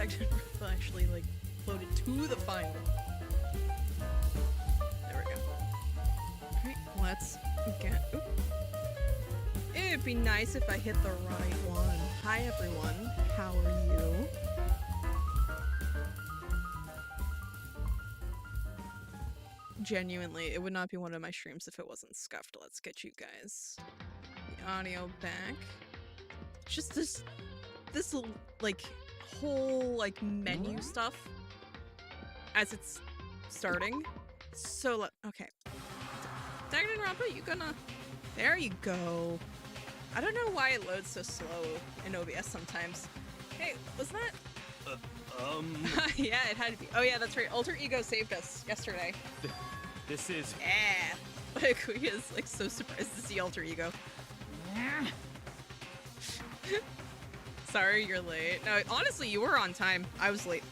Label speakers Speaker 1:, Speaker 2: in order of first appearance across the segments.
Speaker 1: Danganronpa actually, like, floated to the final. There we go. Alright, let's get... Oop. It'd be nice if I hit the right one. Hi, everyone. How are you? Genuinely, it would not be one of my streams if it wasn't scuffed. Let's get you guys the audio back. Just this like whole like menu stuff as it's starting. So okay, Danganronpa, you gonna? There you go. I don't know why it loads so slow in OBS sometimes. Hey, was that? Yeah, it had to be. Oh yeah, that's right. Alter Ego saved us yesterday.
Speaker 2: This is...
Speaker 1: Yeah. Like, he is like so surprised to see Alter Ego. Sorry, you're late. No, honestly, you were on time. I was late.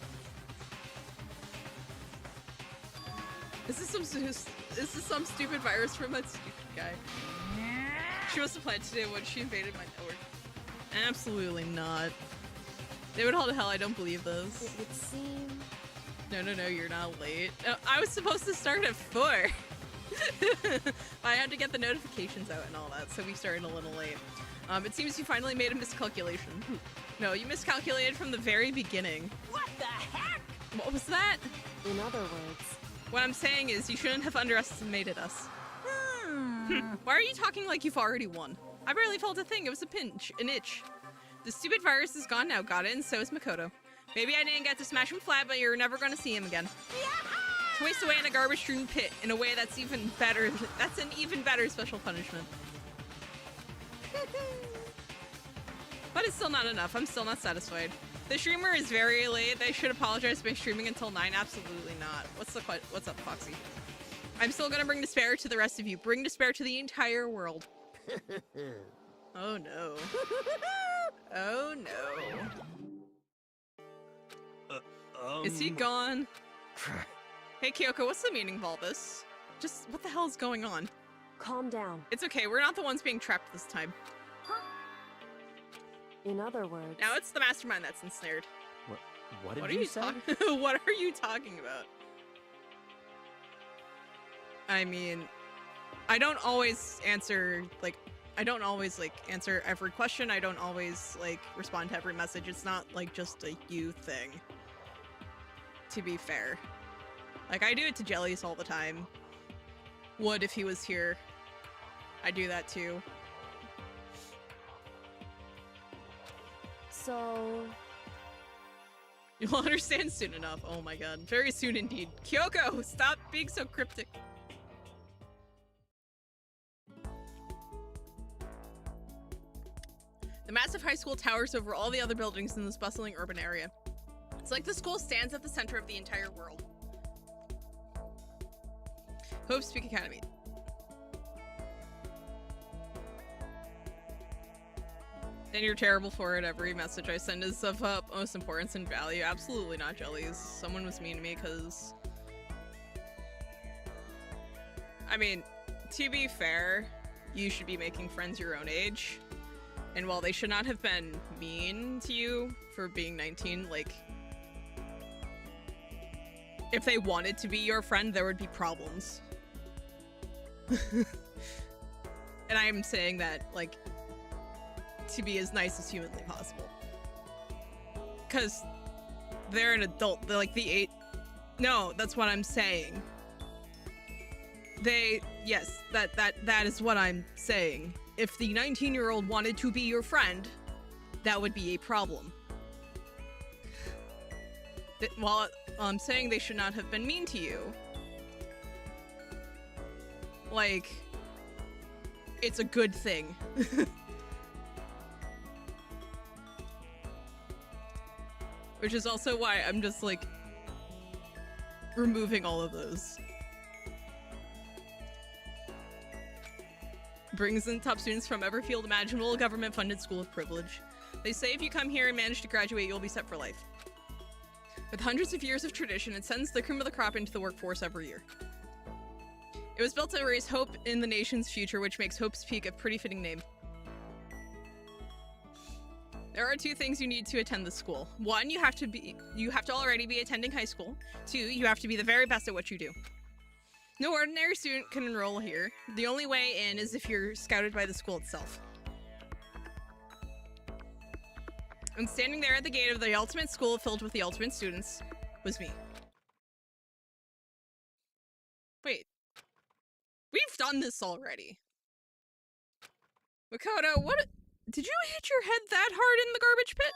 Speaker 1: This is some stupid virus from that stupid guy. She must have planned to do when she invaded my network. Absolutely not. David Hall to Hell, I don't believe this.
Speaker 3: It would seem...
Speaker 1: No, you're not late. I was supposed to start at 4. I had to get the notifications out and all that, so we started a little late. It seems you finally made a miscalculation. No, you miscalculated from the very beginning.
Speaker 3: What the heck?
Speaker 1: What was that?
Speaker 3: In other words...
Speaker 1: What I'm saying is you shouldn't have underestimated us. Why are you talking like you've already won? I barely felt a thing. It was a pinch, an itch. The stupid virus is gone now, got it, and so is Makoto. Maybe I didn't get to smash him flat, but you're never gonna see him again. To waste away in a garbage-strewn pit in a way that's even better. That's an even better special punishment. But it's still not enough. I'm still not satisfied. The streamer is very late. They should apologize by streaming until 9. Absolutely not. What's up, Foxy? I'm still gonna bring despair to the rest of you. Bring despair to the entire world. Oh no. Oh no. Is he gone? Hey Kyoko, what's the meaning of all this? Just what the hell is going on?
Speaker 3: Calm down.
Speaker 1: It's okay, we're not the ones being trapped this time.
Speaker 3: In other words...
Speaker 1: Now it's the mastermind that's ensnared.
Speaker 2: What did you say?
Speaker 1: What are you talking about? I mean, I don't always answer, like, answer every question. I don't always, like, respond to every message. It's not, like, just a you thing. To be fair. Like, I do it to Jellies all the time. Would if he was here. I do that too.
Speaker 3: So...
Speaker 1: You'll understand soon enough. Oh my god. Very soon indeed. Kyoko, stop being so cryptic. The massive high school towers over all the other buildings in this bustling urban area. It's like the school stands at the center of the entire world. Hope Speak Academy. And you're terrible for it. Every message I send is of utmost importance and value. Absolutely not, Jellies. Someone was mean to me because... I mean, to be fair, you should be making friends your own age. And while they should not have been mean to you for being 19, like... if they wanted to be your friend, there would be problems. And I am saying that, like, to be as nice as humanly possible. Because they're an adult. They're like the 8... No, that's what I'm saying. Yes, that is what I'm saying. If the 19-year-old wanted to be your friend, that would be a problem. While I'm saying they should not have been mean to you, like, it's a good thing. Which is also why I'm just, like, removing all of those. Brings in top students from every field imaginable, government-funded school of privilege. They say if you come here and manage to graduate, you'll be set for life. With hundreds of years of tradition, it sends the cream of the crop into the workforce every year. It was built to raise hope in the nation's future, which makes Hope's Peak a pretty fitting name. There are 2 things you need to attend the school. 1, you have to already be attending high school. 2, you have to be the very best at what you do. No ordinary student can enroll here. The only way in is if you're scouted by the school itself. And standing there at the gate of the ultimate school filled with the ultimate students was me. Wait. We've done this already. Makoto, what? Did you hit your head that hard in the garbage pit?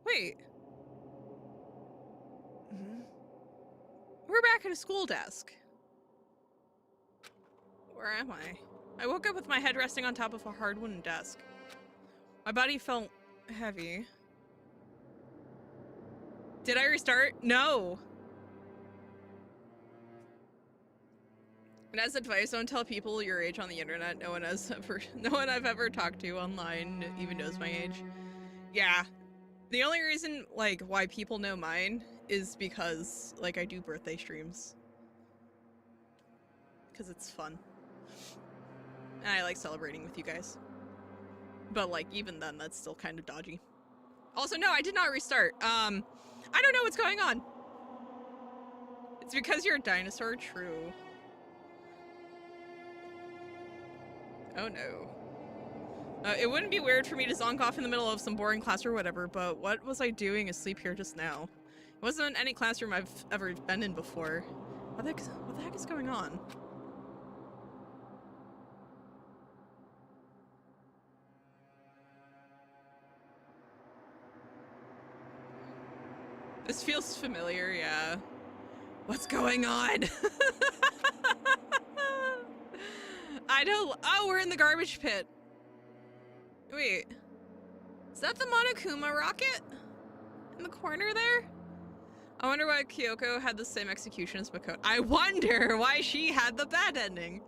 Speaker 1: Wait. We're back at a school desk. Where am I? I woke up with my head resting on top of a hard wooden desk. My body felt heavy. Did I restart? No. And as advice, don't tell people your age on the internet. No one I've ever talked to online even knows my age. Yeah. The only reason, like, why people know mine is because, like, I do birthday streams. Because it's fun. And I like celebrating with you guys. But, like, even then, that's still kind of dodgy. Also, no, I did not restart. I don't know what's going on. It's because you're a dinosaur? True. Oh no. It wouldn't be weird for me to zonk off in the middle of some boring class or whatever, but what was I doing asleep here just now? It wasn't any classroom I've ever been in before. What the heck is going on? This feels familiar, yeah. What's going on? I don't. Oh, we're in the garbage pit. Wait. Is that the Monokuma rocket? In the corner there? I wonder why Kyoko had the same execution as Makoto. I wonder why she had the bad ending.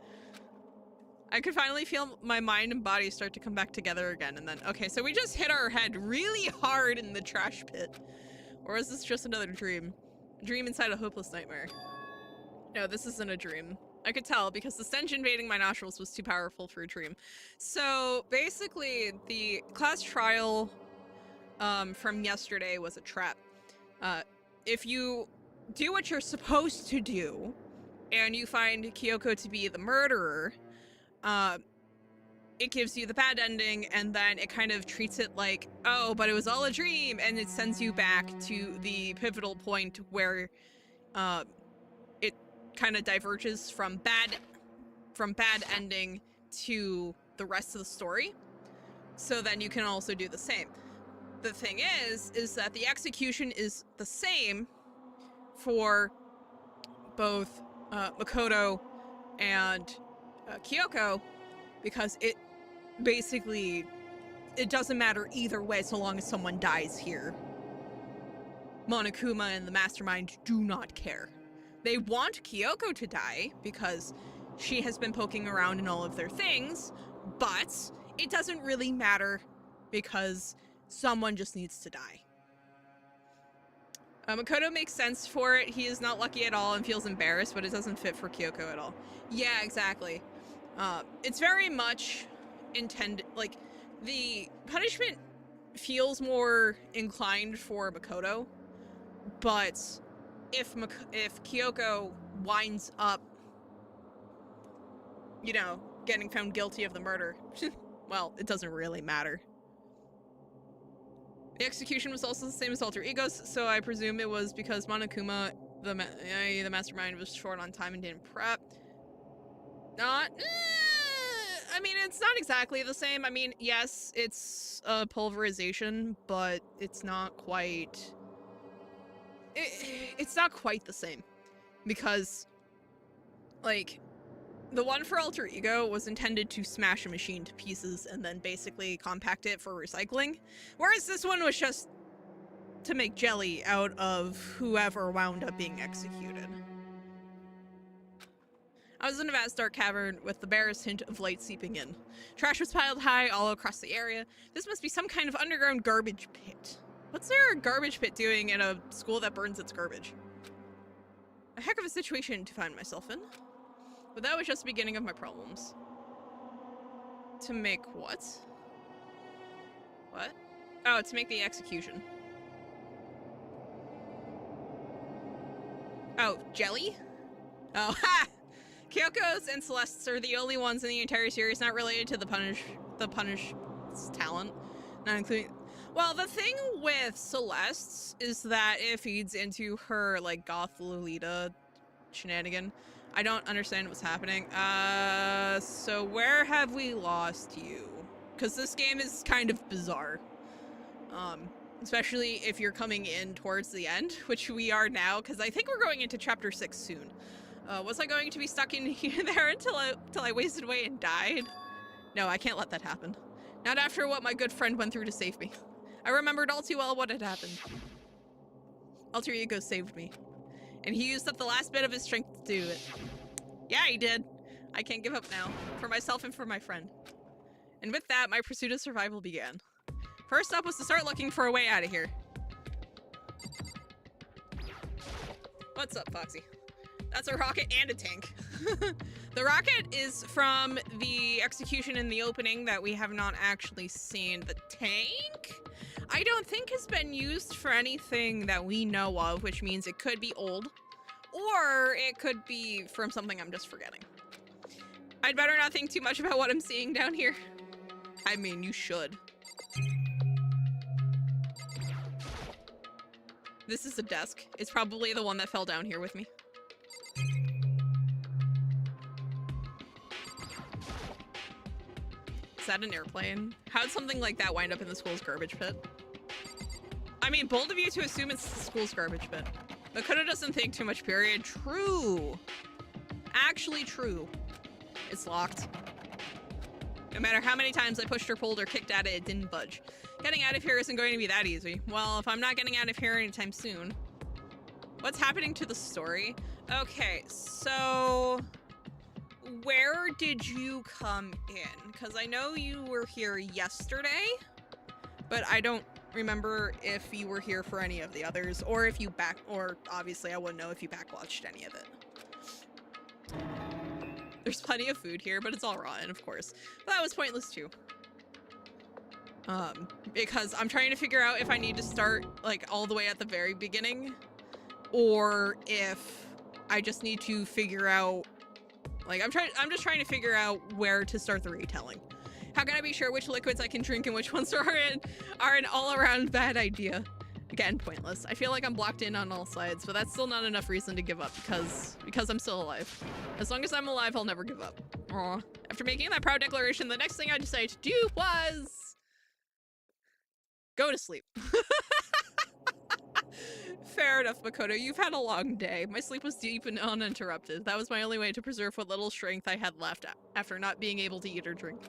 Speaker 1: I could finally feel my mind and body start to come back together again, and then, okay, so we just hit our head really hard in the trash pit. Or is this just another dream? A dream inside a hopeless nightmare. No, this isn't a dream. I could tell because the stench invading my nostrils was too powerful for a dream. So basically, the class trial from yesterday was a trap. If you do what you're supposed to do, and you find Kyoko to be the murderer, it gives you the bad ending, and then it kind of treats it like, oh, but it was all a dream, and it sends you back to the pivotal point where it kind of diverges from bad ending to the rest of the story. So then you can also do the same. The thing is that the execution is the same for both Makoto and Kyoko, because it basically, it doesn't matter either way so long as someone dies here. Monokuma and the mastermind do not care. They want Kyoko to die because she has been poking around in all of their things, but it doesn't really matter because someone just needs to die. Makoto makes sense for it. He is not lucky at all and feels embarrassed, but it doesn't fit for Kyoko at all. Yeah, exactly. It's very much intended, like, the punishment feels more inclined for Makoto, but if Kyoko winds up, you know, getting found guilty of the murder, well, it doesn't really matter. The execution was also the same as Alter Egos, so I presume it was because Monokuma, the mastermind, was short on time and didn't prep. I mean, it's not exactly the same. I mean, yes, it's a pulverization, but it's not quite... It's not quite the same. Because, like, the one for Alter Ego was intended to smash a machine to pieces and then basically compact it for recycling. Whereas this one was just to make jelly out of whoever wound up being executed. I was in a vast dark cavern with the barest hint of light seeping in. Trash was piled high all across the area. This must be some kind of underground garbage pit. What's there a garbage pit doing in a school that burns its garbage? A heck of a situation to find myself in. But that was just the beginning of my problems. To make what? What? Oh, to make the execution. Oh, jelly? Oh, ha! Kyoko's and Celeste's are the only ones in the entire series not related to the Punish's talent. Not including... Well, the thing with Celeste's is that it feeds into her, like, goth Lolita shenanigan. I don't understand what's happening. So where have we lost you? Because this game is kind of bizarre. Especially if you're coming in towards the end, which we are now, because I think we're going into chapter 6 soon. Was I going to be stuck in here there until I wasted away and died? No, I can't let that happen. Not after what my good friend went through to save me. I remembered all too well what had happened. Alter Ego saved me. And he used up the last bit of his strength to do it. Yeah, he did. I can't give up now. For myself and for my friend. And with that, my pursuit of survival began. First up was to start looking for a way out of here. What's up, Foxy? That's a rocket and a tank. The rocket is from the execution in the opening that we have not actually seen. The tank, I don't think has been used for anything that we know of, which means it could be old, or it could be from something I'm just forgetting. I'd better not think too much about what I'm seeing down here. I mean, you should. This is a desk. It's probably the one that fell down here with me. Is that an airplane? How'd something like that wind up in the school's garbage pit? I mean, bold of you to assume it's the school's garbage pit. Makoto doesn't think too much, period. True. Actually true. It's locked. No matter how many times I pushed or pulled or kicked at it, it didn't budge. Getting out of here isn't going to be that easy. Well, if I'm not getting out of here anytime soon. What's happening to the story? Okay, so... where did you come in? Because I know you were here yesterday, but I don't remember if you were here for any of the others, or if you or obviously I wouldn't know if you backwatched any of it. There's plenty of food here, but it's all rotten, of course. But that was pointless too. Because I'm trying to figure out if I need to start like all the way at the very beginning, or if I just need to figure out, like I'm just trying to figure out where to start the retelling. How can I be sure which liquids I can drink and which ones are an all-around bad idea? Again, pointless. I feel like I'm blocked in on all sides, but that's still not enough reason to give up because I'm still alive. As long as I'm alive, I'll never give up. Aww. After making that proud declaration, the next thing I decided to do was go to sleep. Fair enough, Makoto. You've had a long day. My sleep was deep and uninterrupted. That was my only way to preserve what little strength I had left after not being able to eat or drink.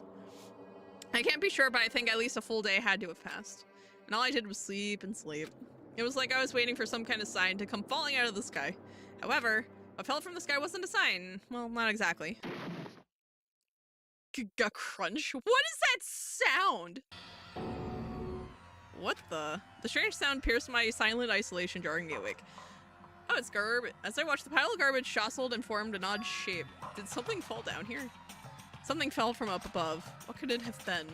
Speaker 1: I can't be sure, but I think at least a full day had to have passed. And all I did was sleep and sleep. It was like I was waiting for some kind of sign to come falling out of the sky. However, what fell from the sky wasn't a sign. Well, not exactly. Crunch? What is that sound? What the? The strange sound pierced my silent isolation, jarring me awake. Oh, it's garbage. As I watched, the pile of garbage jostled and formed an odd shape. Did something fall down here? Something fell from up above. What could it have been?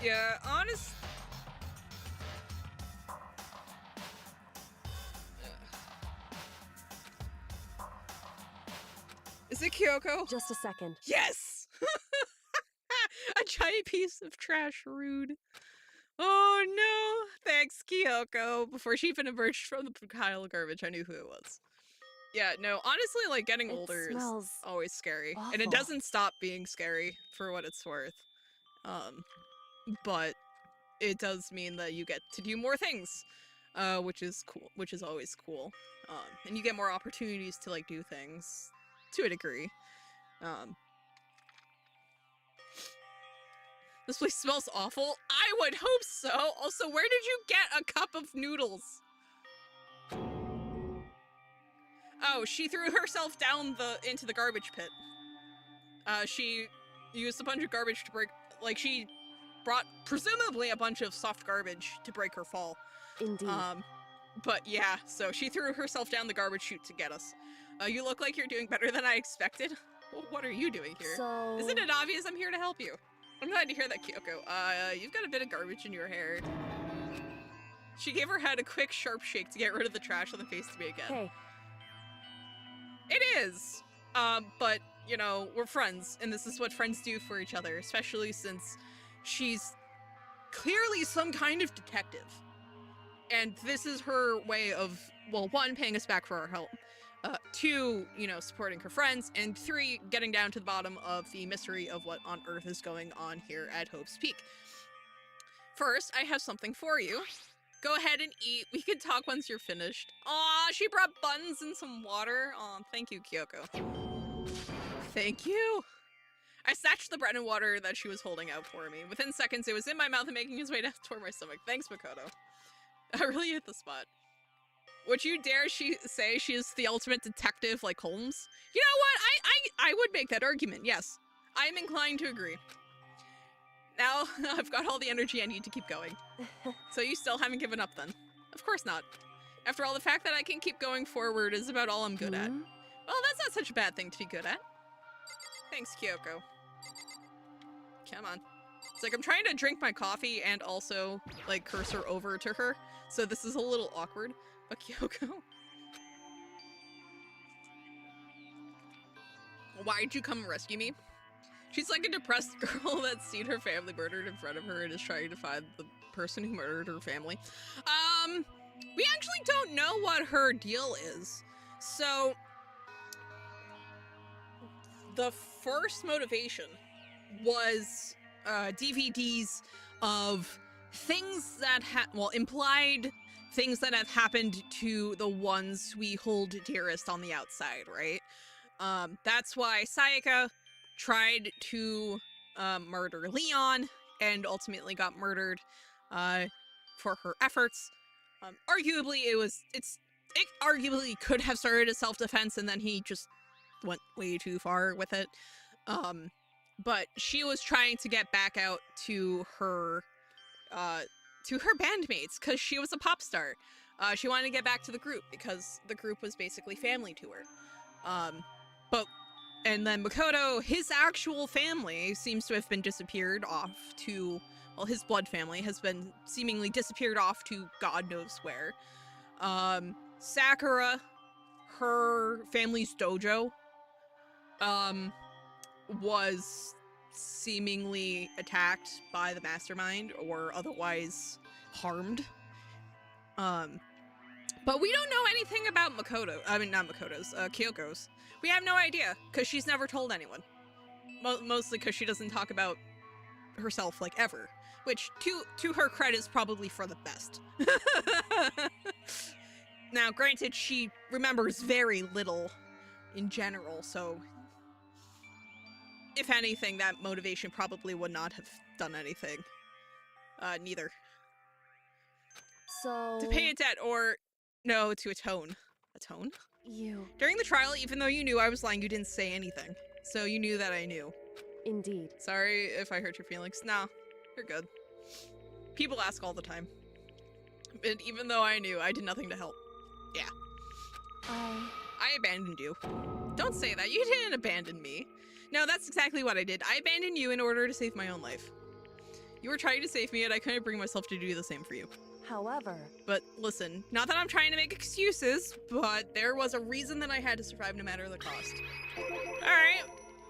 Speaker 1: Yeah, honest. Is it Kyoko?
Speaker 3: Just a second.
Speaker 1: Yes! A giant piece of trash, rude. Oh no! Thanks, Kyoko. Before she even emerged from the pile of garbage, I knew who it was. Yeah, no, honestly, like, getting older is always scary.
Speaker 3: awful.
Speaker 1: And it doesn't stop being scary, for what it's worth. But it does mean that you get to do more things, which is cool, which is always cool. And you get more opportunities to, like, do things, to a degree. This place smells awful. I would hope so. Also, where did you get a cup of noodles? Oh, she threw herself down into the garbage pit. She used a bunch of garbage to break, like, she brought presumably a bunch of soft garbage to break her fall.
Speaker 3: Indeed.
Speaker 1: But yeah, so she threw herself down the garbage chute to get us. You look like you're doing better than I expected. Well, what are you doing here?
Speaker 3: So...
Speaker 1: Isn't it obvious I'm here to help you? I'm glad to hear that, Kyoko. You've got a bit of garbage in your hair. She gave her head a quick, sharp shake to get rid of the trash on the face to me again.
Speaker 3: Hey.
Speaker 1: It is. But, you know, we're friends, and this is what friends do for each other, especially since she's clearly some kind of detective. And this is her way of, well, one, paying us back for our help. Two, you know, supporting her friends. And three, getting down to the bottom of the mystery of what on earth is going on here at Hope's Peak. First, I have something for you. Go ahead and eat. We can talk once you're finished. Aw, she brought buns and some water. Aw, thank you, Kyoko. Thank you. I snatched the bread and water that she was holding out for me. Within seconds, it was in my mouth and making its way down toward my stomach. Thanks, Makoto. I really hit the spot. Would you dare say she is the ultimate detective like Holmes? You know what? I would make that argument, yes. I'm inclined to agree. Now, I've got all the energy I need to keep going. So you still haven't given up then? Of course not. After all, the fact that I can keep going forward is about all I'm good at. Well, that's not such a bad thing to be good at. Thanks, Kyoko. Come on. It's like I'm trying to drink my coffee and also, like, cursor over to her. So this is a little awkward. But Kyoko. Why'd you come rescue me? She's like a depressed girl that's seen her family murdered in front of her and is trying to find the person who murdered her family. We actually don't know what her deal is. So, the first motivation was DVDs of things that implied things that have happened to the ones we hold dearest on the outside, right? That's why Sayaka tried to murder Leon and ultimately got murdered for her efforts. Arguably, it arguably could have started as self-defense and then he just went way too far with it. But she was trying to get back out to her bandmates because she was a pop star. She wanted to get back to the group because the group was basically family to her. And then Makoto, his actual family seems to have been disappeared off to, well, his blood family has been seemingly disappeared off to God knows where. Sakura, her family's dojo, was seemingly attacked by the mastermind or otherwise harmed. But we don't know anything about Makoto. I mean, not Makoto's, Kyoko's. We have no idea, because she's never told anyone. Mostly because she doesn't talk about herself, like, ever. Which, to her credit, is probably for the best. Now, granted, she remembers very little in general, so if anything, that motivation probably would not have done anything. Neither.
Speaker 3: So...
Speaker 1: To pay a debt, or... No, to atone. Atone?
Speaker 3: You...
Speaker 1: During the trial, even though you knew I was lying, you didn't say anything. So you knew that I knew.
Speaker 3: Indeed.
Speaker 1: Sorry if I hurt your feelings. Nah, you're good. People ask all the time. And even though I knew, I did nothing to help. Yeah. I abandoned you. Don't say that. You didn't abandon me. No, that's exactly what I did. I abandoned you in order to save my own life. You were trying to save me and I couldn't bring myself to do the same for you.
Speaker 3: However...
Speaker 1: But listen, not that I'm trying to make excuses, but there was a reason that I had to survive no matter the cost. Alright.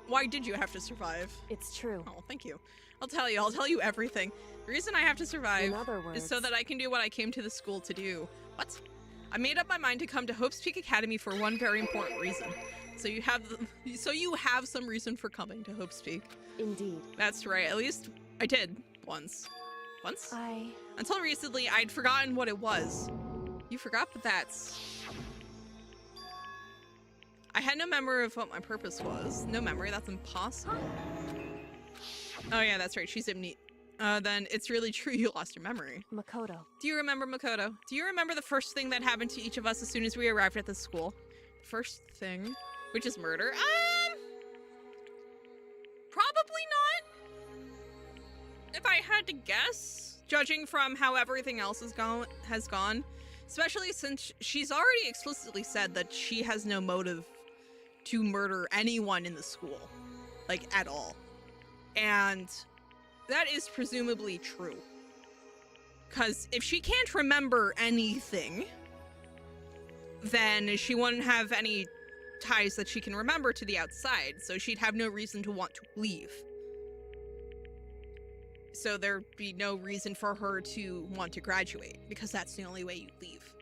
Speaker 1: Why did you have to survive?
Speaker 3: It's true.
Speaker 1: Oh, thank you. I'll tell you everything. The reason I have to survive
Speaker 3: In other words...
Speaker 1: is so that I can do what I came to the school to do. What? I made up my mind to come to Hope's Peak Academy for one very important reason. So you have some reason for coming to Hope's Peak.
Speaker 3: Indeed.
Speaker 1: That's right. At least I did once. Once?
Speaker 3: I...
Speaker 1: Until recently, I'd forgotten what it was. You forgot, but that's... I had no memory of what my purpose was. No memory, that's impossible. Oh yeah, that's right, she's Imni. Then it's really true you lost your memory.
Speaker 3: Makoto.
Speaker 1: Do you remember Makoto? Do you remember the first thing that happened to each of us as soon as we arrived at the school? The first thing, which is murder? Probably not. If I had to guess, judging from how everything else has gone, Especially since she's already explicitly said that she has no motive to murder anyone in the school. Like, at all. And that is presumably true. Because if she can't remember anything, then she wouldn't have any ties that she can remember to the outside, so she'd have no reason to want to leave. So there'd be no reason for her to want to graduate, because that's the only way you leave.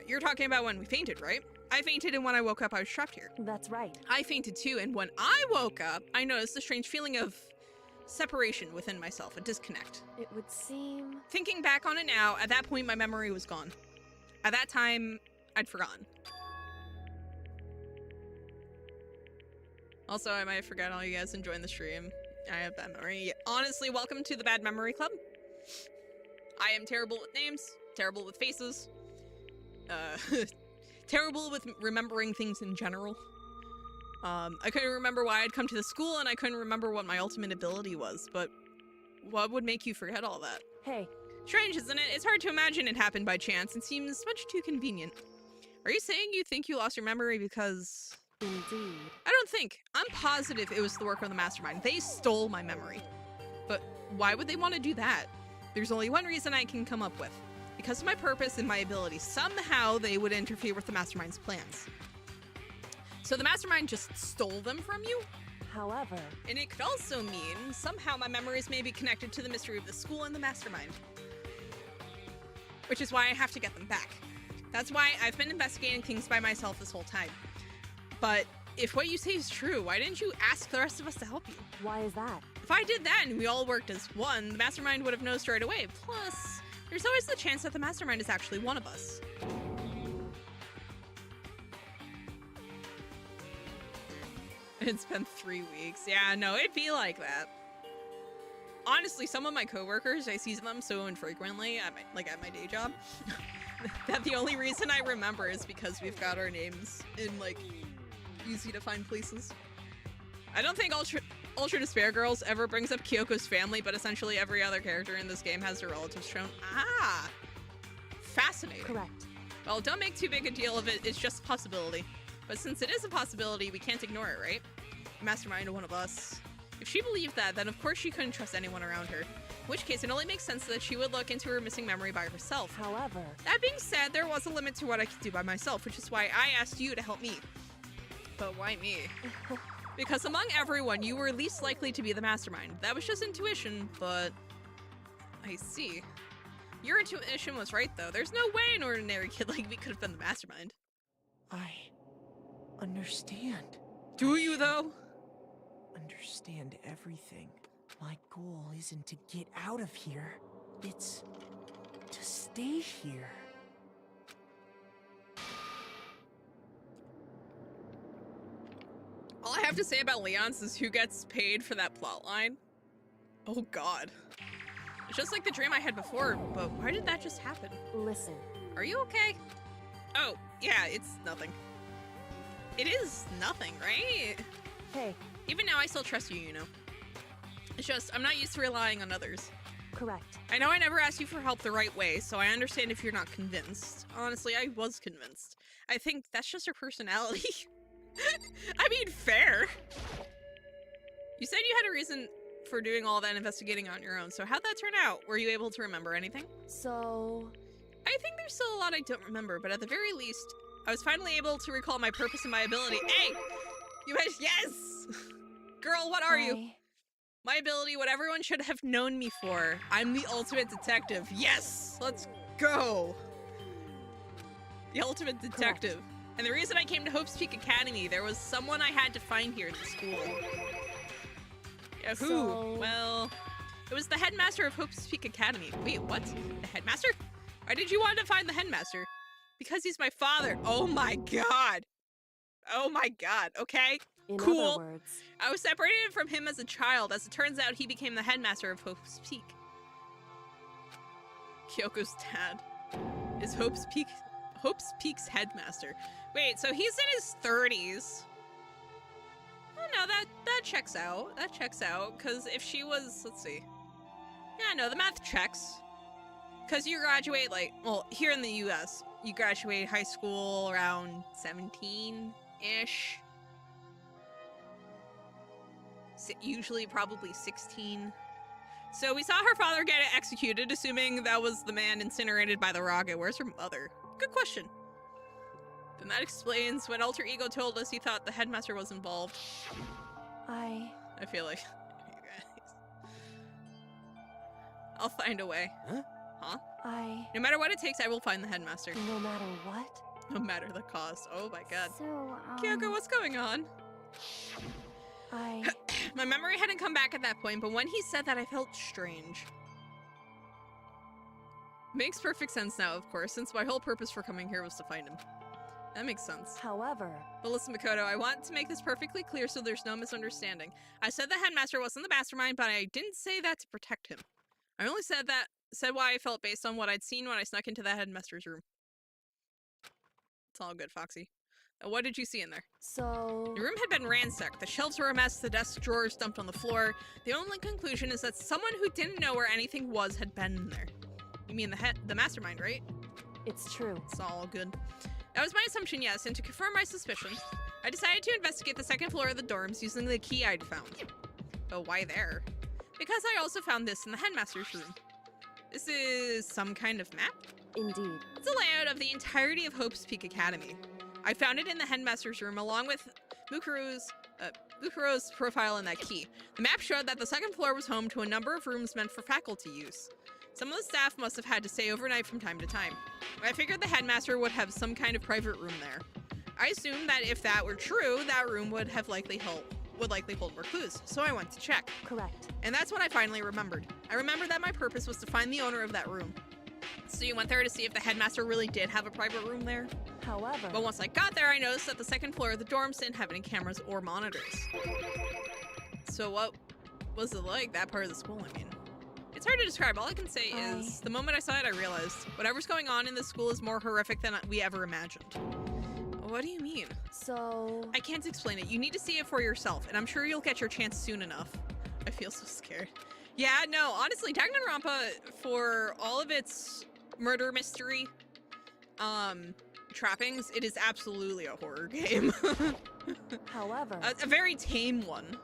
Speaker 1: You're talking about when we fainted, right? I fainted, and when I woke up, I was trapped here.
Speaker 3: That's right.
Speaker 1: I fainted too, and when I woke up, I noticed a strange feeling of separation within myself, a disconnect.
Speaker 3: It would seem...
Speaker 1: Thinking back on it now, at that point, my memory was gone. At that time, I'd forgotten. Also, I might have forgotten all you guys enjoying the stream. I have bad memory. Honestly, welcome to the Bad Memory Club. I am terrible with names, terrible with faces, terrible with remembering things in general. I couldn't remember why I'd come to the school, and I couldn't remember what my ultimate ability was, but what would make you forget all that?
Speaker 3: Hey.
Speaker 1: Strange, isn't it? It's hard to imagine it happened by chance and seems much too convenient. Are you saying you think you lost your memory because...
Speaker 3: Indeed.
Speaker 1: I don't think. I'm positive it was the work of the mastermind. They stole my memory. But why would they want to do that? There's only one reason I can come up with. Because of my purpose and my ability, somehow they would interfere with the mastermind's plans. So the mastermind just stole them from you?
Speaker 3: However...
Speaker 1: And it could also mean somehow my memories may be connected to the mystery of the school and the mastermind. Which is why I have to get them back. That's why I've been investigating things by myself this whole time. But if what you say is true, why didn't you ask the rest of us to help you?
Speaker 3: Why is that?
Speaker 1: If I did that and we all worked as one, the mastermind would have known straight away. Plus, there's always the chance that the mastermind is actually one of us. It's been 3 weeks. Yeah, no, it'd be like that. Honestly, some of my coworkers, I see them so infrequently at my day job, that the only reason I remember is because we've got our names in, like, easy to find places. I don't think Ultra Despair Girls ever brings up Kyoko's family, but essentially every other character in this game has their relatives shown. Ah! Fascinating.
Speaker 3: Correct.
Speaker 1: Well, don't make too big a deal of it, it's just a possibility. But since it is a possibility, we can't ignore it, right? Mastermind, one of us. If she believed that, then of course she couldn't trust anyone around her. In which case, it only makes sense that she would look into her missing memory by herself.
Speaker 3: However...
Speaker 1: That being said, there was a limit to what I could do by myself, which is why I asked you to help me. But why me? Because among everyone, you were least likely to be the mastermind. That was just intuition, but... I see. Your intuition was right, though. There's no way an ordinary kid like me could have been the mastermind.
Speaker 4: I understand.
Speaker 1: Do you, though?
Speaker 4: Understand everything. My goal isn't to get out of here. It's to stay here.
Speaker 1: All I have to say about Leon's is who gets paid for that plot line. Oh god. It's just like the dream I had before, but why did that just happen?
Speaker 3: Listen.
Speaker 1: Are you okay? Oh, yeah, it's nothing. It is nothing, right?
Speaker 3: Hey.
Speaker 1: Even now, I still trust you, you know. It's just, I'm not used to relying on others.
Speaker 3: Correct.
Speaker 1: I know I never asked you for help the right way, so I understand if you're not convinced. Honestly, I was convinced. I think that's just her personality. I mean, fair. You said you had a reason for doing all that investigating on your own, so how'd that turn out? Were you able to remember anything?
Speaker 3: So...
Speaker 1: I think there's still a lot I don't remember, but at the very least, I was finally able to recall my purpose and my ability. Hey! You had... Yes! Girl, what are you? My ability, what everyone should have known me for. I'm the ultimate detective. Yes! Let's go! The ultimate detective. Correct. And the reason I came to Hope's Peak Academy, there was someone I had to find here at the school. Yeah, who?
Speaker 3: So...
Speaker 1: Well, it was the headmaster of Hope's Peak Academy. Wait, what? The headmaster? Why did you want to find the headmaster? Because he's my father. Oh my god. Oh my god. Okay.
Speaker 3: In
Speaker 1: cool.
Speaker 3: other words...
Speaker 1: I was separated from him as a child. As it turns out, he became the headmaster of Hope's Peak. Kyoko's dad is Hope's Peak's headmaster. Wait, so he's in his 30s. Oh no, that checks out. That checks out, because if she was, let's see. Yeah, no, the math checks. because you graduate, like, well, here in the US, you graduate high school around 17-ish. Usually probably 16. So we saw her father get executed, assuming that was the man incinerated by the rocket. Where's her mother? Good question. Then that explains when Alter Ego told us he thought the headmaster was involved. I feel like... you guys. I'll find a way. Huh? No matter what it takes, I will find the headmaster.
Speaker 3: No matter what?
Speaker 1: No matter the cost. Oh my god.
Speaker 3: So,
Speaker 1: Kyoko, what's going on? My memory hadn't come back at that point, but when he said that, I felt strange. Makes perfect sense now, of course, since my whole purpose for coming here was to find him. That makes sense.
Speaker 3: However...
Speaker 1: But listen, Makoto, I want to make this perfectly clear so there's no misunderstanding. I said the headmaster wasn't the mastermind, but I didn't say that to protect him. I only said why I felt based on what I'd seen when I snuck into the headmaster's room. It's all good, Foxy. What did you see in there?
Speaker 3: So...
Speaker 1: The room had been ransacked. The shelves were a mess, the desk drawers dumped on the floor. The only conclusion is that someone who didn't know where anything was had been in there. You mean the mastermind, right?
Speaker 3: It's true.
Speaker 1: It's all good. That was my assumption, yes, and to confirm my suspicion, I decided to investigate the second floor of the dorms using the key I'd found. But why there? Because I also found this in the headmaster's room. This is some kind of map?
Speaker 3: Indeed.
Speaker 1: It's a layout of the entirety of Hope's Peak Academy. I found it in the headmaster's room along with Mukuro's profile and that key. The map showed that the second floor was home to a number of rooms meant for faculty use. Some of the staff must have had to stay overnight from time to time. I figured the headmaster would have some kind of private room there. I assumed that if that were true, that room would likely hold more clues, so I went to check.
Speaker 3: Correct.
Speaker 1: And that's when I finally remembered. I remembered that my purpose was to find the owner of that room. So you went there to see if the headmaster really did have a private room there?
Speaker 3: However...
Speaker 1: But once I got there, I noticed that the second floor of the dorms didn't have any cameras or monitors. So what was it like, that part of the school, I mean? It's hard to describe. All I can say is, the moment I saw it, I realized whatever's going on in this school is more horrific than we ever imagined. What do you mean?
Speaker 3: So...
Speaker 1: I can't explain it. You need to see it for yourself, and I'm sure you'll get your chance soon enough. I feel so scared. Yeah, no, honestly, Danganronpa, for all of its murder mystery trappings, it is absolutely a horror game.
Speaker 3: However...
Speaker 1: a very tame one,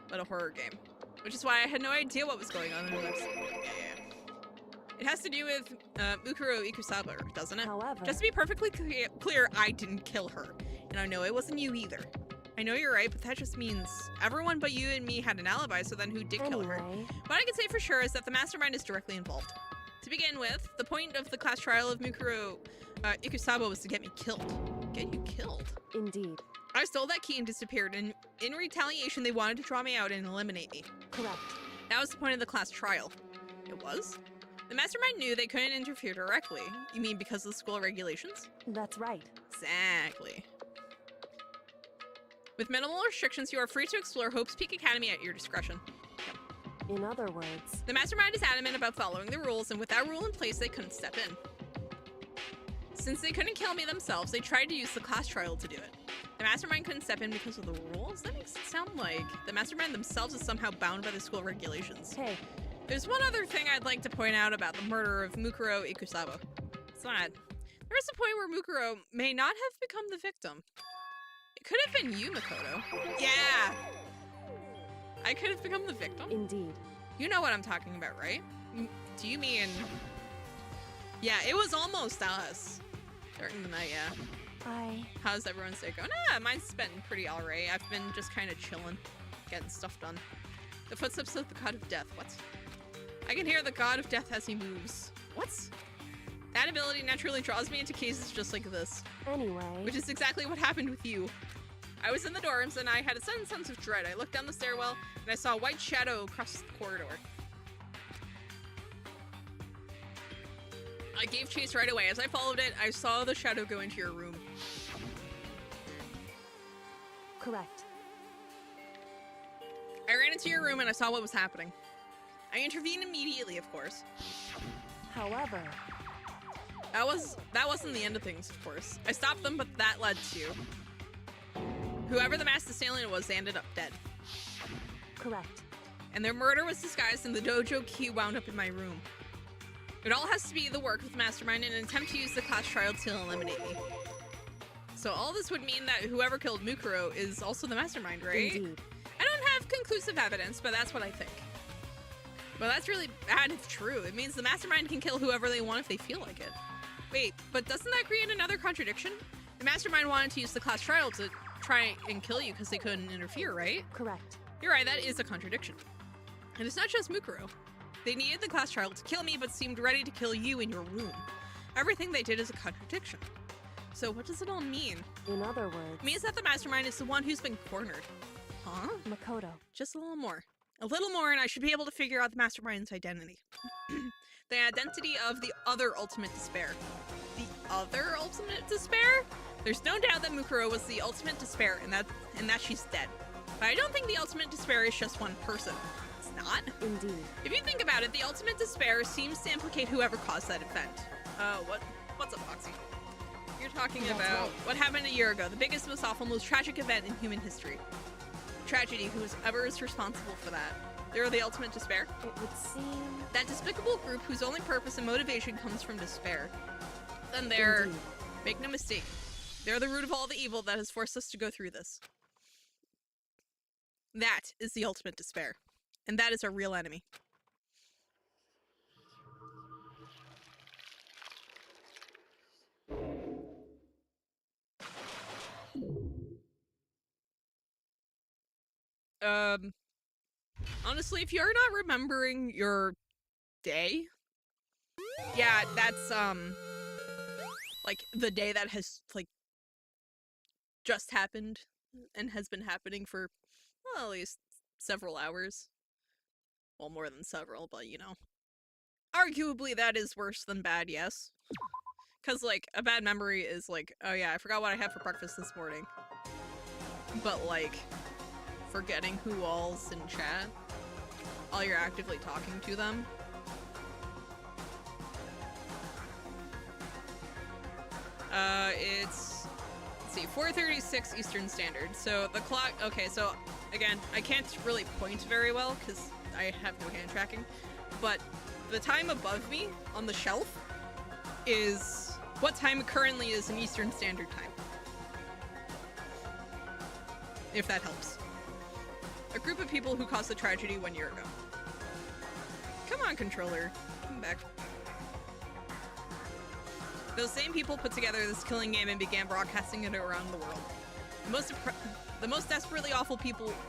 Speaker 1: but a horror game. Which is why I had no idea what was going on in this. Yeah. It has to do with Mukuro Ikusaba, doesn't it?
Speaker 3: However...
Speaker 1: Just to be perfectly clear, I didn't kill her. And I know it wasn't you either. I know you're right, but that just means everyone but you and me had an alibi, so then who did kill her? What I can say for sure is that the mastermind is directly involved. To begin with, the point of the class trial of Mukuro Ikusaba was to get me killed. Get you killed?
Speaker 3: Indeed.
Speaker 1: I stole that key and disappeared, and in retaliation, they wanted to draw me out and eliminate me.
Speaker 3: Correct.
Speaker 1: That was the point of the class trial. It was? The mastermind knew they couldn't interfere directly. You mean because of the school regulations?
Speaker 3: That's right.
Speaker 1: Exactly. With minimal restrictions, you are free to explore Hope's Peak Academy at your discretion. Yep.
Speaker 3: In other words...
Speaker 1: The mastermind is adamant about following the rules, and with that rule in place, they couldn't step in. Since they couldn't kill me themselves, they tried to use the class trial to do it. The mastermind couldn't step in because of the rules? That makes it sound like the mastermind themselves is somehow bound by the school regulations.
Speaker 3: Hey.
Speaker 1: There's one other thing I'd like to point out about the murder of Mukuro Ikusaba. It's not. There is a point where Mukuro may not have become the victim. It could have been you, Makoto. Yeah! I could have become the victim?
Speaker 3: Indeed.
Speaker 1: You know what I'm talking about, right? Do you mean... Yeah, it was almost us. During the night, yeah. How's everyone's day going? Mine's been pretty alright. I've been just kind of chilling, getting stuff done. The footsteps of the god of death. What? I can hear the god of death as he moves. What? That ability naturally draws me into cases just like this.
Speaker 3: Anyway.
Speaker 1: Which is exactly what happened with you. I was in the dorms and I had a sudden sense of dread. I looked down the stairwell and I saw a white shadow across the corridor. I gave chase right away. As I followed it, I saw the shadow go into your room.
Speaker 3: Correct.
Speaker 1: I ran into your room and I saw what was happening. I intervened immediately, of course.
Speaker 3: However...
Speaker 1: That wasn't the end of things, of course. I stopped them, but that led to... Whoever the masked assailant was, they ended up dead.
Speaker 3: Correct.
Speaker 1: And their murder was disguised and the dojo key wound up in my room. It all has to be the work of the mastermind in an attempt to use the class trial to eliminate me. So all this would mean that whoever killed Mukuro is also the mastermind, right?
Speaker 3: Indeed.
Speaker 1: I don't have conclusive evidence, but that's what I think. But that's really bad if true. It means the mastermind can kill whoever they want if they feel like it. Wait, but doesn't that create another contradiction? The mastermind wanted to use the class trial to try and kill you because they couldn't interfere, right?
Speaker 3: Correct.
Speaker 1: You're right, that is a contradiction. And it's not just Mukuro. They needed the class trial to kill me, but seemed ready to kill you in your room. Everything they did is a contradiction. So what does it all mean?
Speaker 3: In other words,
Speaker 1: It means that the mastermind is the one who's been cornered. Huh?
Speaker 3: Makoto.
Speaker 1: Just a little more. A little more and I should be able to figure out the mastermind's identity. The identity of the other ultimate despair. The other ultimate despair? There's no doubt that Mukuro was the ultimate despair and that she's dead. But I don't think the ultimate despair is just one person. It's not.
Speaker 3: Indeed.
Speaker 1: If you think about it, the ultimate despair seems to implicate whoever caused that event. What's up, Foxy? You're talking
Speaker 3: That's
Speaker 1: about
Speaker 3: right.
Speaker 1: what happened a year ago, the biggest, most awful, most tragic event in human history. Tragedy, whoever is responsible for that. They're the ultimate despair.
Speaker 3: It would seem.
Speaker 1: That despicable group whose only purpose and motivation comes from despair. Then they're,
Speaker 3: Indeed.
Speaker 1: make no mistake, they're the root of all the evil that has forced us to go through this. That is the ultimate despair. And that is our real enemy. Honestly, if you're not remembering your day, yeah, that's, like, the day that has, like, just happened and has been happening for, well, at least several hours. Well, more than several, but, you know. Arguably, that is worse than bad, yes. Because, like, a bad memory is like, oh yeah, I forgot what I had for breakfast this morning. But, like, forgetting who all's in chat while you're actively talking to them. It's, let's see, 4:36 Eastern Standard. So the clock, okay, so again, I can't really point very well because I have no hand tracking, but the time above me on the shelf is what time it currently is in Eastern Standard Time. If that helps. A group of people who caused the tragedy 1 year ago. Come on, controller. Come back. Those same people put together this killing game and began broadcasting it around the world. The most desperately awful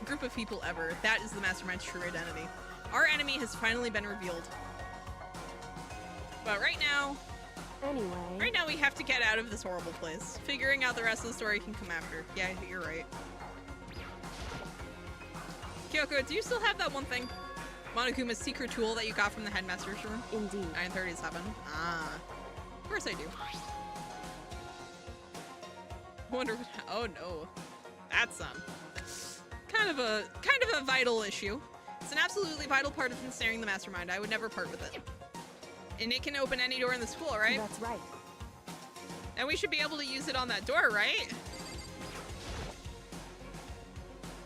Speaker 1: group of people ever. That is the mastermind's true identity. Our enemy has finally been revealed. But right now we have to get out of this horrible place. Figuring out the rest of the story can come after. Yeah, you're right. Kyoko, do you still have that one thing? Monokuma's secret tool that you got from the headmaster's room?
Speaker 3: Indeed.
Speaker 1: 937. Ah. Of course I do. Wonder what, oh no. That's kind of a vital issue. It's an absolutely vital part of ensnaring the mastermind. I would never part with it. And it can open any door in the school, right?
Speaker 3: That's right.
Speaker 1: And we should be able to use it on that door, right?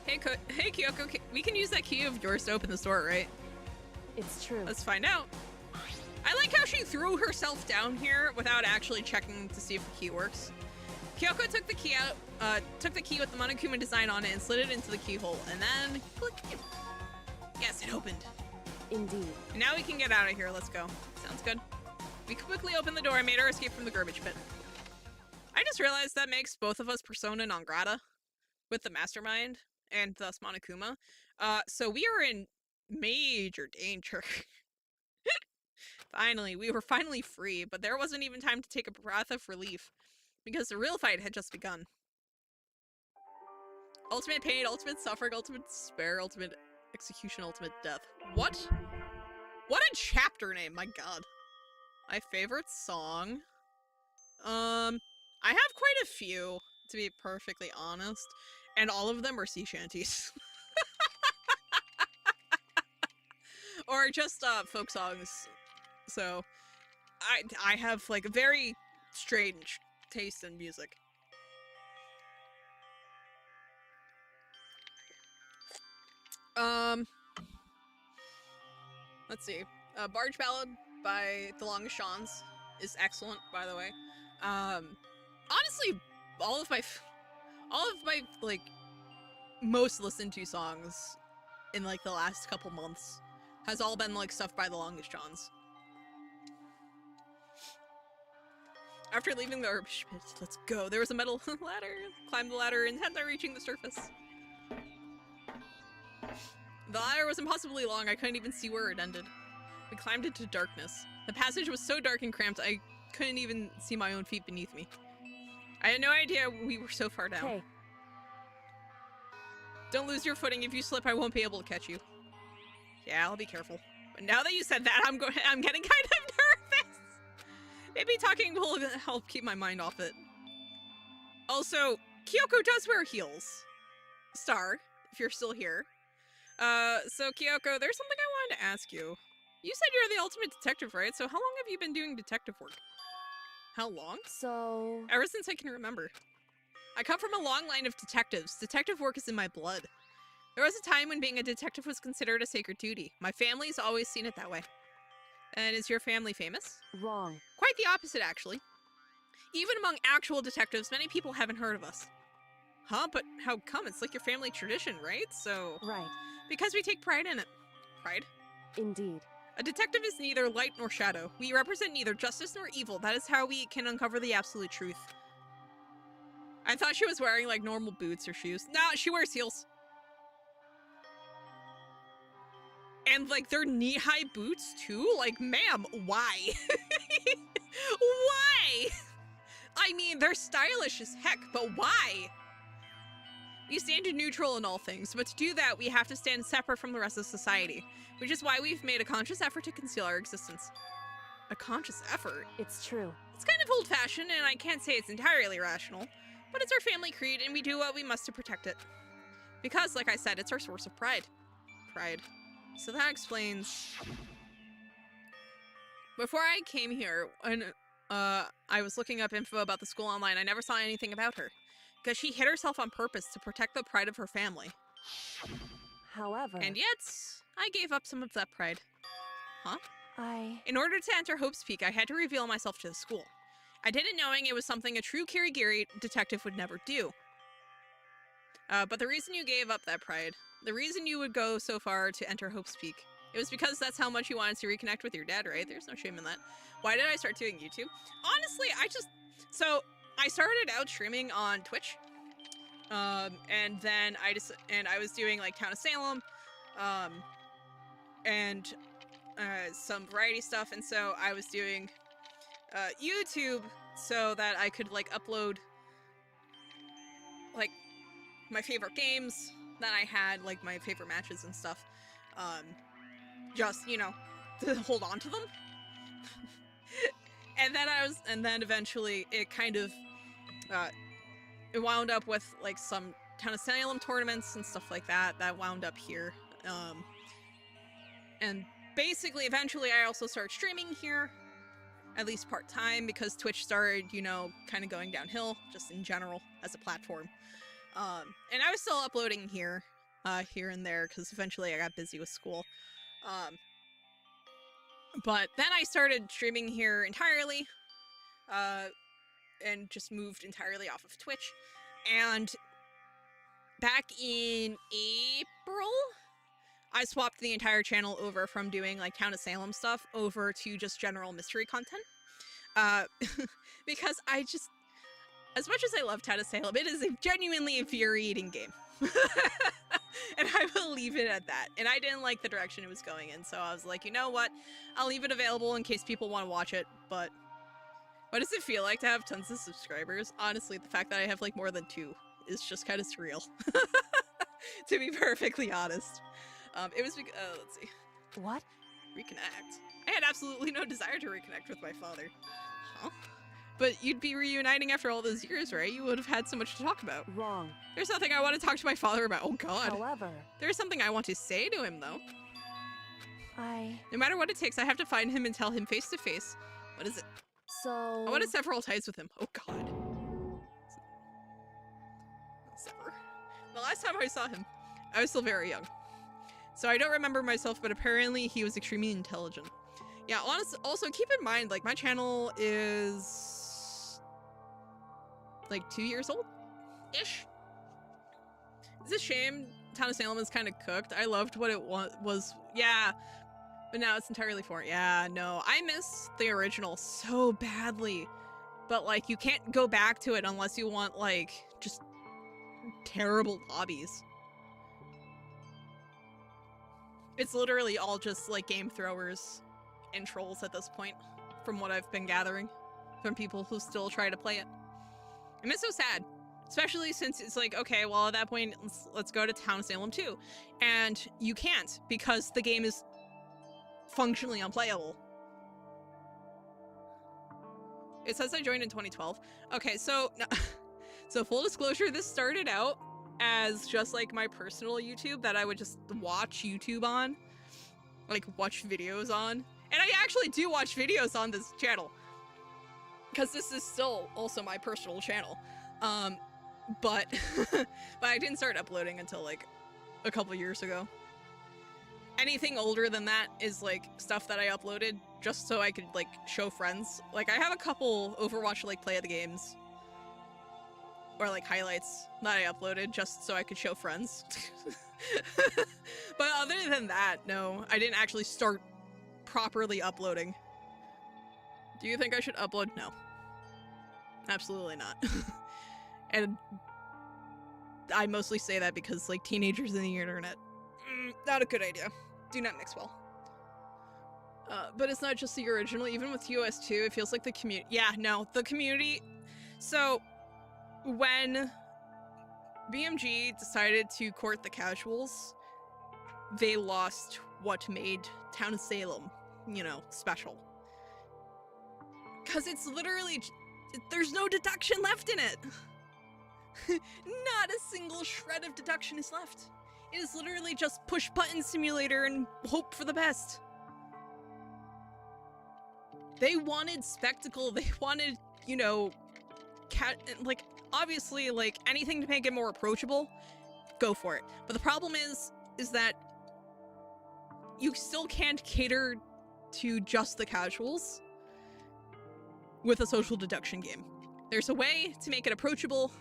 Speaker 1: Hey Kyoko, we can use that key of yours to open this door, right?
Speaker 3: It's true.
Speaker 1: Let's find out. I like how she threw herself down here without actually checking to see if the key works. Kyoko took the key out, took the key with the Monokuma design on it and slid it into the keyhole, and then click. Yes, it opened.
Speaker 3: Indeed.
Speaker 1: And now we can get out of here. Let's go. Sounds good. We quickly opened the door and made our escape from the garbage pit. I just realized that makes both of us persona non grata with the mastermind and thus Monokuma. So we are in major danger. Finally, we were finally free, but there wasn't even time to take a breath of relief because the real fight had just begun. Ultimate pain, ultimate suffering, ultimate despair, ultimate execution, ultimate death. What? What a chapter name, my god. My favorite song? I have quite a few, to be perfectly honest, and all of them are sea shanties. Or just folk songs. So I have like a very strange taste in music. Let's see. Barge Ballad, by The Longest Shawns is excellent, by the way. Honestly, all of my like most listened to songs in like the last couple months has all been like stuff by The Longest Shawns. After leaving the herb pit, let's go. There was a metal ladder. Climb the ladder, intent on reaching the surface. The ladder was impossibly long, I couldn't even see where it ended. We climbed into darkness. The passage was so dark and cramped, I couldn't even see my own feet beneath me. I had no idea we were so far down.
Speaker 3: Hey,
Speaker 1: Don't lose your footing. If you slip, I won't be able to catch you. Yeah, I'll be careful. But now that you said that, I'm getting kind of nervous. Maybe talking will help keep my mind off it. Also, Kyoko does wear heels. Star, if you're still here. So Kyoko, there's something I wanted to ask you. You said you're the ultimate detective, right? So how long have you been doing detective work? How long?
Speaker 3: so
Speaker 1: Ever since I can remember. I come from a long line of detectives. Detective work is in my blood. There was a time when being a detective was considered a sacred duty. My family's always seen it that way. And is your family famous?
Speaker 3: wrong.
Speaker 1: Quite the opposite, actually. Even among actual detectives, many people haven't heard of us. Huh? But how come? It's like your family tradition, right? So...
Speaker 3: Right.
Speaker 1: Because we take pride in it. Pride?
Speaker 3: Indeed.
Speaker 1: A detective is neither light nor shadow. We represent neither justice nor evil. That is how we can uncover the absolute truth. I thought she was wearing, like, normal boots or shoes. No, she wears heels. And, like, they're knee-high boots, too? Like, ma'am, why? Why? I mean, they're stylish as heck, but why? We stand neutral in all things, but to do that, we have to stand separate from the rest of society, which is why we've made a conscious effort to conceal our existence. A conscious effort?
Speaker 3: It's true.
Speaker 1: It's kind of old-fashioned, and I can't say it's entirely rational, but it's our family creed, and we do what we must to protect it. Because, like I said, it's our source of pride. Pride. So that explains... Before I came here, when I was looking up info about the school online, I never saw anything about her. Because she hid herself on purpose to protect the pride of her family.
Speaker 3: However,
Speaker 1: And yet, I gave up some of that pride. Huh?
Speaker 3: I...
Speaker 1: In order to enter Hope's Peak, I had to reveal myself to the school. I did it knowing it was something a true Kirigiri detective would never do. But the reason you gave up that pride, the reason you would go so far to enter Hope's Peak, it was because that's how much you wanted to reconnect with your dad, right? There's no shame in that. Why did I start doing YouTube? Honestly, so I started out streaming on Twitch, and then I was doing like Town of Salem, and some variety stuff, and so I was doing YouTube so that I could like upload like my favorite games that I had, like my favorite matches and stuff, just, you know, to hold on to them. And then eventually it kind of it wound up with like some Town of Salem tournaments and stuff like that wound up here, and basically eventually I also started streaming here, at least part-time, because Twitch started, you know, kind of going downhill just in general as a platform. And I was still uploading here and there because eventually I got busy with school. But then I started streaming here entirely, and just moved entirely off of Twitch. And back in April, I swapped the entire channel over from doing like Town of Salem stuff over to just general mystery content. Because I just, as much as I love Town of Salem, it is a genuinely infuriating game. And I will leave it at that. And I didn't like the direction it was going in, so I was like, you know what? I'll leave it available in case people want to watch it, but what does it feel like to have tons of subscribers? Honestly, the fact that I have like more than 2 is just kind of surreal. To be perfectly honest. It was, let's see.
Speaker 3: What?
Speaker 1: Reconnect. I had absolutely no desire to reconnect with my father. Huh? But you'd be reuniting after all those years, right? You would have had so much to talk about.
Speaker 3: Wrong.
Speaker 1: There's nothing I want to talk to my father about. Oh god.
Speaker 3: However,
Speaker 1: There's something I want to say to him, though.
Speaker 3: I...
Speaker 1: No matter what it takes, I have to find him and tell him face to face. What is it?
Speaker 3: So...
Speaker 1: I want to sever all ties with him. Oh god. Sever. The last time I saw him, I was still very young. So I don't remember myself, but apparently he was extremely intelligent. Yeah, also keep in mind, like, my channel is like 2 years old-ish. It's a shame Town of Salem is kind of cooked. I loved what it was. Yeah, but now it's entirely foreign. Yeah, no, I miss the original so badly. But, like, you can't go back to it unless you want, like, just terrible lobbies. It's literally all just, like, game throwers and trolls at this point, from what I've been gathering from people who still try to play it. And it's so sad, especially since it's like, okay, well, at that point, let's go to Town of Salem 2. And you can't, because the game is functionally unplayable. It says I joined in 2012. Okay, so full disclosure, this started out as just like my personal YouTube that I would just watch YouTube on, like watch videos on. And I actually do watch videos on this channel, because this is still also my personal channel. But I didn't start uploading until like a couple years ago. Anything older than that is like stuff that I uploaded just so I could like show friends. Like I have a couple Overwatch like play of the games or like highlights that I uploaded just so I could show friends. But other than that, no, I didn't actually start properly uploading. Do you think I should upload? No. Absolutely not. And I mostly say that because like teenagers in the internet, not a good idea. Do not mix well. But it's not just the original. Even with US 2, it feels like the community. Yeah, no, the community. So when BMG decided to court the casuals, they lost what made Town of Salem, you know, special. Because it's literally, there's no deduction left in it. Not a single shred of deduction is left. It is literally just push button simulator and hope for the best. They wanted spectacle. They wanted, you know, like, obviously, like, anything to make it more approachable, go for it. But the problem is that you still can't cater to just the casuals with a social deduction game. There's a way to make it approachable,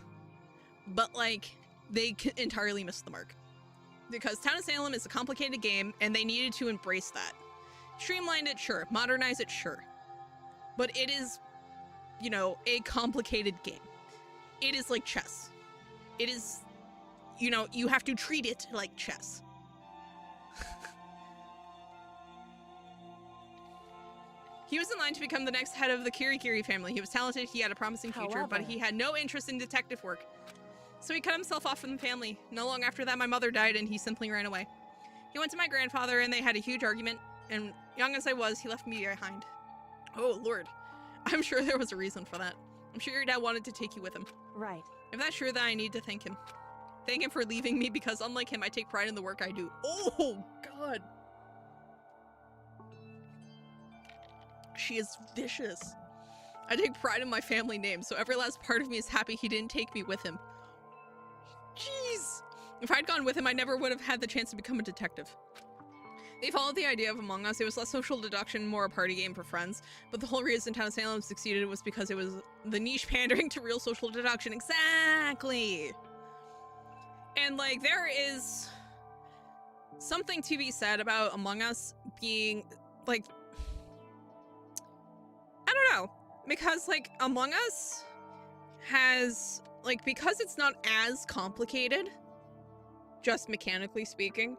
Speaker 1: but, like, they entirely missed the mark. Because Town of Salem is a complicated game, and they needed to embrace that. Streamline it, sure. Modernize it, sure. But it is, you know, a complicated game. It is like chess. It is, you know, you have to treat it like chess. He was in line to become the next head of the Kirikiri family. He was talented, he had a promising future, but he had no interest in detective work. So he cut himself off from the family. Not long after that, my mother died and he simply ran away. He went to my grandfather and they had a huge argument, and young as I was, he left me behind. Oh, Lord. I'm sure there was a reason for that. I'm sure your dad wanted to take you with him.
Speaker 3: Right.
Speaker 1: If that's true, then I need to thank him. Thank him for leaving me, because unlike him, I take pride in the work I do. Oh, God. She is vicious. I take pride in my family name, so every last part of me is happy he didn't take me with him. Jeez. If I'd gone with him, I never would have had the chance to become a detective. They followed the idea of Among Us. It was less social deduction, more a party game for friends. But the whole reason Town of Salem succeeded was because it was the niche pandering to real social deduction. Exactly! And, like, there is something to be said about Among Us being, like, I don't know. Because, like, Among Us has, like, because it's not as complicated, just mechanically speaking,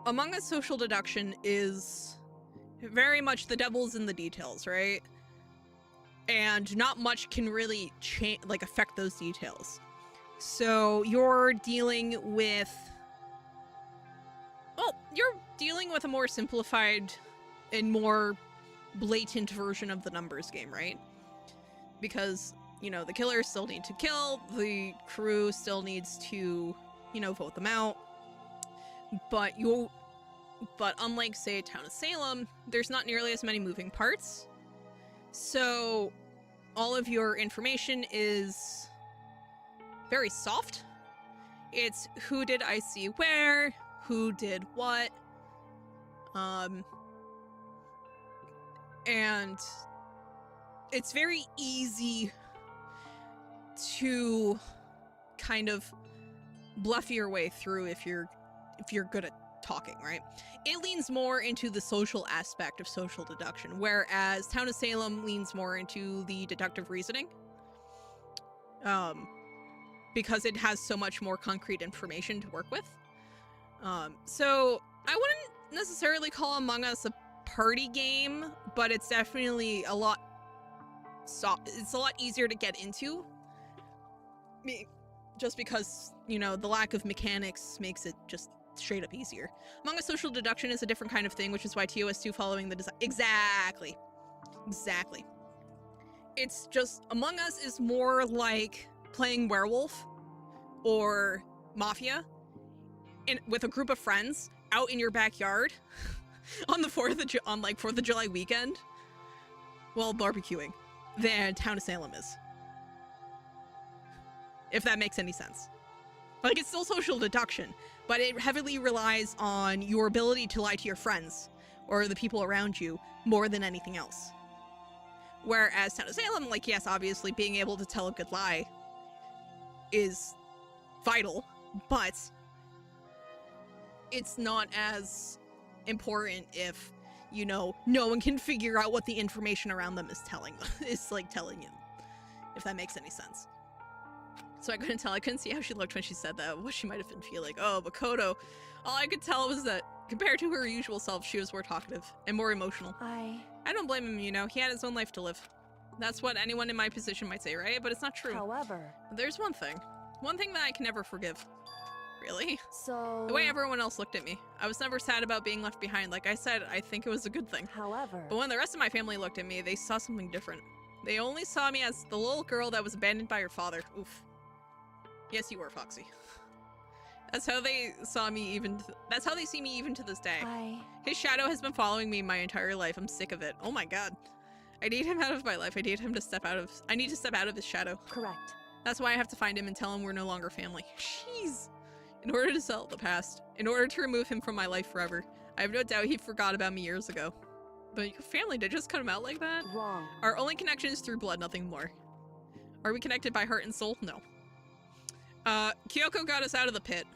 Speaker 1: Among Us social deduction is very much the devil's in the details, right? And not much can really affect those details. So you're dealing with, well, you're dealing with a more simplified and more blatant version of the numbers game, right? Because, you know, the killers still need to kill, the crew still needs to, you know, vote them out. But unlike, say, Town of Salem, there's not nearly as many moving parts. So all of your information is very soft. It's who did I see where, who did what. And it's very easy to kind of bluff your way through if you're good at talking, right? It leans more into the social aspect of social deduction, whereas Town of Salem leans more into the deductive reasoning. Because it has so much more concrete information to work with. So I wouldn't necessarily call Among Us a party game, but it's definitely a lot easier to get into. Just because, you know, the lack of mechanics makes it just straight up easier. Among Us social deduction is a different kind of thing, which is why TOS2 following the design. Exactly. It's just, Among Us is more like playing werewolf or mafia with a group of friends out in your backyard on the 4th of July weekend while barbecuing than Town of Salem is. If that makes any sense. Like, it's still social deduction, but it heavily relies on your ability to lie to your friends or the people around you more than anything else. Whereas Town of Salem, like, yes, obviously being able to tell a good lie is vital, but it's not as important if, you know, no one can figure out what the information around them is telling them, telling you, if that makes any sense. So I couldn't see how she looked when she said that, what she might have been feeling. Oh, but Kodo, all I could tell was that compared to her usual self, she was more talkative and more emotional. I don't blame him, you know, he had his own life to live. That's what anyone in my position might say, right? But it's not true.
Speaker 3: However,
Speaker 1: there's one thing that I can never forgive. Really?
Speaker 3: So...
Speaker 1: the way everyone else looked at me. I was never sad about being left behind. Like I said, I think it was a good thing.
Speaker 3: However...
Speaker 1: but when the rest of my family looked at me, they saw something different. They only saw me as the little girl that was abandoned by her father. Oof. Yes, you were, Foxy. That's how they saw me that's how they see me even to this day. His shadow has been following me my entire life. I'm sick of it. Oh my god. I need him out of my life. I need to step out of his shadow.
Speaker 3: Correct.
Speaker 1: That's why I have to find him and tell him we're no longer family. Jeez. In order to settle the past. In order to remove him from my life forever. I have no doubt he forgot about me years ago. But your family did just cut him out like that?
Speaker 3: Wrong.
Speaker 1: Our only connection is through blood, nothing more. Are we connected by heart and soul? No. Kyoko got us out of the pit.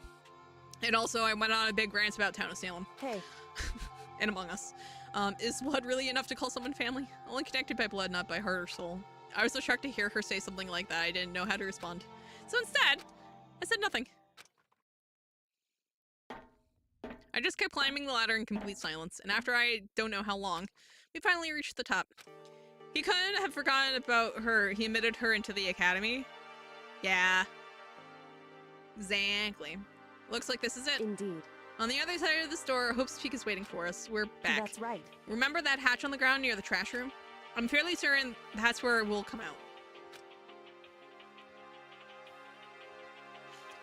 Speaker 1: And also I went on a big rant about Town of Salem.
Speaker 3: Hey.
Speaker 1: And Among Us. Is blood really enough to call someone family? Only connected by blood, not by heart or soul. I was so shocked to hear her say something like that. I didn't know how to respond. So instead, I said nothing. I just kept climbing the ladder in complete silence, and after I don't know how long, we finally reached the top. He couldn't have forgotten about her. He admitted her into the academy. Yeah. Exactly. Looks like this is it.
Speaker 3: Indeed.
Speaker 1: On the other side of this door, Hope's Peak is waiting for us. We're back.
Speaker 3: That's right.
Speaker 1: Remember that hatch on the ground near the trash room? I'm fairly certain that's where we'll come out.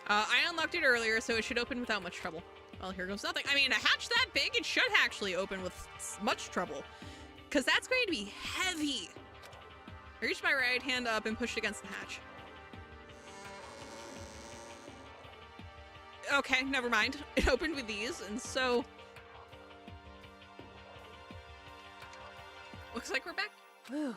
Speaker 1: I unlocked it earlier, so it should open without much trouble. Well, here goes nothing. I mean, a hatch that big, it should actually open with much trouble. Because that's going to be heavy. I reached my right hand up and pushed against the hatch. Okay, never mind. It opened with these, and so... looks like we're back.
Speaker 3: Whew.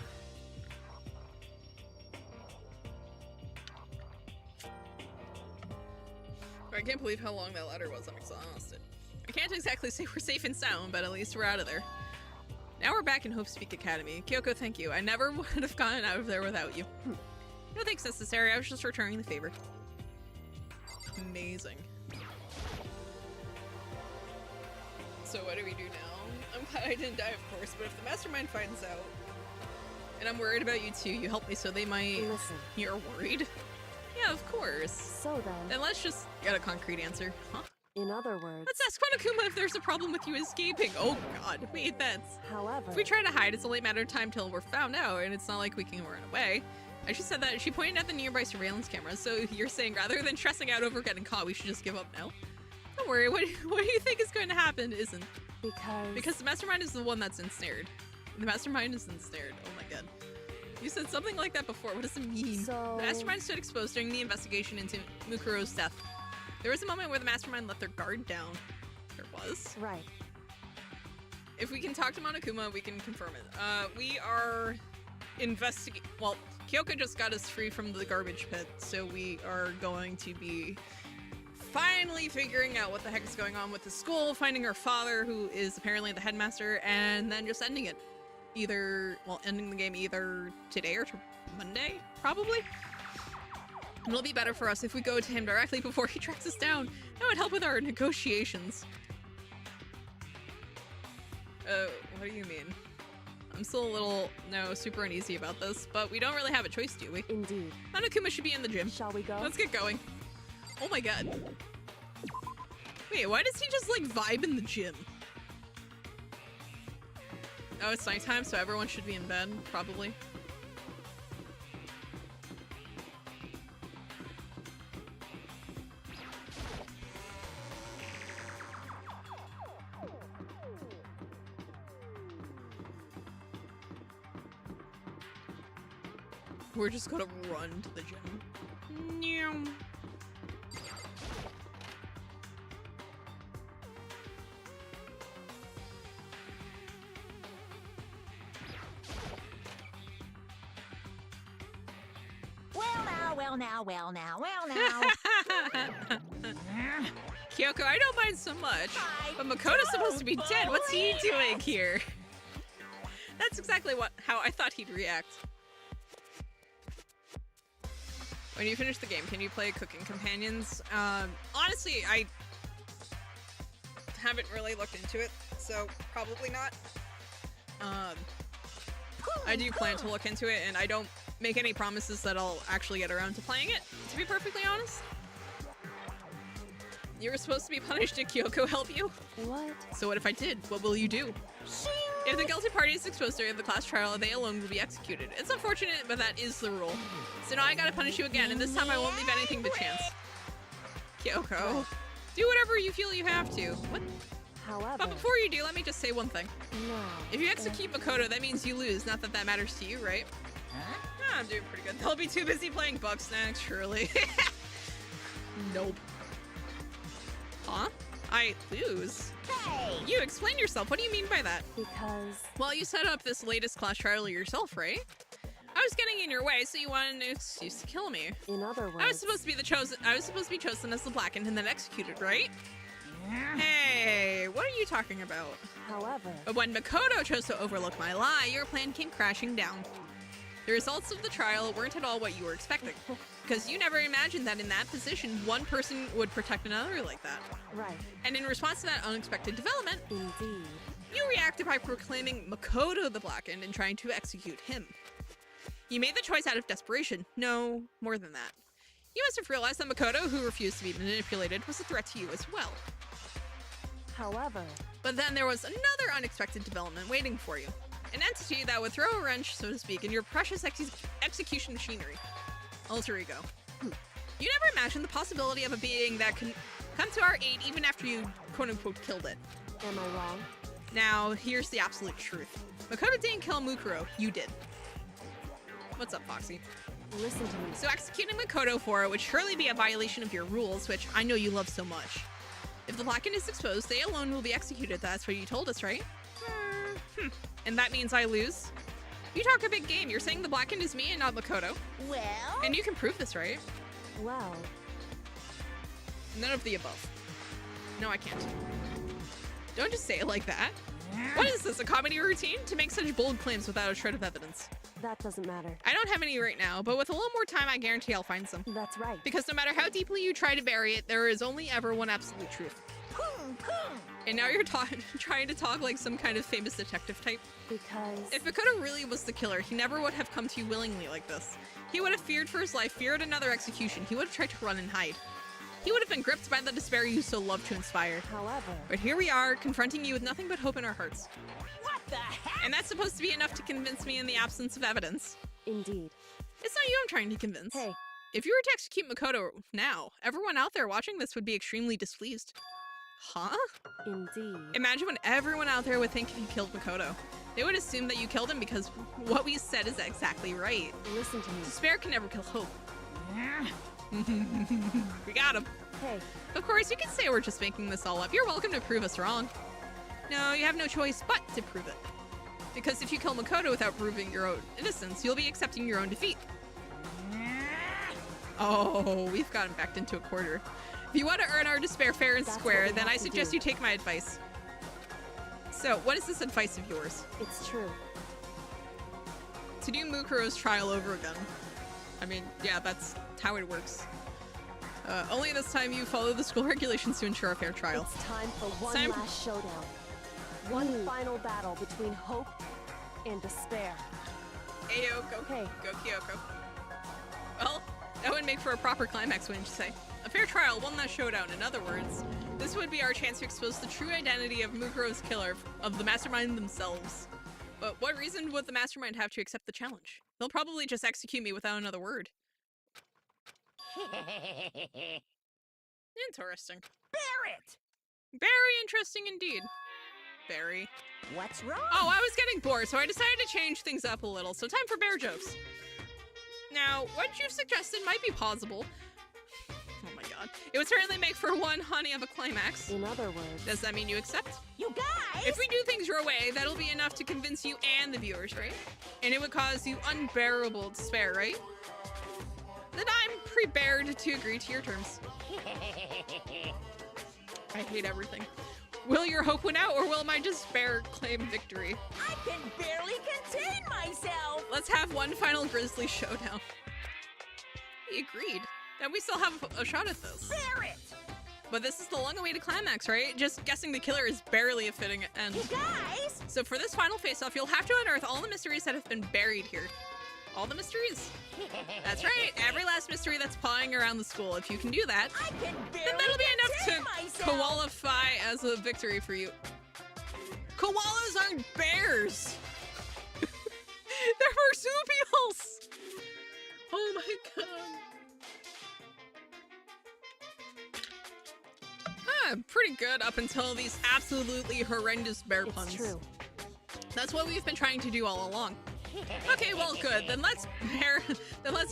Speaker 1: I can't believe how long that ladder was. I'm exhausted. I can't exactly say we're safe and sound, but at least we're out of there. Now we're back in Hope's Peak Academy. Kyoko, thank you. I never would have gotten out of there without you. No thanks necessary. I was just returning the favor. Amazing. So what do we do now? I'm glad I didn't die, of course, but if the mastermind finds out, and I'm worried about you too, you help me so they might...
Speaker 3: Listen.
Speaker 1: You're worried? Yeah, of course.
Speaker 3: So
Speaker 1: Then let's just get a concrete answer. Huh?
Speaker 3: in other words...
Speaker 1: Let's ask Monokuma if there's a problem with you escaping. Oh god, wait, that's...
Speaker 3: However...
Speaker 1: If we try to hide, it's only a matter of time till we're found out, and it's not like we can run away. I just said that she pointed at the nearby surveillance cameras, so you're saying rather than stressing out over getting caught, we should just give up now? Don't worry, what do you think is going to happen isn't. Because the mastermind is the one that's ensnared. The mastermind is ensnared. Oh my god. You said something like that before. What does it mean?
Speaker 3: So...
Speaker 1: The mastermind stood exposed during the investigation into Mukuro's death. There was a moment where the mastermind let their guard down. There was.
Speaker 3: Right.
Speaker 1: If we can talk to Monokuma, we can confirm it. We are investigating. Well, Kyoko just got us free from the garbage pit, so we are going to be finally figuring out what the heck is going on with the school, finding her father, who is apparently the headmaster, and then just ending it. Ending the game either today or Monday, probably. And it'll be better for us if we go to him directly before he tracks us down. That would help with our negotiations. What do you mean? I'm still a little, super uneasy about this, but we don't really have a choice, do we?
Speaker 3: Indeed.
Speaker 1: Monokuma should be in the gym.
Speaker 3: Shall we go?
Speaker 1: Let's get going. Oh my god. Wait, why does he just, like, vibe in the gym? Oh, it's nighttime, so everyone should be in bed, probably. We're just gonna run to the gym. Meow.
Speaker 5: Well now.
Speaker 1: Kyoko, I don't mind so much, but Makoto's supposed to be dead. What's he doing here? That's exactly how I thought he'd react. When you finish the game, can you play Cooking Companions? Honestly, I haven't really looked into it, so probably not. I do plan to look into it, and I don't make any promises that I'll actually get around to playing it, to be perfectly honest. You were supposed to be punished. Did Kyoko help you?
Speaker 3: What?
Speaker 1: So what if I did? What will you do? If the guilty party is exposed during the class trial, they alone will be executed. It's unfortunate, but that is the rule. So now I gotta punish you again, and this time I won't leave anything to chance. Kyoko, do whatever you feel you have to. What?
Speaker 3: However,
Speaker 1: But before you do, let me just say one thing.
Speaker 3: no.
Speaker 1: If you execute Makoto, that means you lose. Not that that matters to you, right? I'm doing pretty good. They'll be too busy playing Bugsnax, surely. Nope. Huh? I lose?
Speaker 5: Hey!
Speaker 1: You explain yourself. What do you mean by that?
Speaker 3: Because
Speaker 1: Well, you set up this latest class trial yourself, right? I was getting in your way, so you wanted an excuse to kill me.
Speaker 3: in other words,
Speaker 1: I was supposed to be chosen as the Blackened and then executed, right? Hey, what are you talking about?
Speaker 3: however,
Speaker 1: But when Makoto chose to overlook my lie, your plan came crashing down. The results of the trial weren't at all what you were expecting. Because you never imagined that in that position, one person would protect another like that.
Speaker 3: right,
Speaker 1: And in response to that unexpected development,
Speaker 3: indeed.
Speaker 1: you reacted by proclaiming Makoto the Blackened and trying to execute him. You made the choice out of desperation. No, more than that. You must have realized that Makoto, who refused to be manipulated, was a threat to you as well.
Speaker 3: However,
Speaker 1: But then there was another unexpected development waiting for you. An entity that would throw a wrench, so to speak, in your precious execution machinery. Alter ego. You never imagined the possibility of a being that can come to our aid even after you quote-unquote killed it.
Speaker 3: am I wrong?
Speaker 1: Now, here's the absolute truth. Makoto didn't kill Mukuro, you did. What's up, Foxy?
Speaker 3: Listen to me.
Speaker 1: So executing Makoto for it would surely be a violation of your rules, which I know you love so much. If the Blackened is exposed, they alone will be executed. That's what you told us, right? And that means I lose? You talk a big game. You're saying the Blackened is me and not Makoto.
Speaker 5: Well?
Speaker 1: And you can prove this, right?
Speaker 3: Well,
Speaker 1: None of the above. No, I can't. Don't just say it like that. What is this, a comedy routine? To make such bold claims without a shred of evidence.
Speaker 3: that doesn't matter.
Speaker 1: I don't have any right now, but with a little more time, I guarantee I'll find some.
Speaker 3: That's right.
Speaker 1: Because no matter how deeply you try to bury it, there is only ever one absolute truth. And now you're trying to talk like some kind of famous detective type.
Speaker 3: Because
Speaker 1: If Makoto really was the killer, he never would have come to you willingly like this. He would have feared for his life, feared another execution. He would have tried to run and hide. He would have been gripped by the despair you so love to inspire.
Speaker 3: however,
Speaker 1: But here we are, confronting you with nothing but hope in our hearts.
Speaker 5: What the heck?
Speaker 1: And that's supposed to be enough to convince me in the absence of evidence.
Speaker 3: indeed.
Speaker 1: It's not you I'm trying to convince.
Speaker 3: Hey,
Speaker 1: If you were to execute Makoto now, everyone out there watching this would be extremely displeased. Huh?
Speaker 3: indeed.
Speaker 1: Imagine what everyone out there would think if you killed Makoto. They would assume that you killed him because what we said is exactly right.
Speaker 3: Listen to me.
Speaker 1: Despair can never kill hope. We got him.
Speaker 3: Hey,
Speaker 1: Of course, you can say we're just making this all up. You're welcome to prove us wrong. No, you have no choice but to prove it. Because if you kill Makoto without proving your own innocence, you'll be accepting your own defeat. Oh, we've gotten backed into a quarter. If you want to earn our despair fair and
Speaker 3: That's
Speaker 1: square,
Speaker 3: what we
Speaker 1: then
Speaker 3: have
Speaker 1: I
Speaker 3: to
Speaker 1: suggest
Speaker 3: do.
Speaker 1: you take my advice. So, what is this advice of yours?
Speaker 3: It's true.
Speaker 1: To do Mukuro's trial over again. I mean, yeah, that's how it works. Only this time you follow the school regulations to ensure a fair trial.
Speaker 3: It's time for one
Speaker 1: Time-
Speaker 3: last showdown. One final battle between hope and despair.
Speaker 1: Ayo, go,
Speaker 3: Hey.
Speaker 1: go Kyoko. Well, that would make for a proper climax, wouldn't you say? A fair trial, one last showdown. In other words, this would be our chance to expose the true identity of Mukuro's killer, of the mastermind themselves. But what reason would the mastermind have to accept the challenge? They'll probably just execute me without another word. Interesting.
Speaker 5: Barrett!
Speaker 1: Very interesting indeed. Very.
Speaker 5: What's wrong?
Speaker 1: Oh, I was getting bored, so I decided to change things up a little. So time for bear jokes. Now, what you've suggested might be plausible. Oh my god. It would certainly make for one honey of a climax.
Speaker 3: In other words,
Speaker 1: Does that mean you accept?
Speaker 5: You guys!
Speaker 1: If we do things your way, that'll be enough to convince you and the viewers, right? And it would cause you unbearable despair, right? Then I'm prepared to agree to your terms. I hate everything. Will your hope win out, or will my despair claim victory?
Speaker 5: I can barely contain myself!
Speaker 1: Let's have one final grisly showdown. He agreed. Then we still have a shot at this.
Speaker 5: Barrett!
Speaker 1: But this is the long-awaited climax, right? Just guessing the killer is barely a fitting end.
Speaker 5: You guys!
Speaker 1: So for this final face-off, you'll have to unearth all the mysteries that have been buried here. All the mysteries? That's right, every last mystery that's pawing around the school. If you can do that,
Speaker 5: I can barely
Speaker 1: then that'll be enough
Speaker 5: contain
Speaker 1: to
Speaker 5: myself!
Speaker 1: qualify as a victory for you. Koalas aren't bears! They're marsupials! Oh my god. Pretty good up until these absolutely horrendous bear puns.
Speaker 3: it's true.
Speaker 1: That's what we've been trying to do all along. Okay, well, good. Then let's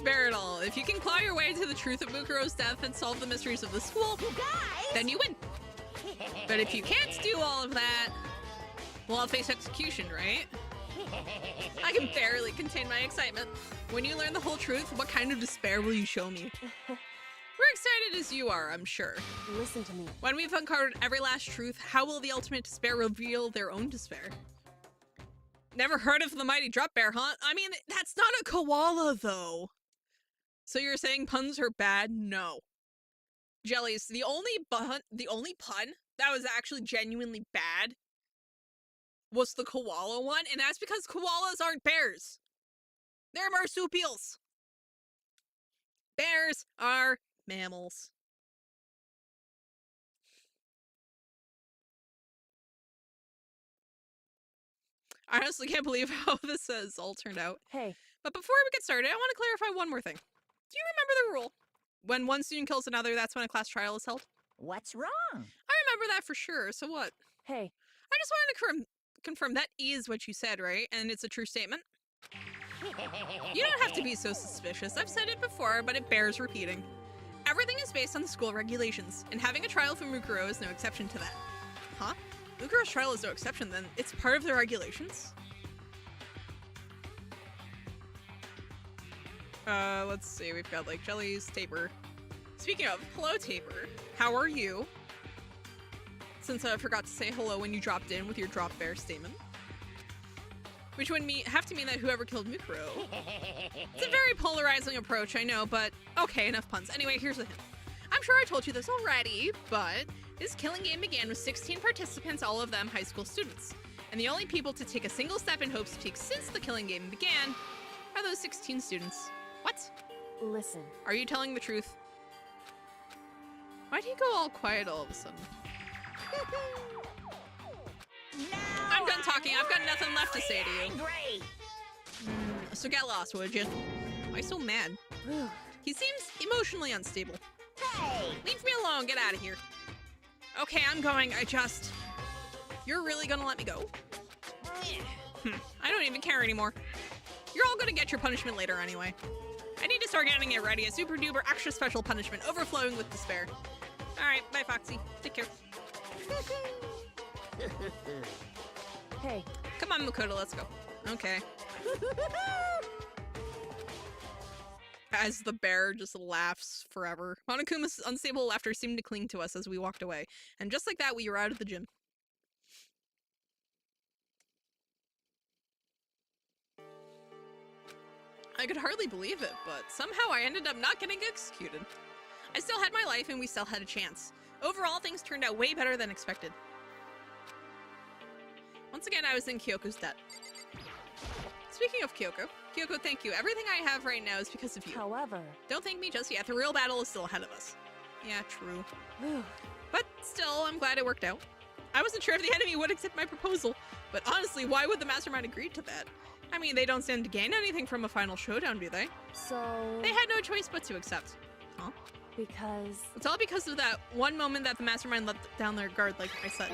Speaker 1: bear it all. If you can claw your way to the truth of Mukuro's death and solve the mysteries of the school,
Speaker 5: You guys!
Speaker 1: then you win. But if you can't do all of that, well, I'll face execution, right? I can barely contain my excitement. When you learn the whole truth, what kind of despair will you show me? We're excited as you are, I'm sure.
Speaker 3: Listen to me.
Speaker 1: When we've uncovered every last truth, how will the ultimate despair reveal their own despair? Never heard of the mighty drop bear, huh? I mean, that's not a koala, though. So you're saying puns are bad? No. Jellies, the only pun that was actually genuinely bad was the koala one, and that's because koalas aren't bears. They're marsupials. Bears are mammals. I honestly can't believe how this has all turned out.
Speaker 3: Hey,
Speaker 1: But before we get started, I want to clarify one more thing. Do you remember the rule? When one student kills another, that's when a class trial is held?
Speaker 5: What's wrong?
Speaker 1: I remember that for sure, so what?
Speaker 3: hey,
Speaker 1: I just wanted to confirm that is what you said, right? And it's a true statement? You don't have to be so suspicious. I've said it before, but it bears repeating. Everything is based on the school regulations, and having a trial for Mukuro is no exception to that. Huh? Mukuro's trial is no exception, then? It's part of the regulations? Let's see. We've got, like, Jellies, Taper. Speaking of, hello, Taper. How are you? Since I forgot to say hello when you dropped in with your drop bear statement. Which would have to mean that whoever killed Mukuro. It's a very polarizing approach, I know, but okay, enough puns. Anyway, here's the hint. I'm sure I told you this already, but this killing game began with 16 participants, all of them high school students. And the only people to take a single step in Hope's Peak since the killing game began are those 16 students. What?
Speaker 3: listen.
Speaker 1: Are you telling the truth? Why do you go all quiet all of a sudden?
Speaker 5: Now
Speaker 1: I'm done talking. I've got nothing left to say to you.
Speaker 5: angry.
Speaker 1: So get lost, would you? Why so mad? He seems emotionally unstable.
Speaker 5: Hey!
Speaker 1: Leave me alone. Get out of here. Okay, I'm going. You're really gonna let me go? I don't even care anymore. You're all gonna get your punishment later anyway. I need to start getting it ready. A super duper extra special punishment overflowing with despair. Alright, bye Foxy. Take care.
Speaker 3: Hey,
Speaker 1: Come on, Makoto, let's go. Okay. As the bear just laughs forever. Monokuma's unstable laughter seemed to cling to us as we walked away. And just like that, we were out of the gym. I could hardly believe it, but somehow I ended up not getting executed. I still had my life and we still had a chance. Overall, things turned out way better than expected. Once again, I was in Kyoko's debt. Speaking of Kyoko, thank you. Everything I have right now is because of you.
Speaker 3: however,
Speaker 1: Don't thank me just yet. The real battle is still ahead of us. Yeah, true.
Speaker 3: whew,
Speaker 1: But still, I'm glad it worked out. I wasn't sure if the enemy would accept my proposal, but honestly, why would the mastermind agree to that? I mean, they don't stand to gain anything from a final showdown, do they?
Speaker 3: so
Speaker 1: They had no choice but to accept. Huh?
Speaker 3: because
Speaker 1: It's all because of that one moment that the mastermind let down their guard, like I said.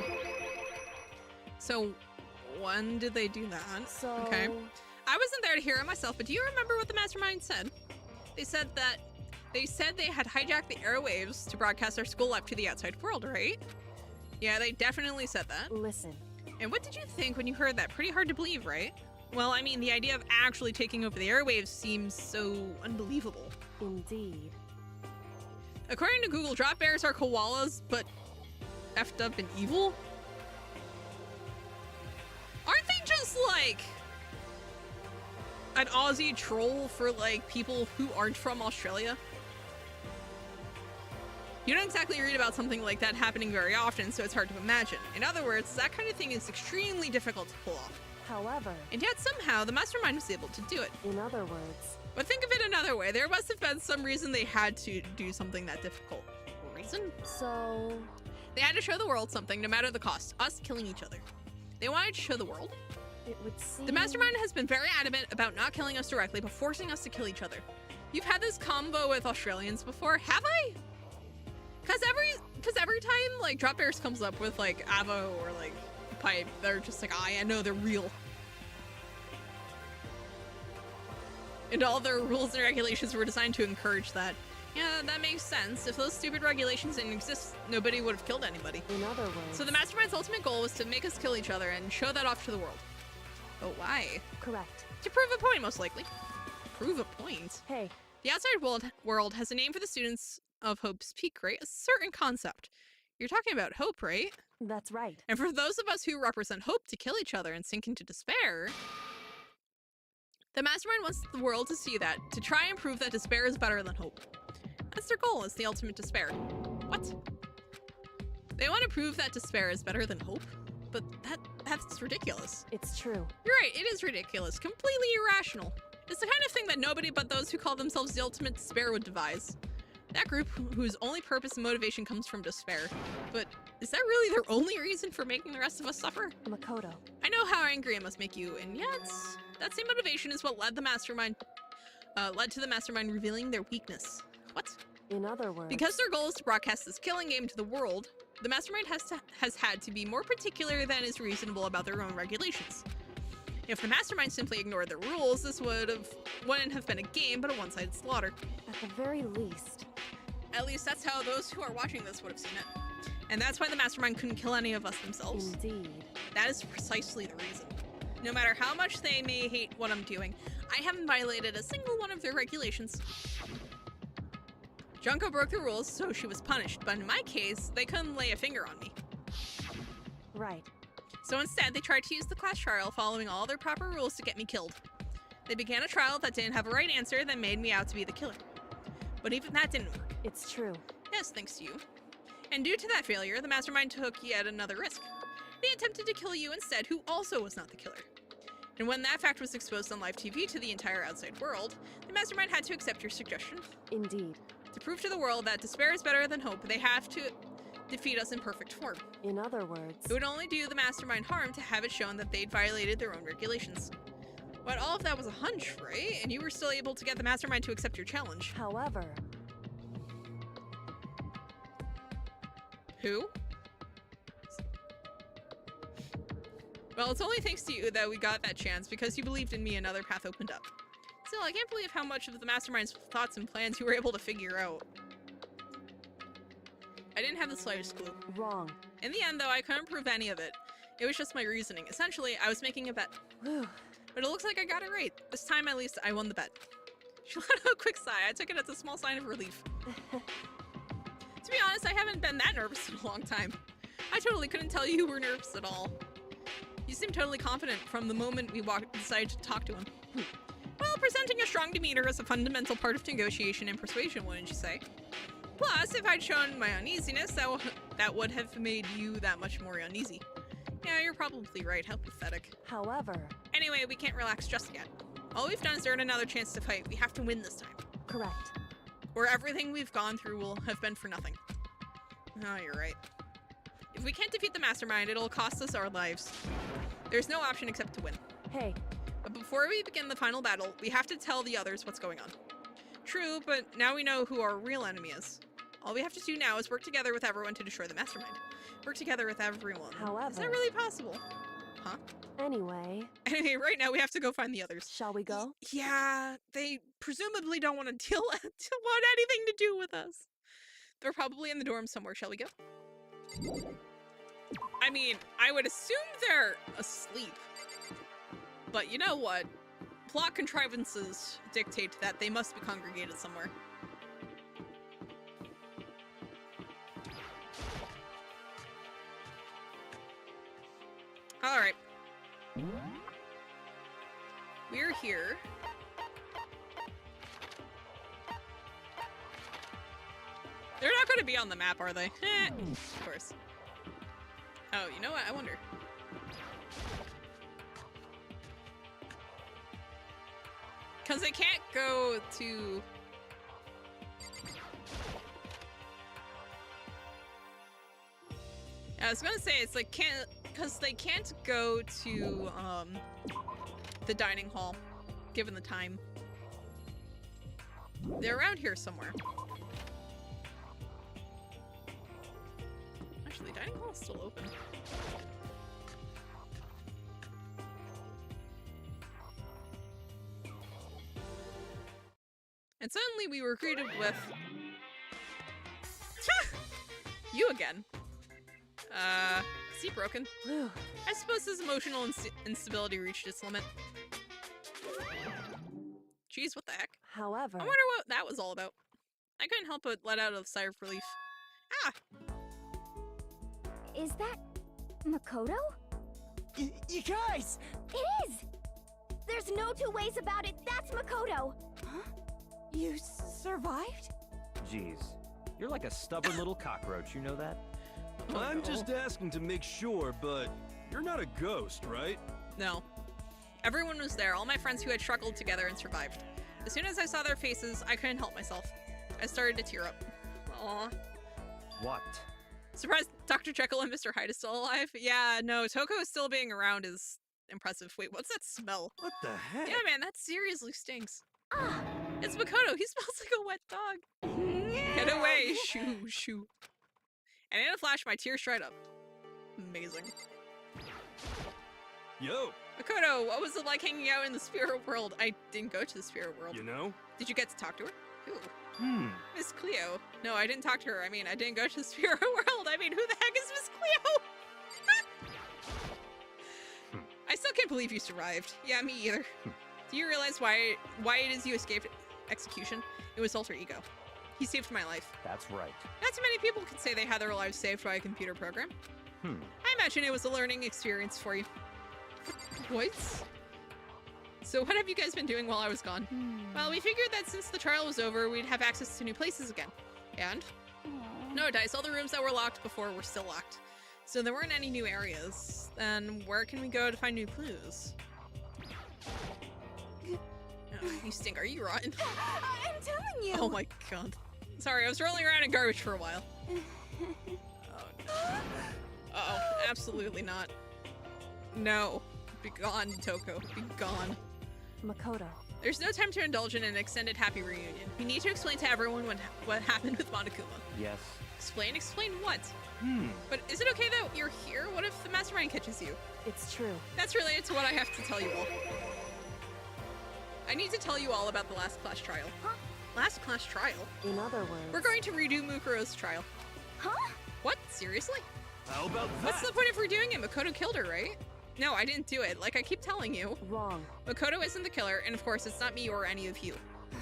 Speaker 1: So, when did they do that?
Speaker 3: so
Speaker 1: Okay. I wasn't there to hear it myself, but do you remember what the mastermind said? They said they had hijacked the airwaves to broadcast our school life to the outside world, right? Yeah, they definitely said that.
Speaker 3: listen.
Speaker 1: And what did you think when you heard that? Pretty hard to believe, right? Well, I mean, the idea of actually taking over the airwaves seems so unbelievable.
Speaker 3: Indeed.
Speaker 1: According to Google, drop bears are koalas, but effed up and evil? Aren't they just like an Aussie troll for like people who aren't from Australia? You don't exactly read about something like that happening very often, so it's hard to imagine. In other words, that kind of thing is extremely difficult to pull off.
Speaker 3: However,
Speaker 1: And yet somehow the mastermind was able to do it.
Speaker 3: in other words,
Speaker 1: But think of it another way. There must have been some reason they had to do something that difficult. Reason?
Speaker 3: so
Speaker 1: They had to show the world something, no matter the cost. Us killing each other. They wanted to show the world.
Speaker 3: it would seem
Speaker 1: The mastermind has been very adamant about not killing us directly, but forcing us to kill each other. You've had this combo with Australians before, have I? Cause every time like Drop Bears comes up with like Avo or like Pipe, they're just like, I know they're real. And all their rules and regulations were designed to encourage that. Yeah, that makes sense. If those stupid regulations didn't exist, nobody would have killed anybody.
Speaker 3: in other words.
Speaker 1: So the mastermind's ultimate goal was to make us kill each other and show that off to the world. But why?
Speaker 3: Correct.
Speaker 1: To prove a point, most likely. Prove a point?
Speaker 3: Hey,
Speaker 1: The outside world has a name for the students of Hope's Peak, right? A certain concept. You're talking about hope, right?
Speaker 3: that's right.
Speaker 1: And for those of us who represent hope to kill each other and sink into despair, the mastermind wants the world to see that, to try and prove that despair is better than hope. That's their goal, is the ultimate despair. What? They want to prove that despair is better than hope? But that's ridiculous.
Speaker 3: It's true.
Speaker 1: You're right, it is ridiculous. Completely irrational. It's the kind of thing that nobody but those who call themselves the ultimate despair would devise. That group whose only purpose and motivation comes from despair. But is that really their only reason for making the rest of us suffer?
Speaker 3: Makoto.
Speaker 1: I know how angry it must make you, and yet that same motivation is what led to the mastermind revealing their weakness. What?
Speaker 3: In other words.
Speaker 1: Because their goal is to broadcast this killing game to the world, the mastermind has had to be more particular than is reasonable about their own regulations. If the mastermind simply ignored the rules, this wouldn't have been a game, but a one-sided slaughter.
Speaker 3: At the very least.
Speaker 1: At least that's how those who are watching this would have seen it. And that's why the mastermind couldn't kill any of us themselves.
Speaker 3: Indeed.
Speaker 1: That is precisely the reason. No matter how much they may hate what I'm doing, I haven't violated a single one of their regulations. Junko broke the rules, so she was punished, but in my case, they couldn't lay a finger on me.
Speaker 3: Right.
Speaker 1: So instead, they tried to use the class trial following all their proper rules to get me killed. They began a trial that didn't have a right answer that made me out to be the killer. But even that didn't work.
Speaker 3: It's true.
Speaker 1: Yes, thanks to you. And due to that failure, the mastermind took yet another risk. They attempted to kill you instead, who also was not the killer. And when that fact was exposed on live TV to the entire outside world, the mastermind had to accept your suggestion.
Speaker 3: Indeed.
Speaker 1: To prove to the world that despair is better than hope, they have to defeat us in perfect form.
Speaker 3: In other words.
Speaker 1: It would only do the mastermind harm to have it shown that they'd violated their own regulations. But all of that was a hunch, right? And you were still able to get the mastermind to accept your challenge.
Speaker 3: However.
Speaker 1: Who? Well, it's only thanks to you that we got that chance, because you believed in me, another path opened up. Still, I can't believe how much of the mastermind's thoughts and plans you were able to figure out. I didn't have the slightest clue.
Speaker 3: Wrong.
Speaker 1: In the end, though, I couldn't prove any of it. It was just my reasoning. Essentially, I was making a bet.
Speaker 3: Whew.
Speaker 1: But it looks like I got it right. This time, at least, I won the bet. She let out a quick sigh. I took it as a small sign of relief. To be honest, I haven't been that nervous in a long time. I totally couldn't tell you were nervous at all. You seemed totally confident from the moment we decided to talk to him. Well, presenting a strong demeanor is a fundamental part of negotiation and persuasion, wouldn't you say? Plus, if I'd shown my uneasiness, that would have made you that much more uneasy. Yeah, you're probably right. How pathetic.
Speaker 3: However,
Speaker 1: Anyway, we can't relax just yet. All we've done is earn another chance to fight. We have to win this time.
Speaker 3: correct.
Speaker 1: Or everything we've gone through will have been for nothing. Oh, you're right. If we can't defeat the mastermind, it'll cost us our lives. There's no option except to win.
Speaker 3: Hey,
Speaker 1: But before we begin the final battle, we have to tell the others what's going on. True, but now we know who our real enemy is. All we have to do now is work together with everyone to destroy the mastermind. Work together with everyone.
Speaker 3: However-
Speaker 1: Is that really possible? Huh?
Speaker 3: anyway,
Speaker 1: Anyway, right now we have to go find the others.
Speaker 3: shall we go?
Speaker 1: Yeah, they presumably don't want to want anything to do with us. They're probably in the dorm somewhere. Shall we go? I mean, I would assume they're asleep. But you know what? Plot contrivances dictate that they must be congregated somewhere. Alright. We're here. They're not going to be on the map, are they? Of course. Oh, you know what? I wonder. Because they can't go to... I was gonna say, it's like, because they can't go to, the dining hall, given the time. They're around here somewhere. Actually, dining hall is still open. And suddenly we were greeted with... You again. Is he broken?
Speaker 3: Whew.
Speaker 1: I suppose his emotional instability reached its limit. Jeez, what the heck?
Speaker 3: However,
Speaker 1: I wonder what that was all about. I couldn't help but let out a sigh of relief. Ah!
Speaker 5: Is that Makoto?
Speaker 4: You guys!
Speaker 5: It is! There's no two ways about it. That's Makoto.
Speaker 4: Huh? You survived?
Speaker 2: Jeez. You're like a stubborn little cockroach, you know that?
Speaker 1: Oh,
Speaker 6: I'm
Speaker 1: no.
Speaker 6: just asking to make sure, but you're not a ghost, right?
Speaker 1: No. Everyone was there, all my friends who had struggled together and survived. As soon as I saw their faces, I couldn't help myself. I started to tear up. Aw.
Speaker 2: What?
Speaker 1: Surprised Dr. Jekyll and Mr. Hyde is still alive? Yeah, no, Toko still being around is impressive. Wait, what's that smell?
Speaker 6: What the heck?
Speaker 1: Yeah, man, that seriously stinks.
Speaker 5: Ah,
Speaker 1: It's Makoto. He smells like a wet dog. Get away. Shoo, shoo. And in a flash, my tears dried up. Amazing.
Speaker 6: Yo,
Speaker 1: Makoto, what was it like hanging out in the spirit world? I didn't go to the spirit world.
Speaker 6: you know?
Speaker 1: Did you get to talk to her? Who? Miss Cleo. No, I didn't talk to her. I mean, I didn't go to the spirit world. I mean, who the heck is Miss Cleo? I still can't believe you survived. Yeah, me either. Do you realize why it is you escaped execution? It was alter ego. He saved my life.
Speaker 2: That's right.
Speaker 1: Not too many people could say they had their lives saved by a computer program.
Speaker 2: Hmm.
Speaker 1: I imagine it was a learning experience for you. What? So what have you guys been doing while I was gone? Well, we figured that since the trial was over, we'd have access to new places again. And? No, Dice, all the rooms that were locked before were still locked. So there weren't any new areas. Then where can we go to find new clues? Oh, you stink. Are you rotten?
Speaker 5: I'm telling you.
Speaker 1: Oh my god. Sorry, I was rolling around in garbage for a while. Oh no. Uh-oh, absolutely not. No. Be gone, Toko. Be gone.
Speaker 3: Makoto.
Speaker 1: There's no time to indulge in an extended happy reunion. We need to explain to everyone what happened with Monokuma.
Speaker 2: Yes.
Speaker 1: Explain? Explain what? But is it okay that you're here? What if the mastermind catches you?
Speaker 3: It's true.
Speaker 1: That's related to what I have to tell you all. I need to tell you all about the last class trial.
Speaker 5: Huh?
Speaker 1: Last class trial?
Speaker 3: In other words,
Speaker 1: We're going to redo Mukuro's trial.
Speaker 5: Huh?
Speaker 1: What? Seriously?
Speaker 6: How about that?
Speaker 1: What's the point of redoing it? Makoto killed her, right? No, I didn't do it. Like I keep telling you.
Speaker 3: Wrong.
Speaker 1: Makoto isn't the killer, and of course it's not me or any of you.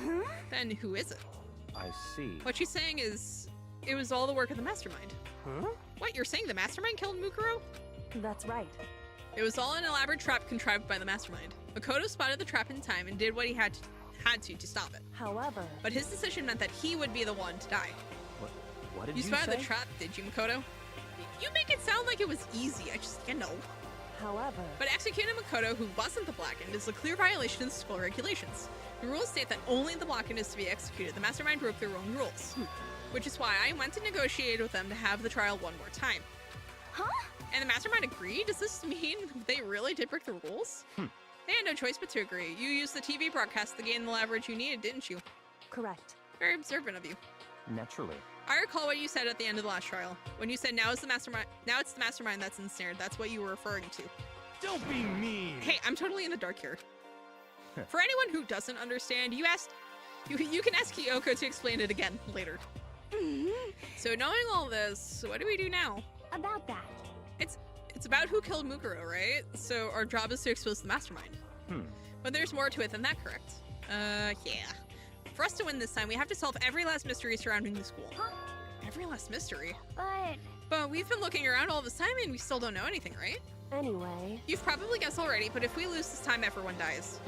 Speaker 5: Huh?
Speaker 1: Then who is it?
Speaker 2: I see.
Speaker 1: What she's saying is, it was all the work of the mastermind.
Speaker 6: Huh?
Speaker 1: What, you're saying the mastermind killed Mukuro?
Speaker 3: That's right.
Speaker 1: It was all an elaborate trap contrived by the mastermind. Makoto spotted the trap in time and did what he had to stop it.
Speaker 3: However,
Speaker 1: But his decision meant that he would be the one to die.
Speaker 2: What did
Speaker 1: You
Speaker 2: you
Speaker 1: spotted
Speaker 2: say?
Speaker 1: the trap, did you, Makoto? You make it sound like it was easy.
Speaker 3: however,
Speaker 1: But executing Makoto, who wasn't the Blackened, is a clear violation of the school regulations. The rules state that only the Blackened is to be executed. The mastermind broke their own rules. Which is why I went to negotiate with them to have the trial one more time.
Speaker 5: Huh?
Speaker 1: And the mastermind agreed? Does this mean they really did break the rules? They had no choice but to agree. You used the TV broadcast to gain the leverage you needed, didn't you?
Speaker 3: correct.
Speaker 1: Very observant of you.
Speaker 2: Naturally.
Speaker 1: I recall what you said at the end of the last trial. When you said now it's the mastermind that's ensnared. That's what you were referring to.
Speaker 6: Don't be mean.
Speaker 1: Hey, I'm totally in the dark here. For anyone who doesn't understand, you can ask Kyoko to explain it again later. So knowing all this, what do we do now?
Speaker 5: About that.
Speaker 1: It's about who killed Mukuro, right? So our job is to expose the mastermind. But there's more to it than that, correct? Yeah. For us to win this time, we have to solve every last mystery surrounding the school.
Speaker 5: Huh?
Speaker 1: Every last mystery?
Speaker 5: But
Speaker 1: But we've been looking around all this time and we still don't know anything, right?
Speaker 3: Anyway,
Speaker 1: You've probably guessed already, but if we lose this time, everyone dies.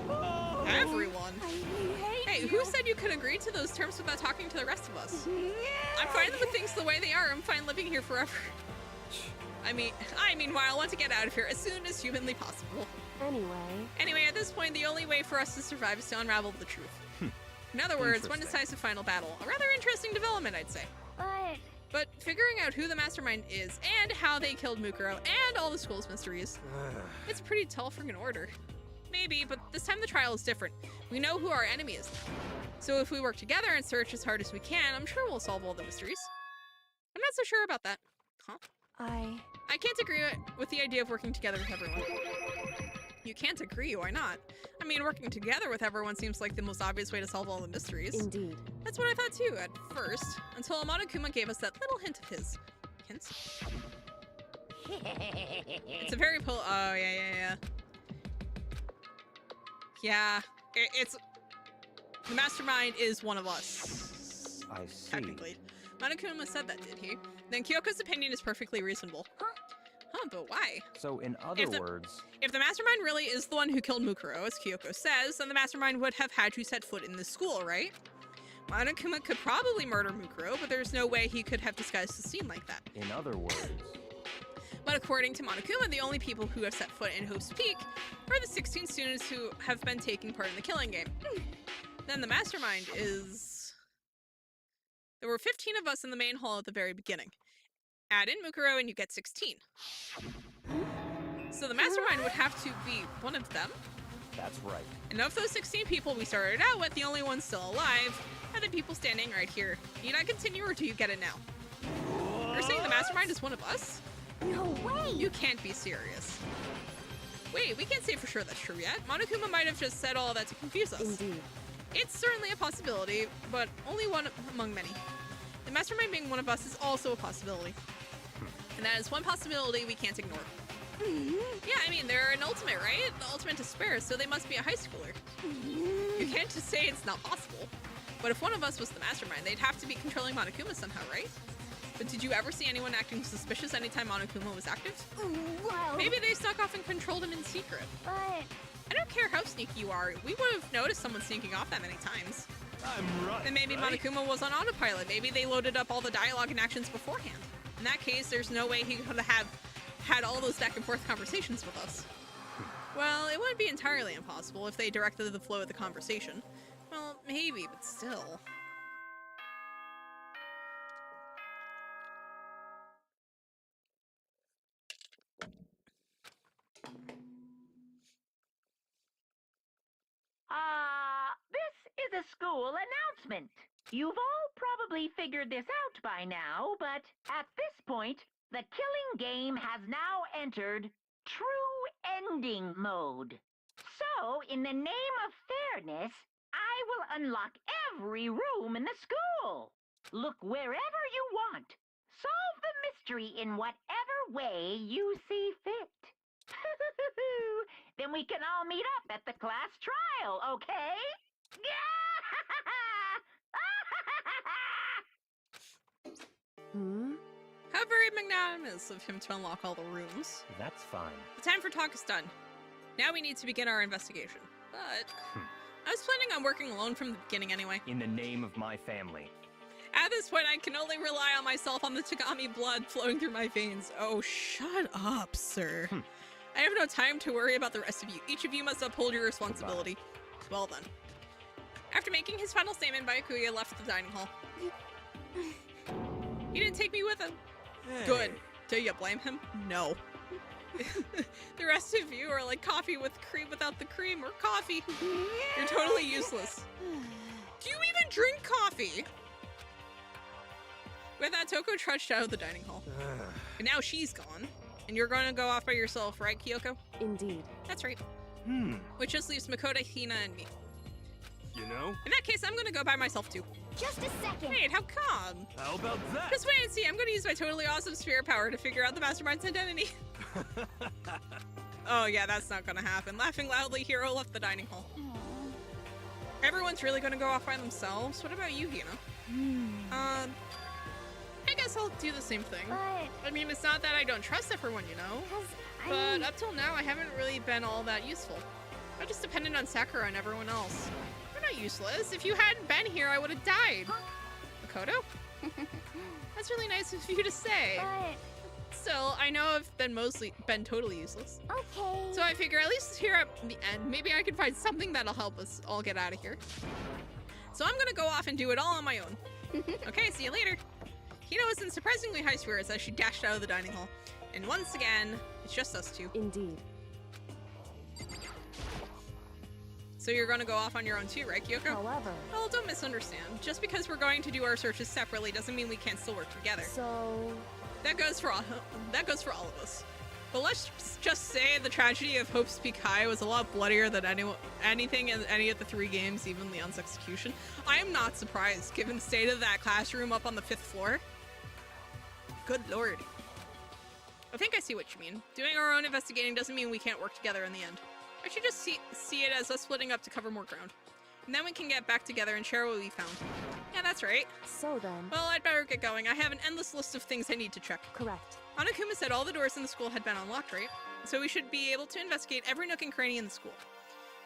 Speaker 1: Everyone?
Speaker 5: I hate
Speaker 1: Hey,
Speaker 5: you.
Speaker 1: who said you could agree to those terms without talking to the rest of us? I'm fine with things the way they are. I'm fine living here forever. I meanwhile, want to get out of here as soon as humanly possible. Anyway, at this point, the only way for us to survive is to unravel the truth. In other words, one
Speaker 2: Interesting.
Speaker 1: decisive final battle. A rather interesting development, I'd say. But figuring out who the mastermind is and how they killed Mukuro and all the school's mysteries, it's a pretty tall freaking order. Maybe, but this time the trial is different. We know who our enemy is. So if we work together and search as hard as we can, I'm sure we'll solve all the mysteries. I'm not so sure about that. Huh? I can't agree with the idea of working together with everyone. You can't agree, why not? I mean, working together with everyone seems like the most obvious way to solve all the mysteries.
Speaker 3: indeed.
Speaker 1: That's what I thought too, at first, until Amonokuma gave us that little hint of his. Hints? It's a very oh, yeah. Yeah, it's... The mastermind is one of us.
Speaker 2: I see.
Speaker 1: Technically. Monokuma said that, did he? Then Kyoko's opinion is perfectly reasonable. Huh, but why?
Speaker 2: So in other
Speaker 1: the-
Speaker 2: words,
Speaker 1: If the mastermind really is the one who killed Mukuro, as Kyoko says, then the mastermind would have had to set foot in this school, right? Monokuma could probably murder Mukuro, but there's no way he could have disguised the scene like that.
Speaker 2: in other words,
Speaker 1: But according to Monokuma, the only people who have set foot in Hope's Peak are the 16 students who have been taking part in the killing game. Then the mastermind is... There were 15 of us in the main hall at the very beginning. Add in Mukuro and you get 16. So the mastermind would have to be one of them.
Speaker 2: that's right.
Speaker 1: And of those 16 people we started out with, the only ones still alive are the people standing right here. Need I continue or do you get it now? You're saying the mastermind is one of us?
Speaker 5: No way.
Speaker 1: You can't be serious. Wait, we can't say for sure that's true yet. Monokuma might have just said all that to confuse us.
Speaker 3: Indeed.
Speaker 1: It's certainly a possibility, but only one among many. The mastermind being one of us is also a possibility. And that is one possibility we can't ignore. Yeah, I mean, they're an ultimate, right? The ultimate despair, so they must be a high schooler. You can't just say it's not possible. But if one of us was the mastermind, they'd have to be controlling Monokuma somehow, right? But did you ever see anyone acting suspicious anytime Monokuma was active?
Speaker 5: Well,
Speaker 1: Maybe they snuck off and controlled him in secret.
Speaker 5: but
Speaker 1: I don't care how sneaky you are, we would have noticed someone sneaking off that many times.
Speaker 6: I'm right.
Speaker 1: And maybe
Speaker 6: right?
Speaker 1: Monokuma was on autopilot. Maybe they loaded up all the dialogue and actions beforehand. In that case, there's no way he could have had all those back and forth conversations with us. Well, it wouldn't be entirely impossible if they directed the flow of the conversation. Well, maybe, but still.
Speaker 7: This is a school announcement. You've all probably figured this out by now, but at this point, the killing game has now entered true ending mode. So, in the name of fairness, I will unlock every room in the school. Look wherever you want. Solve the mystery in whatever way you see fit. Then we can all meet up at the class trial, okay?
Speaker 3: Hmm?
Speaker 1: How very magnanimous of him to unlock all the rooms.
Speaker 2: That's fine.
Speaker 1: The time for talk is done. Now we need to begin our investigation. But I was planning on working alone from the beginning anyway.
Speaker 2: In the name of my family.
Speaker 1: At this point, I can only rely on myself on the Tagami blood flowing through my veins. Oh, shut up, sir. I have no time to worry about the rest of you. Each of you must uphold your responsibility. Well then. After making his final statement, Byakuya left the dining hall. He didn't take me with him.
Speaker 6: Hey.
Speaker 1: Good. Do you blame him? No. The rest of you are like coffee with cream without the cream, or coffee. You're totally useless. Do you even drink coffee? With that, Toko trudged out of the dining hall. And now she's gone. And you're going to go off by yourself, right, Kyoko?
Speaker 3: Indeed.
Speaker 1: That's right. Which just leaves Makoto, Hina, and me.
Speaker 6: You know?
Speaker 1: In that case, I'm going to go by myself too.
Speaker 5: Just a second.
Speaker 1: Wait, how come?
Speaker 6: How about that?
Speaker 1: Just wait and see. I'm going to use my totally awesome spirit power to figure out the mastermind's identity. Oh yeah, that's not going to happen. Laughing loudly, Hiro left the dining hall. Everyone's really going to go off by themselves? What about you, Hina? I guess I'll do the same thing.
Speaker 5: But
Speaker 1: I mean, it's not that I don't trust everyone, you know? But up till now, I haven't really been all that useful. I just depended on Sakura and everyone else. You're not useless. If you hadn't been here, I would have died. Makoto? That's really nice of you to say.
Speaker 5: But
Speaker 1: Still, I know I've been totally useless.
Speaker 5: okay.
Speaker 1: So I figure at least here at the end, maybe I can find something that'll help us all get out of here. So I'm gonna go off and do it all on my own. Okay, see you later. Hina was in surprisingly high spirits as she dashed out of the dining hall. And once again, it's just us two.
Speaker 3: Indeed.
Speaker 1: So you're gonna go off on your own too, right, Kyoko?
Speaker 3: However,
Speaker 1: Well, don't misunderstand. Just because we're going to do our searches separately doesn't mean we can't still work together.
Speaker 3: so
Speaker 1: That goes for all of us. But let's just say the tragedy of Hope's Peak High was a lot bloodier than anything in any of the 3 games, even Leon's execution. I am not surprised, given the state of that classroom up on the 5th floor. Good lord. I think I see what you mean. Doing our own investigating doesn't mean we can't work together in the end. I should just see it as us splitting up to cover more ground. And then we can get back together and share what we found. Yeah, that's right.
Speaker 3: so then,
Speaker 1: Well, I'd better get going. I have an endless list of things I need to check.
Speaker 3: correct.
Speaker 1: Monokuma said all the doors in the school had been unlocked, right? So we should be able to investigate every nook and cranny in the school.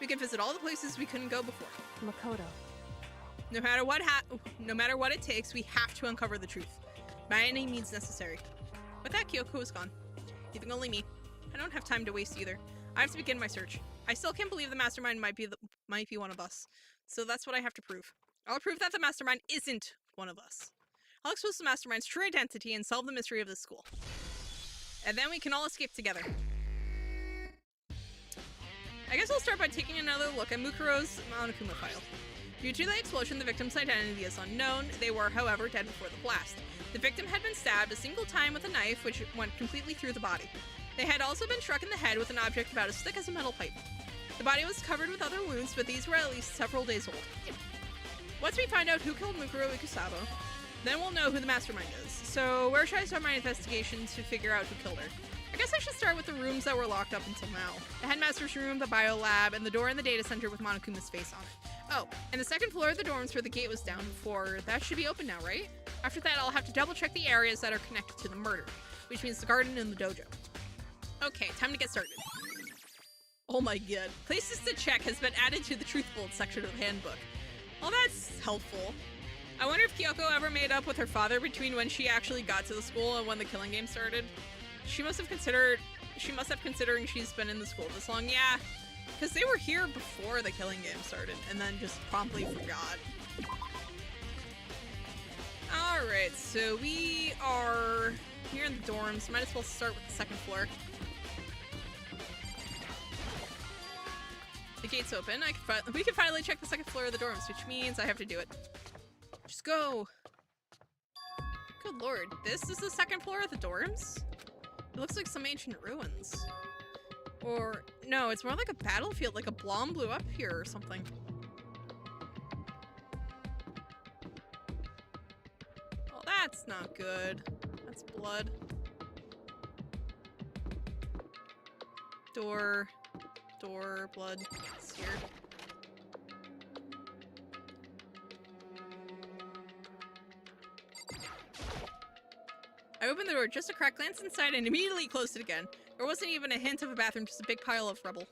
Speaker 1: We can visit all the places we couldn't go before.
Speaker 3: Makoto.
Speaker 1: No matter what it takes, we have to uncover the truth. By any means necessary. With that, Kyoko is gone. Leaving only me. I don't have time to waste either. I have to begin my search. I still can't believe the mastermind might be one of us. So that's what I have to prove. I'll prove that the mastermind isn't one of us. I'll expose the mastermind's true identity and solve the mystery of this school. And then we can all escape together. I guess I'll start by taking another look at Mukuro's Monokuma file. Due to the explosion, the victim's identity is unknown. They were, however, dead before the blast. The victim had been stabbed a single time with a knife, which went completely through the body. They had also been struck in the head with an object about as thick as a metal pipe. The body was covered with other wounds, but these were at least several days old. Once we find out who killed Mukuro Ikusabo, then we'll know who the mastermind is. So where should I start my investigation to figure out who killed her? I guess I should start with the rooms that were locked up until now. The headmaster's room, the bio lab, and the door in the data center with Monokuma's face on it. Oh, and the second floor of the dorms where the gate was down before, that should be open now, right? After that, I'll have to double check the areas that are connected to the murder, which means the garden and the dojo. Okay, time to get started. Oh my god. Places to check has been added to the truth bullet section of the handbook. Well, that's helpful. I wonder if Kyoko ever made up with her father between when she actually got to the school and when the killing game started. She must have considering she's been in the school this long. Yeah, because they were here before the killing game started and then just promptly forgot. Alright, so we are here in the dorms. Might as well start with the second floor. The gate's open. We can finally check the second floor of the dorms, which means I have to do it. Just go. Good lord, this is the second floor of the dorms? It looks like some ancient ruins. Or, no, it's more like a battlefield, like a bomb blew up here or something. Well, that's not good. That's blood. Door, blood, it's here. I opened the door just a crack, glanced inside, and immediately closed it again. There wasn't even a hint of a bathroom, just a big pile of rubble.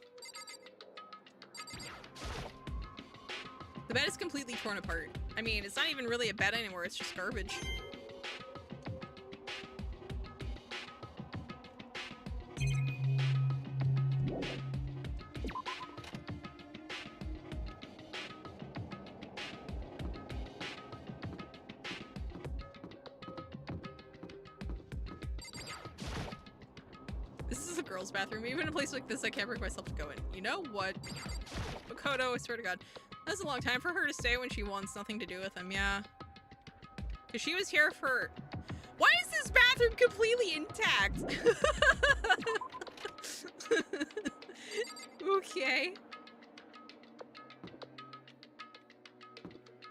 Speaker 1: The bed is completely torn apart. I mean, it's not even really a bed anymore, it's just garbage. This is a girl's bathroom. Even in a place like this, I can't bring myself to go in. You know what? Makoto, I swear to God. That's a long time for her to stay when she wants nothing to do with him, yeah. Because she was here for... Why is this bathroom completely intact? Okay.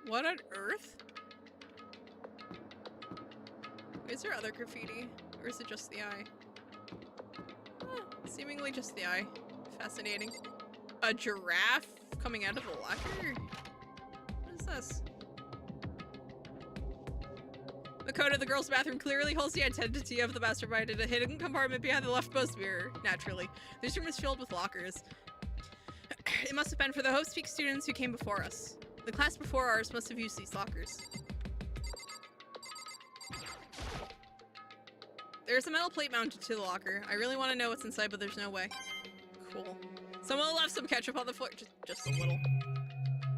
Speaker 1: What on earth? Is there other graffiti? Or is it just the eye? Seemingly just the eye. Fascinating. A giraffe coming out of the locker? What is this? Makoto, the girl's bathroom clearly holds the identity of the mastermind in a hidden compartment behind the leftmost mirror. Naturally. This room is filled with lockers. It must have been for the Hope Speak students who came before us. The class before ours must have used these lockers. There's a metal plate mounted to the locker. I really want to know what's inside, but there's no way. Cool. Someone left some ketchup on the floor. Just a little.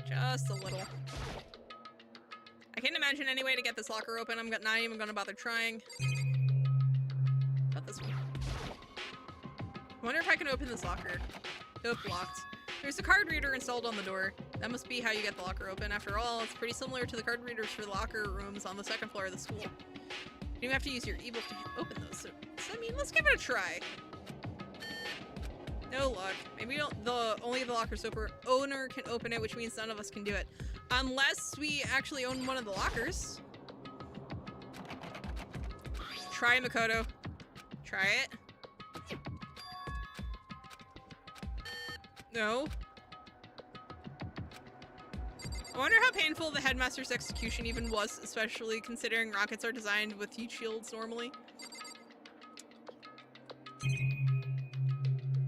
Speaker 1: Just a little. I can't imagine any way to get this locker open. I'm not even gonna bother trying. About this one. I wonder if I can open this locker. Nope, locked. There's a card reader installed on the door. That must be how you get the locker open. After all, it's pretty similar to the card readers for the locker rooms on the second floor of the school. You have to use your ebook to open those. So I mean, let's give it a try. No luck. Maybe only the locker's owner can open it, which means none of us can do it. Unless we actually own one of the lockers. Try Makoto. Try it. No. I wonder how painful the headmaster's execution even was, especially considering rockets are designed with heat shields normally.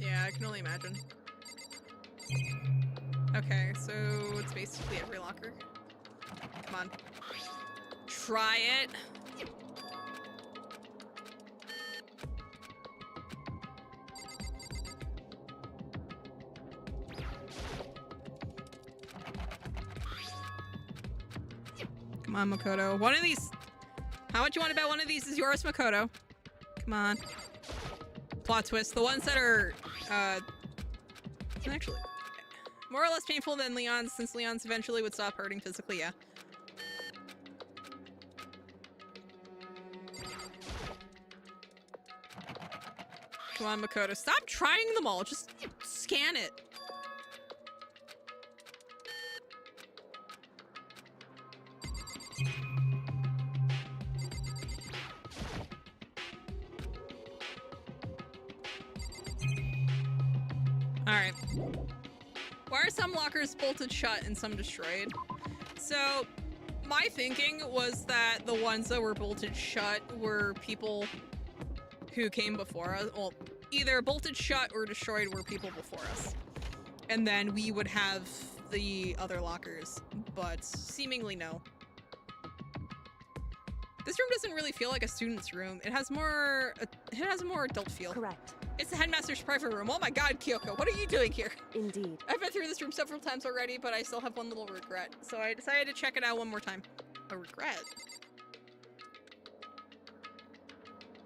Speaker 1: Yeah, I can only imagine. Okay, so it's basically every locker. Come on. Try it. Come on, Makoto. One of these. How much you want to bet one of these is yours, Makoto? Come on. Plot twist. The ones that are, actually, more or less painful than Leon's, since Leon's eventually would stop hurting physically, yeah. Come on, Makoto. Stop trying them all. Just scan it. Alright. Why are some lockers bolted shut and some destroyed? So, my thinking was that the ones that were bolted shut were people who came before us. Well, either bolted shut or destroyed were people before us. And then we would have the other lockers, but seemingly no. This room doesn't really feel like a student's room. It has more a more adult feel.
Speaker 3: Correct.
Speaker 1: It's the headmaster's private room. Oh my god, Kyoko, what are you doing here?
Speaker 3: Indeed.
Speaker 1: I've been through this room several times already, but I still have one little regret. So I decided to check it out one more time. A regret?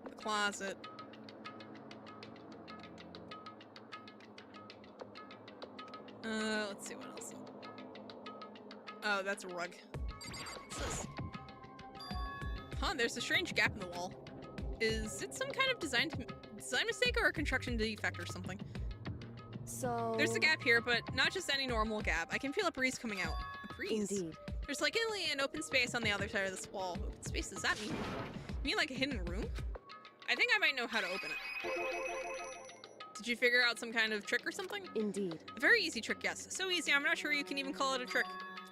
Speaker 1: The closet. Let's see what else. Oh, that's a rug. What's this? Huh, there's a strange gap in the wall. Is it some kind of design mistake or a construction defect or something?
Speaker 3: So...
Speaker 1: There's a gap here, but not just any normal gap. I can feel a breeze coming out. A breeze?
Speaker 3: Indeed.
Speaker 1: There's like an open space on the other side of this wall. Open space, does that mean? You mean like a hidden room? I think I might know how to open it. Did you figure out some kind of trick or something?
Speaker 3: Indeed.
Speaker 1: A very easy trick, yes. So easy, I'm not sure you can even call it a trick.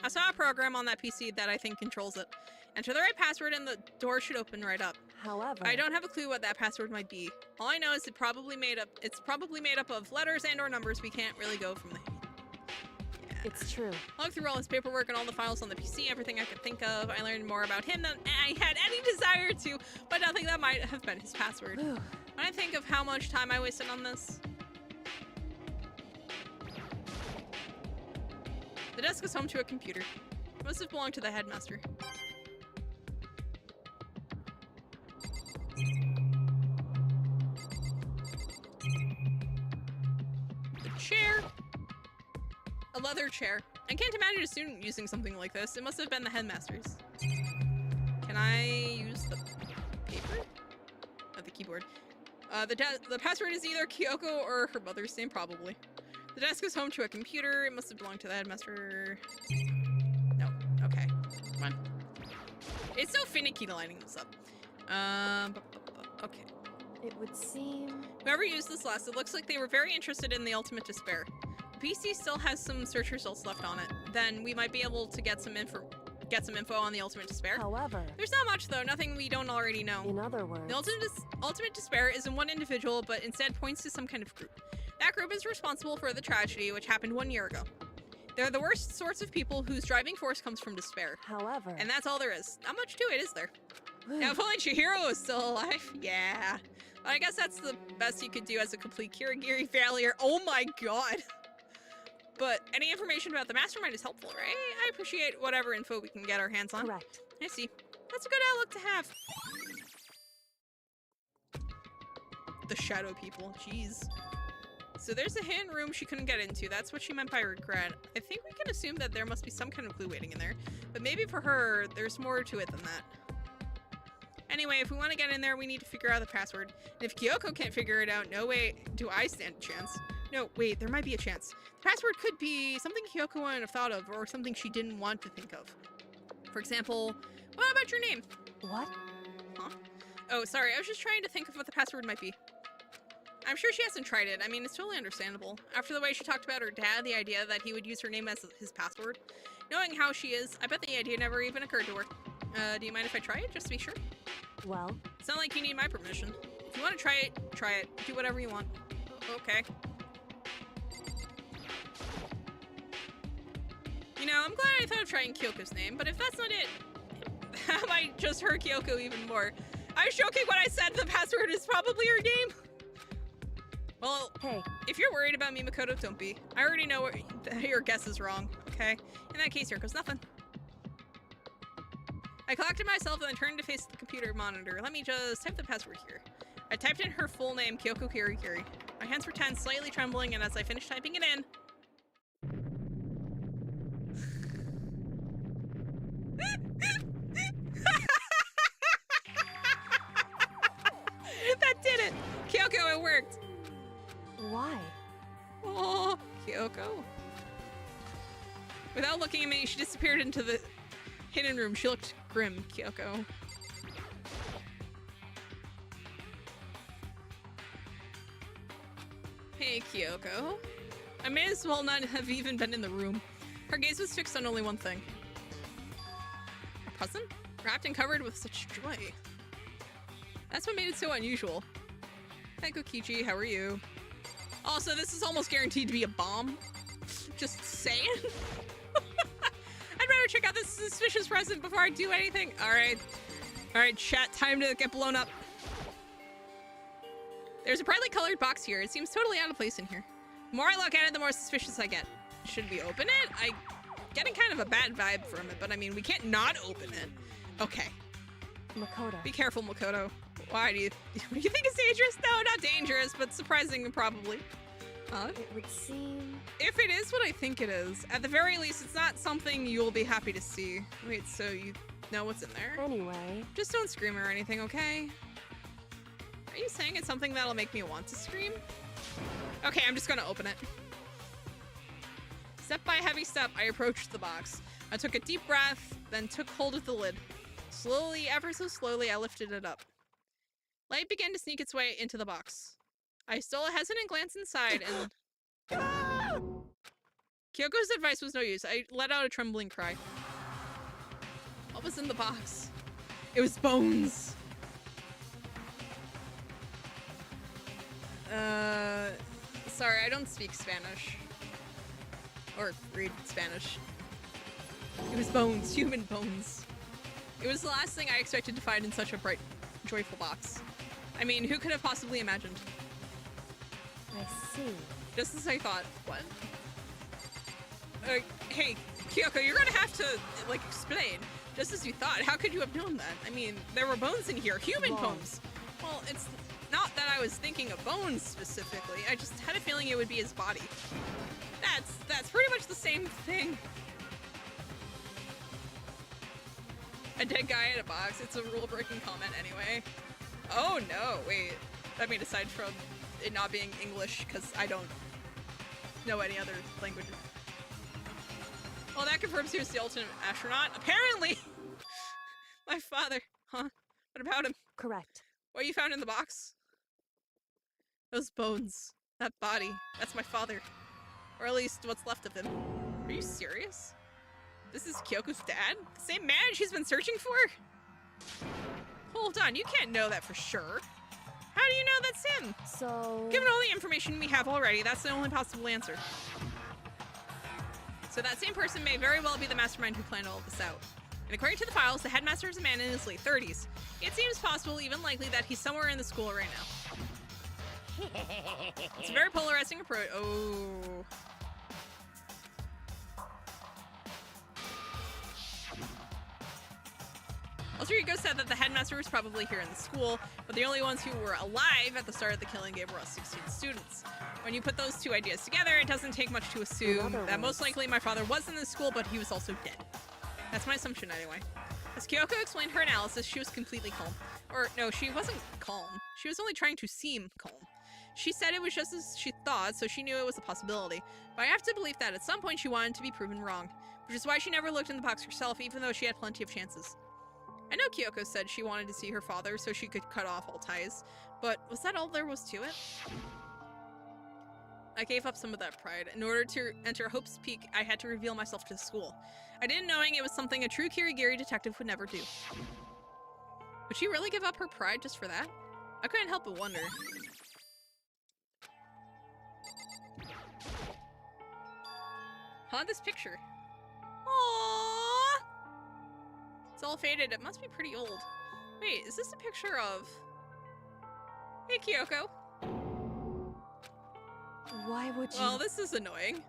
Speaker 1: I saw a program on that PC that I think controls it. Enter the right password and the door should open right up.
Speaker 3: However,
Speaker 1: I don't have a clue what that password might be. All I know is it's probably made up of letters and or numbers. We can't really go from there.
Speaker 3: it's true.
Speaker 1: I looked through all his paperwork and all the files on the PC, everything I could think of. I learned more about him than I had any desire to, but nothing that might have been his password.
Speaker 3: Whew.
Speaker 1: When I think of how much time I wasted on this. The desk is home to a computer. It must have belonged to the headmaster. The chair. A leather chair. I can't imagine a student using something like this. It must have been the headmaster's. Can I use the paper? Oh, the keyboard. The password is either Kyoko or her mother's name, probably. The desk is home to a computer. It must have belonged to the headmaster. No. Okay. Come on. It's so finicky lining this up. Okay.
Speaker 3: It would seem...
Speaker 1: Whoever used this last, it looks like they were very interested in the ultimate despair. The PC still has some search results left on it. Then we might be able to get some info on the ultimate despair.
Speaker 3: However,
Speaker 1: There's not much though, nothing we don't already know.
Speaker 3: in other words,
Speaker 1: The ultimate despair isn't one individual, but instead points to some kind of group. That group is responsible for the tragedy which happened 1 year ago. They're the worst sorts of people whose driving force comes from despair.
Speaker 3: however,
Speaker 1: And that's all there is. Not much to it, is there? Now, if only Chihiro was still alive. Yeah. But I guess that's the best you could do as a complete Kirigiri failure. Oh my god. But any information about the mastermind is helpful, right? I appreciate whatever info we can get our hands on.
Speaker 3: correct.
Speaker 1: I see. That's a good outlook to have. The shadow people. Jeez. So there's a hidden room she couldn't get into. That's what she meant by regret. I think we can assume that there must be some kind of clue waiting in there. But maybe for her, there's more to it than that. Anyway, if we want to get in there, we need to figure out the password. And if Kyoko can't figure it out, no way do I stand a chance. No, wait, there might be a chance. The password could be something Kyoko wouldn't have thought of, or something she didn't want to think of. For example, what about your name?
Speaker 3: What?
Speaker 1: Huh? Oh, sorry, I was just trying to think of what the password might be. I'm sure she hasn't tried it. I mean, it's totally understandable. After the way she talked about her dad, the idea that he would use her name as his password. Knowing how she is, I bet the idea never even occurred to her. Do you mind if I try it, just to be sure?
Speaker 3: Well,
Speaker 1: It's not like you need my permission. If you want to try it, try it. Do whatever you want. Okay. You know, I'm glad I thought of trying Kyoko's name, but if that's not it, I might just hurt Kyoko even more. I was joking when I said the password is probably her name. Well,
Speaker 3: hey,
Speaker 1: if you're worried about me, Makoto, don't be. I already know that your guess is wrong, okay? In that case, here goes nothing. I collected myself and then turned to face the computer monitor. Let me just type the password here. I typed in her full name, Kyoko Kirigiri. My hands were tense, slightly trembling, and as I finished typing it in... That did it! Kyoko, it worked!
Speaker 3: why?
Speaker 1: Oh, Kyoko. Without looking at me, she disappeared into the hidden room. She looked grim, Kyoko. Hey, Kyoko. I may as well not have even been in the room. Her gaze was fixed on only one thing. A present? Wrapped and covered with such joy. That's what made it so unusual. Hi, Kokichi, how are you? Also, this is almost guaranteed to be a bomb. Just saying. I'd better check out this suspicious present before I do anything. Alright. Alright, chat, time to get blown up. There's a brightly colored box here. It seems totally out of place in here. The more I look at it, the more suspicious I get. Should we open it? I'm getting kind of a bad vibe from it, but I mean, we can't not open it. Okay.
Speaker 3: Makoto.
Speaker 1: Be careful, Makoto. Why do you think it's dangerous? No, not dangerous, but surprising probably. Huh?
Speaker 3: It would seem...
Speaker 1: If it is what I think it is, at the very least, it's not something you'll be happy to see. Wait, so you know what's in there?
Speaker 3: Anyway,
Speaker 1: Just don't scream or anything, okay? Are you saying it's something that'll make me want to scream? Okay, I'm just gonna open it. Step by heavy step, I approached the box. I took a deep breath, then took hold of the lid. Slowly, ever so slowly, I lifted it up. Light began to sneak its way into the box. I stole a hesitant glance inside and... Kyoko's advice was no use. I let out a trembling cry. What was in the box? It was bones! Sorry, I don't speak Spanish. Or read Spanish. It was bones, human bones. It was the last thing I expected to find in such a bright, joyful box. I mean, who could have possibly imagined?
Speaker 3: I see.
Speaker 1: Just as I thought. What? Hey, Kyoko, you're gonna have to, like, explain. Just as you thought. How could you have known that? I mean, there were bones in here. Human bones. Well, it's not that I was thinking of bones specifically. I just had a feeling it would be his body. That's pretty much the same thing. A dead guy in a box. It's a rule-breaking comment anyway. Oh no, wait. I mean, aside from it not being English, because I don't know any other languages. Well, that confirms he was the ultimate astronaut. Apparently! My father. Huh? What about him?
Speaker 3: Correct.
Speaker 1: What you found in the box? Those bones. That body. That's my father. Or at least what's left of him. Are you serious? This is Kyoko's dad? The same man she's been searching for? Hold on, you can't know that for sure. How do you know that's him?
Speaker 3: So...
Speaker 1: Given all the information we have already, that's the only possible answer. So that same person may very well be the mastermind who planned all of this out. And according to the files, the headmaster is a man in his late 30s. It seems possible, even likely, that he's somewhere in the school right now. It's a very polarizing approach. Oh. Also, Rico said that the headmaster was probably here in the school, but the only ones who were alive at the start of the killing game were us 16 students. When you put those two ideas together, it doesn't take much to assume that most likely my father was in the school, but he was also dead. That's my assumption anyway. As Kyoko explained her analysis, she was completely calm. Or, no, she wasn't calm. She was only trying to seem calm. She said it was just as she thought, so she knew it was a possibility. But I have to believe that at some point she wanted to be proven wrong, which is why she never looked in the box herself, even though she had plenty of chances. I know Kyoko said she wanted to see her father so she could cut off all ties, but was that all there was to it? I gave up some of that pride. In order to enter Hope's Peak, I had to reveal myself to the school. I didn't knowing it was something a true Kirigiri detective would never do. Would she really give up her pride just for that? I couldn't help but wonder. Huh, this picture. Aww! It's all faded. It must be pretty old. Wait, is this a picture of... Hey, Kyoko.
Speaker 3: Why would you...
Speaker 1: Well, this is annoying.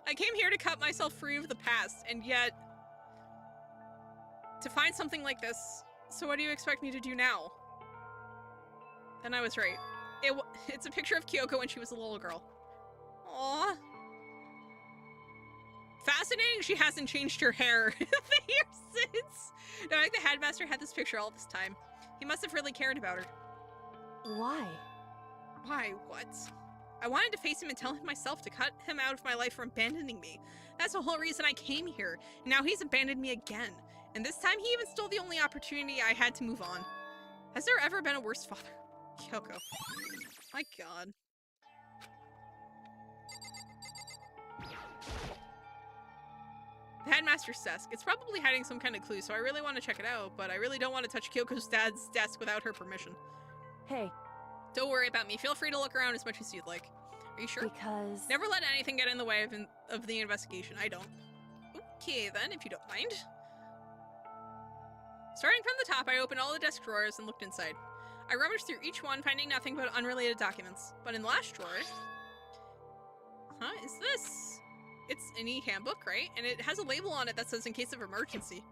Speaker 1: I came here to cut myself free of the past, and yet... to find something like this. So what do you expect me to do now? Then I was right. It's a picture of Kyoko when she was a little girl. Aww. Fascinating she hasn't changed her hair the year since. Knowing the headmaster had this picture all this time. He must have really cared about her.
Speaker 3: Why?
Speaker 1: Why? What? I wanted to face him and tell him myself to cut him out of my life for abandoning me. That's the whole reason I came here. And now he's abandoned me again. And this time he even stole the only opportunity I had to move on. Has there ever been a worse father? Kyoko. My god. The headmaster's desk. It's probably hiding some kind of clue, so I really want to check it out, but I really don't want to touch Kyoko's dad's desk without her permission.
Speaker 3: Hey.
Speaker 1: Don't worry about me. Feel free to look around as much as you'd like. Are you sure?
Speaker 3: Because...
Speaker 1: Never let anything get in the way of the investigation. I don't. Okay, then, if you don't mind. Starting from the top, I opened all the desk drawers and looked inside. I rummaged through each one, finding nothing but unrelated documents. But in the last drawer... Huh? Is this... It's an e-handbook, right? And it has a label on it that says in case of emergency.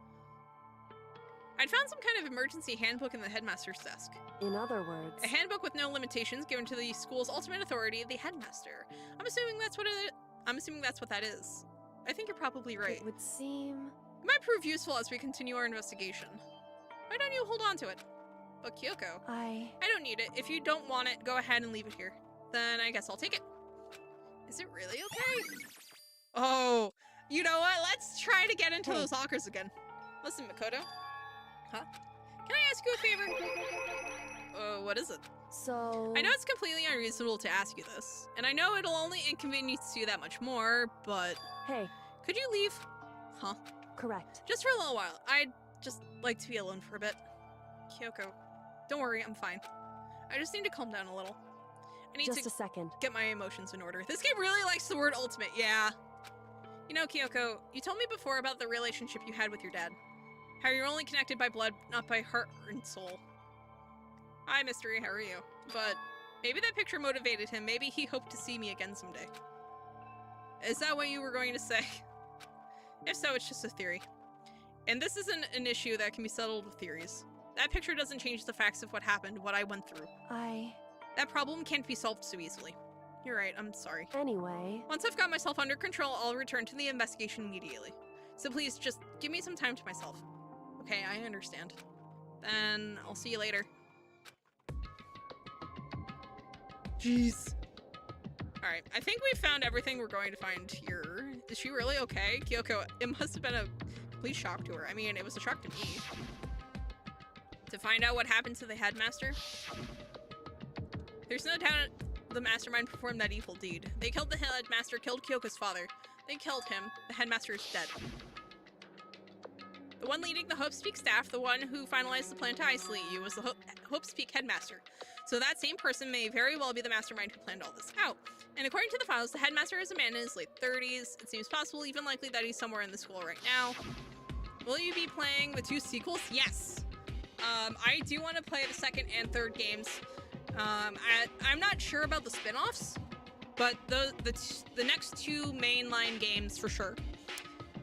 Speaker 1: I'd found some kind of emergency handbook in the headmaster's desk.
Speaker 3: In other words...
Speaker 1: A handbook with no limitations given to the school's ultimate authority, the headmaster. I'm assuming that's what that is. I think you're probably right.
Speaker 3: It would seem...
Speaker 1: It might prove useful as we continue our investigation. Why don't you hold on to it? But Kyoko... I don't need it. If you don't want it, go ahead and leave it here. Then I guess I'll take it. Is it really okay? Oh, you know what? Let's try to get into those lockers again. Listen, Makoto. Huh? Can I ask you a favor? What is it?
Speaker 3: So...
Speaker 1: I know it's completely unreasonable to ask you this, and I know it'll only inconvenience you that much more, but...
Speaker 3: Hey,
Speaker 1: Could you leave? Huh?
Speaker 3: correct.
Speaker 1: Just for a little while. I'd just like to be alone for a bit. Kyoko, don't worry, I'm fine. I just need to calm down a little. I need
Speaker 3: Just
Speaker 1: to
Speaker 3: a second.
Speaker 1: get my emotions in order. This game really likes the word ultimate, yeah. You know, Kyoko, you told me before about the relationship you had with your dad. How you're only connected by blood, not by heart and soul. Hi, Mystery, how are you? But maybe that picture motivated him. Maybe he hoped to see me again someday. Is that what you were going to say? If so, it's just a theory. And this isn't an issue that can be settled with theories. That picture doesn't change the facts of what happened, what I went through. That problem can't be solved so easily. You're right, I'm sorry.
Speaker 3: Anyway...
Speaker 1: Once I've got myself under control, I'll return to the investigation immediately. So please, just give me some time to myself. Okay, I understand. Then I'll see you later. Jeez. Alright, I think we found everything we're going to find here. Is she really okay? Kyoko, it must have been a complete shock to her. I mean, it was a shock to me. To find out what happened to the headmaster? There's no doubt the mastermind performed that evil deed. They killed the headmaster, killed Kyoko's father. They killed him. The headmaster is dead. The one leading the Hope's Peak staff, the one who finalized the plan to isolate you, was the Hope's Peak headmaster. So that same person may very well be the mastermind who planned all this out. And according to the files, the headmaster is a man in his late 30s. It seems possible, even likely, that he's somewhere in the school right now. Will you be playing the 2 sequels? Yes! I do want to play the 2nd and 3rd games. I'm not sure about the spin-offs, but the next 2 mainline games for sure.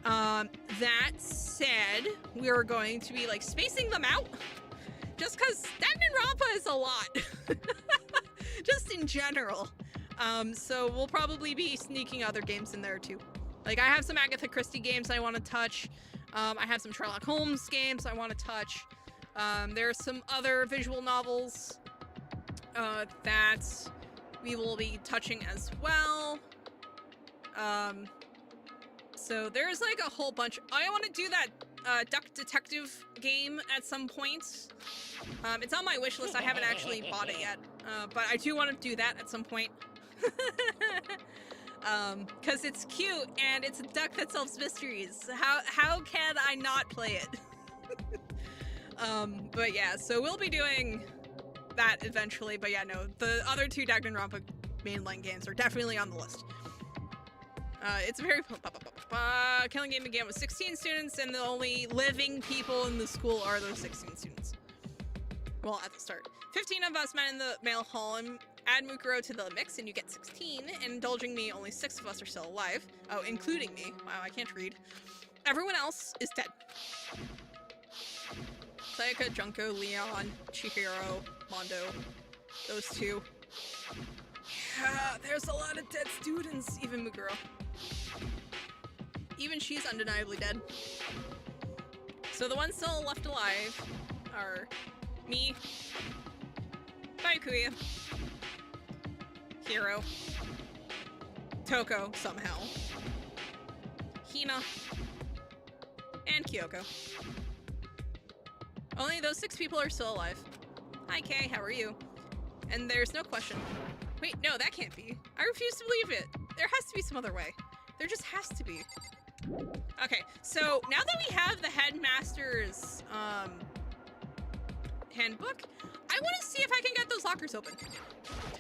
Speaker 1: That said, we are going to be like spacing them out, just because Danganronpa is a lot, just in general. So we'll probably be sneaking other games in there too. Like I have some Agatha Christie games I want to touch. I have some Sherlock Holmes games I want to touch. There are some other visual novels that we will be touching as well. So there's like a whole bunch. I want to do that Duck Detective game at some point. It's on my wish list. I haven't actually bought it yet, but I do want to do that at some point. Because it's cute and it's a duck that solves mysteries. How can I not play it? But yeah, so we'll be doing that eventually. But yeah, no, the other 2 Danganronpa mainline games are definitely on the list. It's a very killing game began with 16 students, and the only living people in the school are those 16 students. Well, at the start. 15 of us met in the male hall, and add Mukuro to the mix, and you get 16. And indulging me, only 6 of us are still alive. Oh, including me. Wow, I can't read. Everyone else is dead. Sayaka, Junko, Leon, Chihiro, Mondo. Those 2. Yeah, there's a lot of dead students, even Mukuro. Even she's undeniably dead. So the ones still left alive are me, Byakuya, Hiro, Toko somehow, Hina, and Kyoko. Only those 6 people are still alive. Hi Kay, how are you? And there's no question. Wait, no, that can't be. I refuse to believe it. There has to be some other way. There just has to be. Okay, so now that we have the headmaster's handbook, I want to see if I can get those lockers open.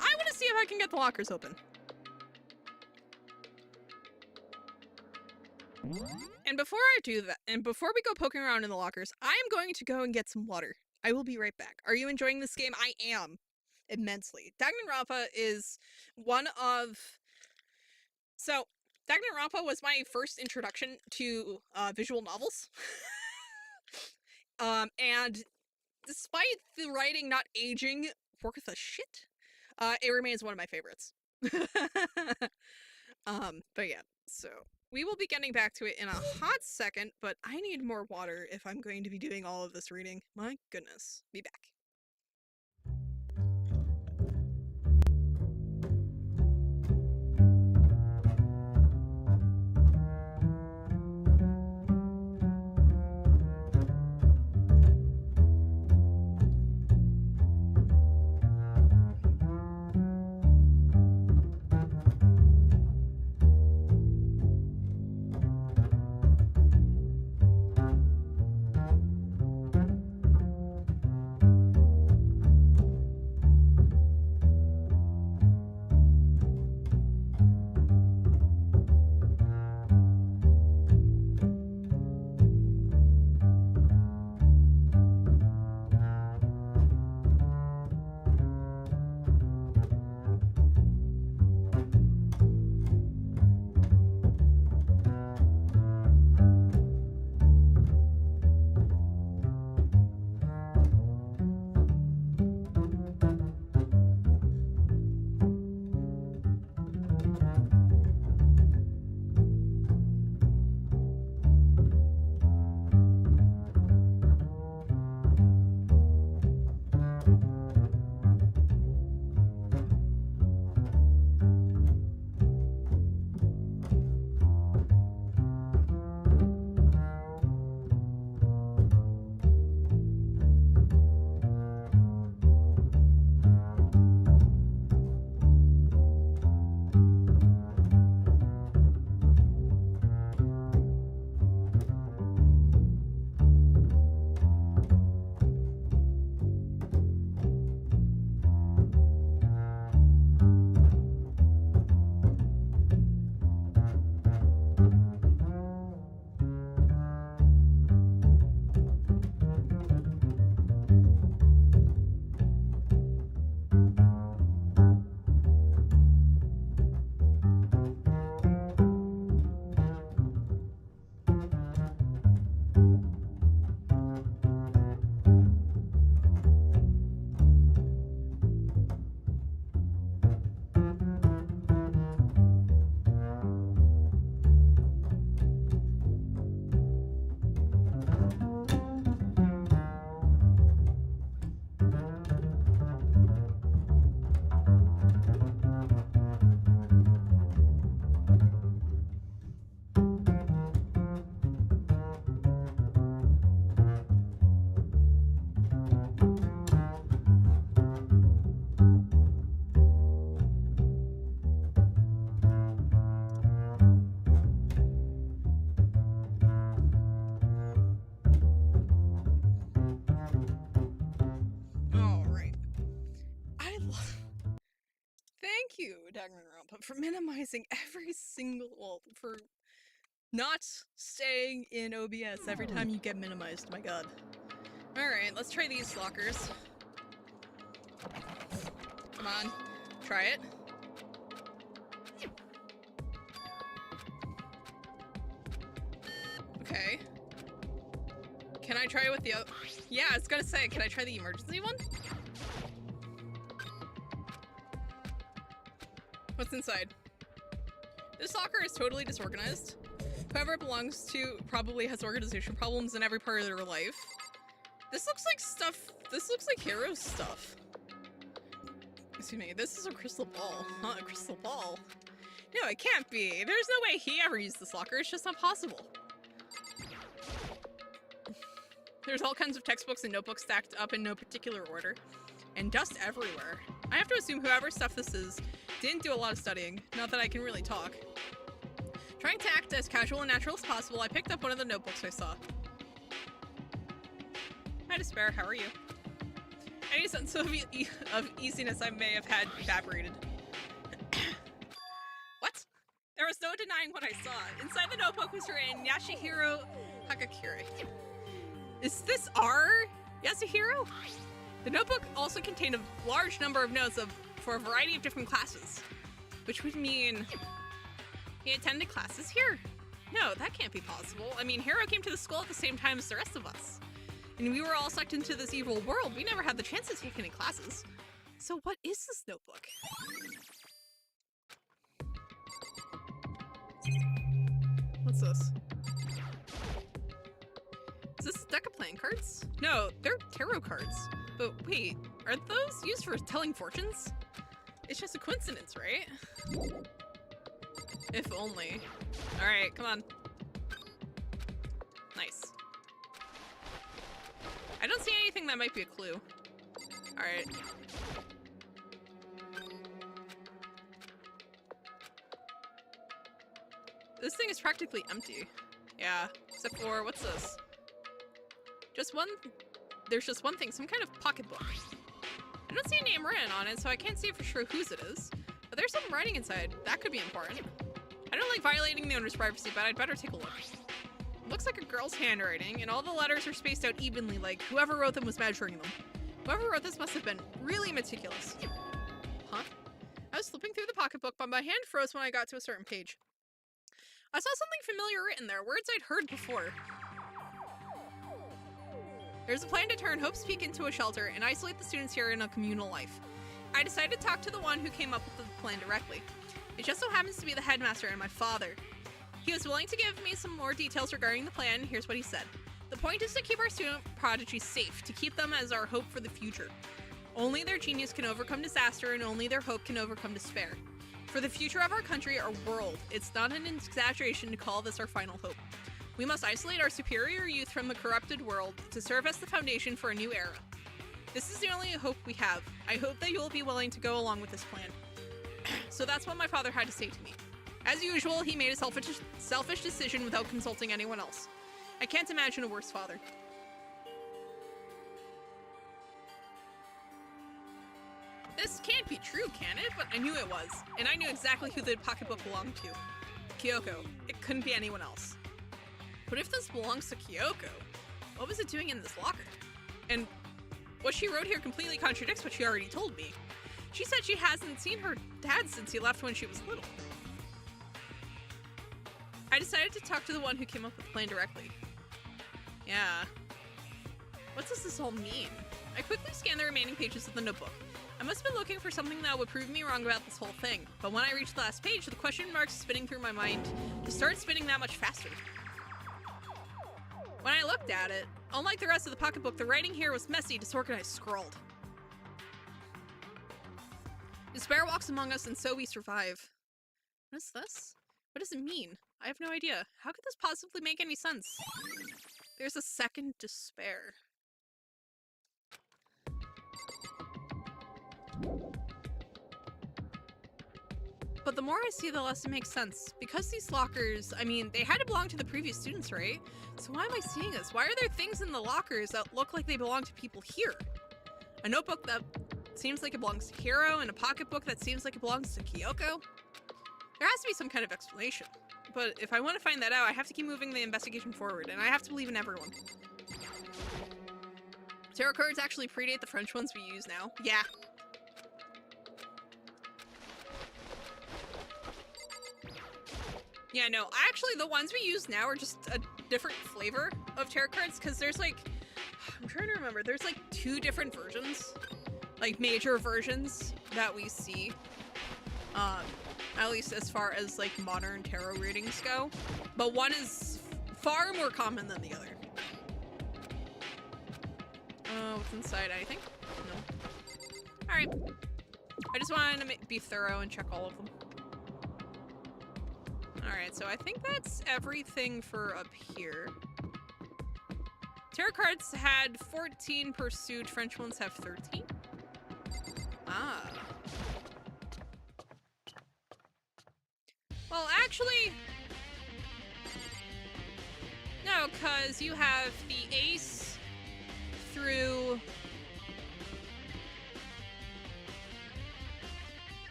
Speaker 1: I want to see if I can get the lockers open. And before I do that, and before we go poking around in the lockers, I'm going to go and get some water. I will be right back. Are you enjoying this game? I am. Immensely. Danganronpa is one of... So, Danganronpa was my first introduction to visual novels. And despite the writing not aging worth a shit, it remains one of my favorites. But yeah, so we will be getting back to it in a hot second, but I need more water if I'm going to be doing all of this reading. My goodness. Be back. but for minimizing every single, well, for not staying in OBS every time you get minimized, my god. Alright, let's try these lockers. Come on, try it. Okay. Can I try it with the other? Yeah, I was gonna say, can I try the emergency one? What's inside? This locker is totally disorganized. Whoever it belongs to probably has organization problems in every part of their life. This looks like stuff, this looks like hero stuff. Excuse me, this is a crystal ball, not a crystal ball. No, it can't be. There's no way he ever used this locker, it's just not possible. There's all kinds of textbooks and notebooks stacked up in no particular order, and dust everywhere. I have to assume whoever stuff this is didn't do a lot of studying, not that I can really talk. Trying to act as casual and natural as possible, I picked up one of the notebooks I saw. Hi, Despair, how are you? Any sense of easiness I may have had evaporated. What? There was no denying what I saw. Inside the notebook was written Yashihiro Hakakure. Is this our Yasuhiro? The notebook also contained a large number of notes for a variety of different classes, which would mean he attended classes here. No, that can't be possible. I mean, Hiro came to the school at the same time as the rest of us, and we were all sucked into this evil world. We never had the chance to take any classes. So what is this notebook? What's this? Is this a deck of playing cards? No, they're tarot cards. But wait, are those used for telling fortunes? It's just a coincidence, right? If only. Alright, come on. Nice. I don't see anything that might be a clue. Alright. This thing is practically empty. Yeah, except for, what's this? There's just one thing, some kind of pocketbook. I don't see a name written on it, so I can't say for sure whose it is. But there's some writing inside. That could be important. I don't like violating the owner's privacy, but I'd better take a look. It looks like a girl's handwriting, and all the letters are spaced out evenly, like whoever wrote them was measuring them. Whoever wrote this must have been really meticulous. Huh? I was flipping through the pocketbook, but my hand froze when I got to a certain page. I saw something familiar written there, words I'd heard before. There's a plan to turn Hope's Peak into a shelter and isolate the students here in a communal life. I decided to talk to the one who came up with the plan directly. It just so happens to be the headmaster and my father. He was willing to give me some more details regarding the plan, and here's what he said. The point is to keep our student prodigies safe, to keep them as our hope for the future. Only their genius can overcome disaster, and only their hope can overcome despair. For the future of our country, our world, it's not an exaggeration to call this our final hope. We must isolate our superior youth from the corrupted world to serve as the foundation for a new era. This is the only hope we have. I hope that you will be willing to go along with this plan. So that's what my father had to say to me. As usual, he made a selfish decision without consulting anyone else. I can't imagine a worse father. This can't be true, can it? But I knew it was, and I knew exactly who the pocketbook belonged to. Kyoko. It couldn't be anyone else. But if this belongs to Kyoko, what was it doing in this locker? And what she wrote here completely contradicts what she already told me. She said she hasn't seen her dad since he left when she was little. I decided to talk to the one who came up with the plan directly. Yeah. What does this all mean? I quickly scanned the remaining pages of the notebook. I must have been looking for something that would prove me wrong about this whole thing, but when I reached the last page, the question marks spinning through my mind just started spinning that much faster. When I looked at it, unlike the rest of the pocketbook, the writing here was messy, disorganized, scrawled. Despair walks among us, and so we survive. What is this? What does it mean? I have no idea. How could this possibly make any sense? There's a second despair. But the more I see, the less it makes sense. Because these lockers, I mean, they had to belong to the previous students, right? So why am I seeing this? Why are there things in the lockers that look like they belong to people here? A notebook that seems like it belongs to Hiro, and a pocketbook that seems like it belongs to Kyoko. There has to be some kind of explanation. But if I want to find that out, I have to keep moving the investigation forward, and I have to believe in everyone. Tarot cards actually predate the French ones we use now. Yeah. Yeah, no, actually the ones we use now are just a different flavor of tarot cards, because there's like, I'm trying to remember, there's like 2 different versions, like major versions that we see, at least as far as like modern tarot readings go, but one is far more common than the other. What's inside, anything? No. Alright. I just wanted to be thorough and check all of them. Alright, so I think that's everything for up here. Tarot cards had 14 pursued, French ones have 13. Ah. Well, actually... no, because you have the ace through...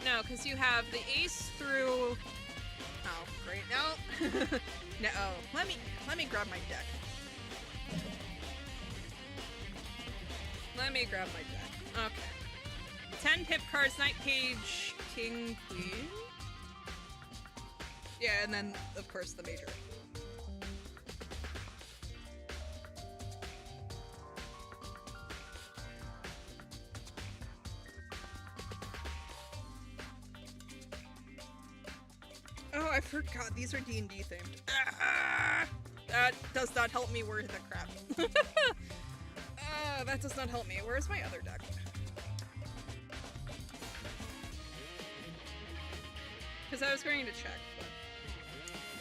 Speaker 1: no, because you have the ace through... oh, great, no. No, let me grab my deck. Let me grab my deck. Okay. 10 pip cards, knight, page, king, queen. Yeah, and then, of course, the major. Oh, I forgot. These are D&D themed. Ah, that does not help me word the crap. That does not help me. Where's my other deck? Because I was going to check,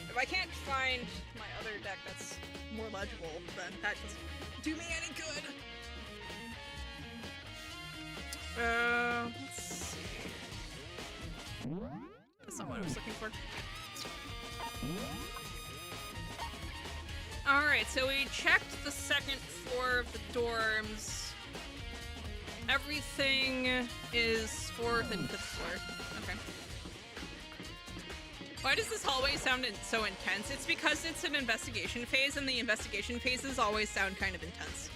Speaker 1: but if I can't find my other deck that's more legible, then that doesn't do me any good. Let's see. That's not what I was looking for. Alright, so we checked the second floor of the dorms. Everything is 4th and 5th floor. Okay. Why does this hallway sound so intense? It's because it's an investigation phase, and the investigation phases always sound kind of intense.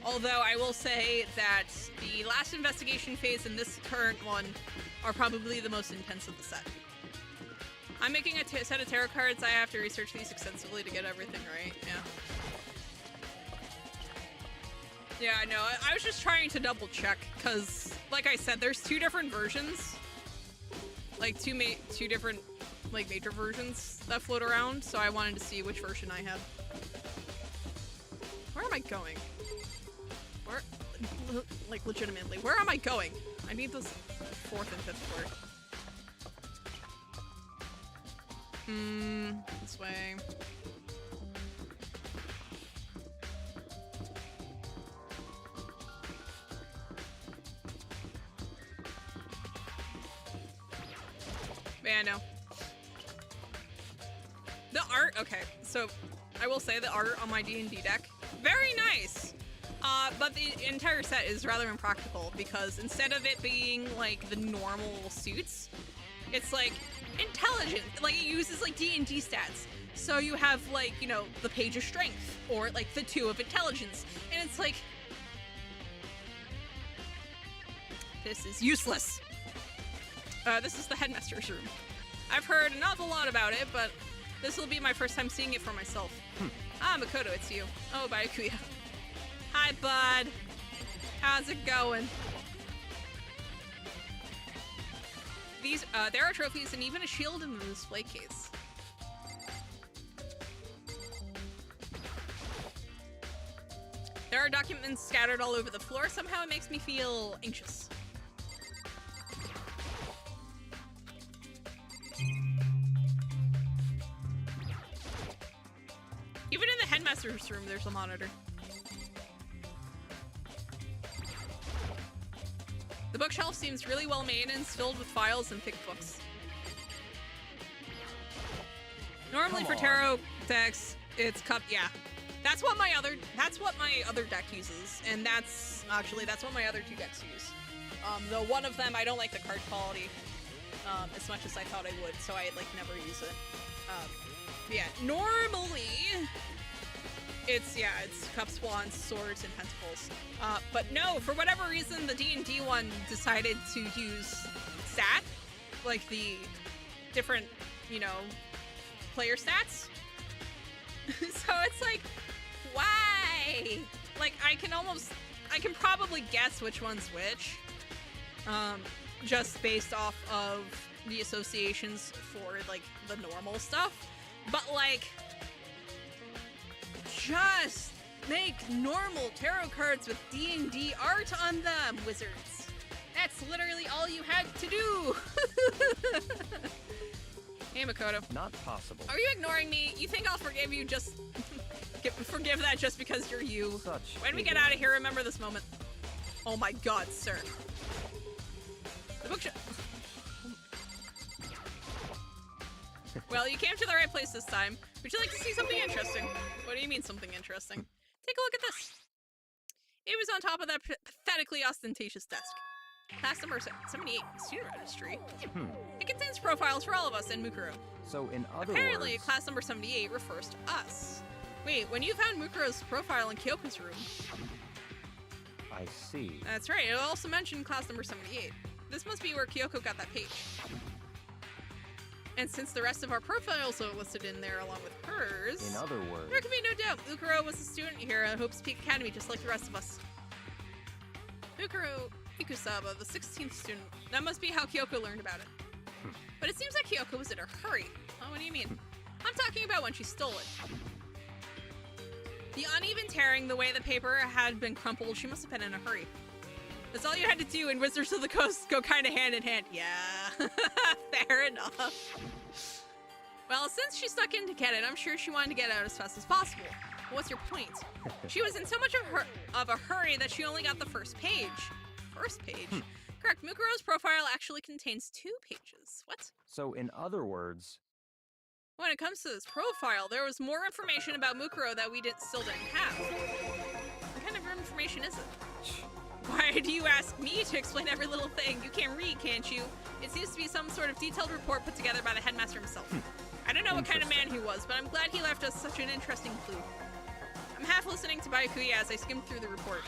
Speaker 1: Although I will say that the last investigation phase and this current one are probably the most intense of the set. I'm making a set of tarot cards. I have to research these extensively to get everything right. Yeah, I know. I was just trying to double check because, like I said, there's 2 different versions, like two different like major versions that float around. So I wanted to see which version I have. Where am I going? Where, like, legitimately, where am I going? I need this 4th and 5th floor. This way. Yeah, no. The art, okay, so I will say the art on my D&D deck, very nice. But the entire set is rather impractical because instead of it being like the normal suits, it's like intelligent, like it uses like D&D stats. So you have like, you know, the page of strength or like the 2 of intelligence, and it's like, this is useless. This is the headmaster's room. I've heard an awful lot about it, but this will be my first time seeing it for myself. Ah, Makoto, it's you. Oh, Byakuya. Hi, bud. How's it going? These, there are trophies and even a shield in the display case. There are documents scattered all over the floor. Somehow it makes me feel anxious. Even in the headmaster's room, there's a monitor. The bookshelf seems really well made and is filled with files and thick books. Normally for tarot decks, it's cup, yeah. That's what my other deck uses, and that's what my other 2 decks use. Though one of them I don't like the card quality as much as I thought I would, so I like never use it. Yeah, normally it's cups, wands, swords, and pentacles. But no, for whatever reason, the D&D one decided to use stat, like the different, you know, player stats. So it's like, why? Like, I can probably guess which one's which, just based off of the associations for, like, the normal stuff. But, like, just make normal tarot cards with D&D art on them, wizards. That's literally all you had to do. Hey, Makoto.
Speaker 2: Not possible.
Speaker 1: Are you ignoring me? You think I'll forgive you just... forgive that just because you're you?
Speaker 2: Such
Speaker 1: When we get out of here, remember this moment. Oh my god, sir. The bookshop... Well, you came to the right place this time. Would you like to see something interesting? What do you mean something interesting? Take a look at this. It was on top of that pathetically ostentatious desk. Class number 78, student registry. It contains profiles for all of us and Mukuro.
Speaker 2: So in other
Speaker 1: Apparently,
Speaker 2: words...
Speaker 1: class number 78 refers to us. Wait, when you found Mukuro's profile in Kyoko's room...
Speaker 2: I see.
Speaker 1: That's right, it also mentioned class number 78. This must be where Kyoko got that page. And since the rest of our profiles are listed in there along with hers...
Speaker 2: In other words...
Speaker 1: There can be no doubt Mukuro was a student here at Hope's Peak Academy just like the rest of us. Mukuro Ikusaba, the 16th student. That must be how Kyoko learned about it. But it seems like Kyoko was in a hurry. Oh, what do you mean? I'm talking about when she stole it. The uneven tearing, the way the paper had been crumpled, she must have been in a hurry. That's all you had to do, and Wizards of the Coast go kind of hand in hand. Yeah, fair enough. Well, since she stuck in to get it, I'm sure she wanted to get out as fast as possible. But what's your point? She was in so much of a hurry that she only got the first page. First page? Correct, Mukuro's profile actually contains 2 pages. What?
Speaker 2: So in other words...
Speaker 1: When it comes to this profile, there was more information about Mukuro that we still didn't have. What kind of information is it? Why do you ask me to explain every little thing? You can't read, can't you? It seems to be some sort of detailed report put together by the headmaster himself. I don't know what kind of man he was, but I'm glad he left us such an interesting clue. I'm half listening to Byakuya as I skim through the report.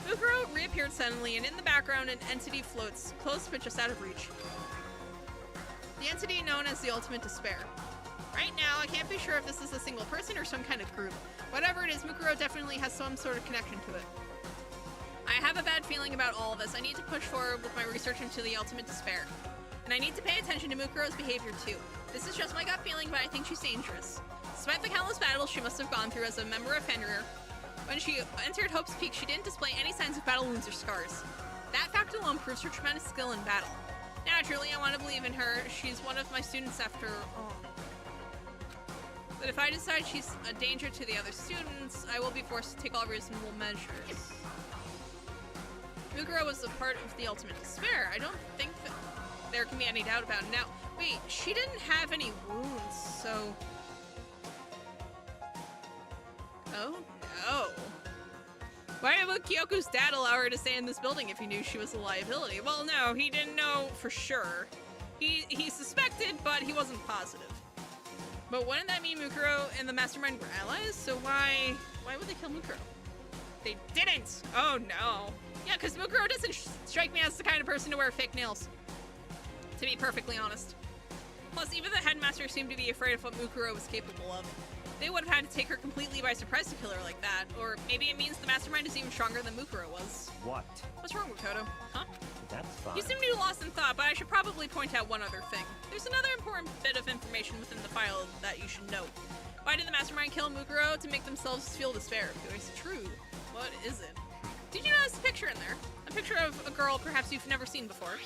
Speaker 1: Mukuro reappeared suddenly, and in the background an entity floats, close but just out of reach. The entity known as the Ultimate Despair. Right now, I can't be sure if this is a single person or some kind of group. Whatever it is, Mukuro definitely has some sort of connection to it. I have a bad feeling about all of this. I need to push forward with my research into the Ultimate Despair. And I need to pay attention to Mukuro's behavior too. This is just my gut feeling, but I think she's dangerous. Despite the countless battles she must have gone through as a member of Fenrir, when she entered Hope's Peak, she didn't display any signs of battle wounds or scars. That fact alone proves her tremendous skill in battle. Naturally, I want to believe in her. She's one of my students after all. But if I decide she's a danger to the other students, I will be forced to take all reasonable measures. Mukuro was a part of the Ultimate Despair. I don't think that there can be any doubt about it. Now, wait, she didn't have any wounds, so... Oh, no. Why would Kyoko's dad allow her to stay in this building if he knew she was a liability? Well, no, he didn't know for sure. He suspected, but he wasn't positive. But wouldn't that mean Mukuro and the Mastermind were allies? So why would they kill Mukuro? They didn't! Oh, no. Yeah, because Mukuro doesn't strike me as the kind of person to wear fake nails. To be perfectly honest. Plus, even the headmaster seemed to be afraid of what Mukuro was capable of. They would have had to take her completely by surprise to kill her like that. Or maybe it means the Mastermind is even stronger than Mukuro was.
Speaker 2: What?
Speaker 1: What's wrong, Makoto? Huh?
Speaker 2: That's fine.
Speaker 1: You seem to be lost in thought, but I should probably point out one other thing. There's another important bit of information within the file that you should note. Why did the Mastermind kill Mukuro? To make themselves feel despair. It's true. What is it? Did you notice a picture in there? A picture of a girl perhaps you've never seen before.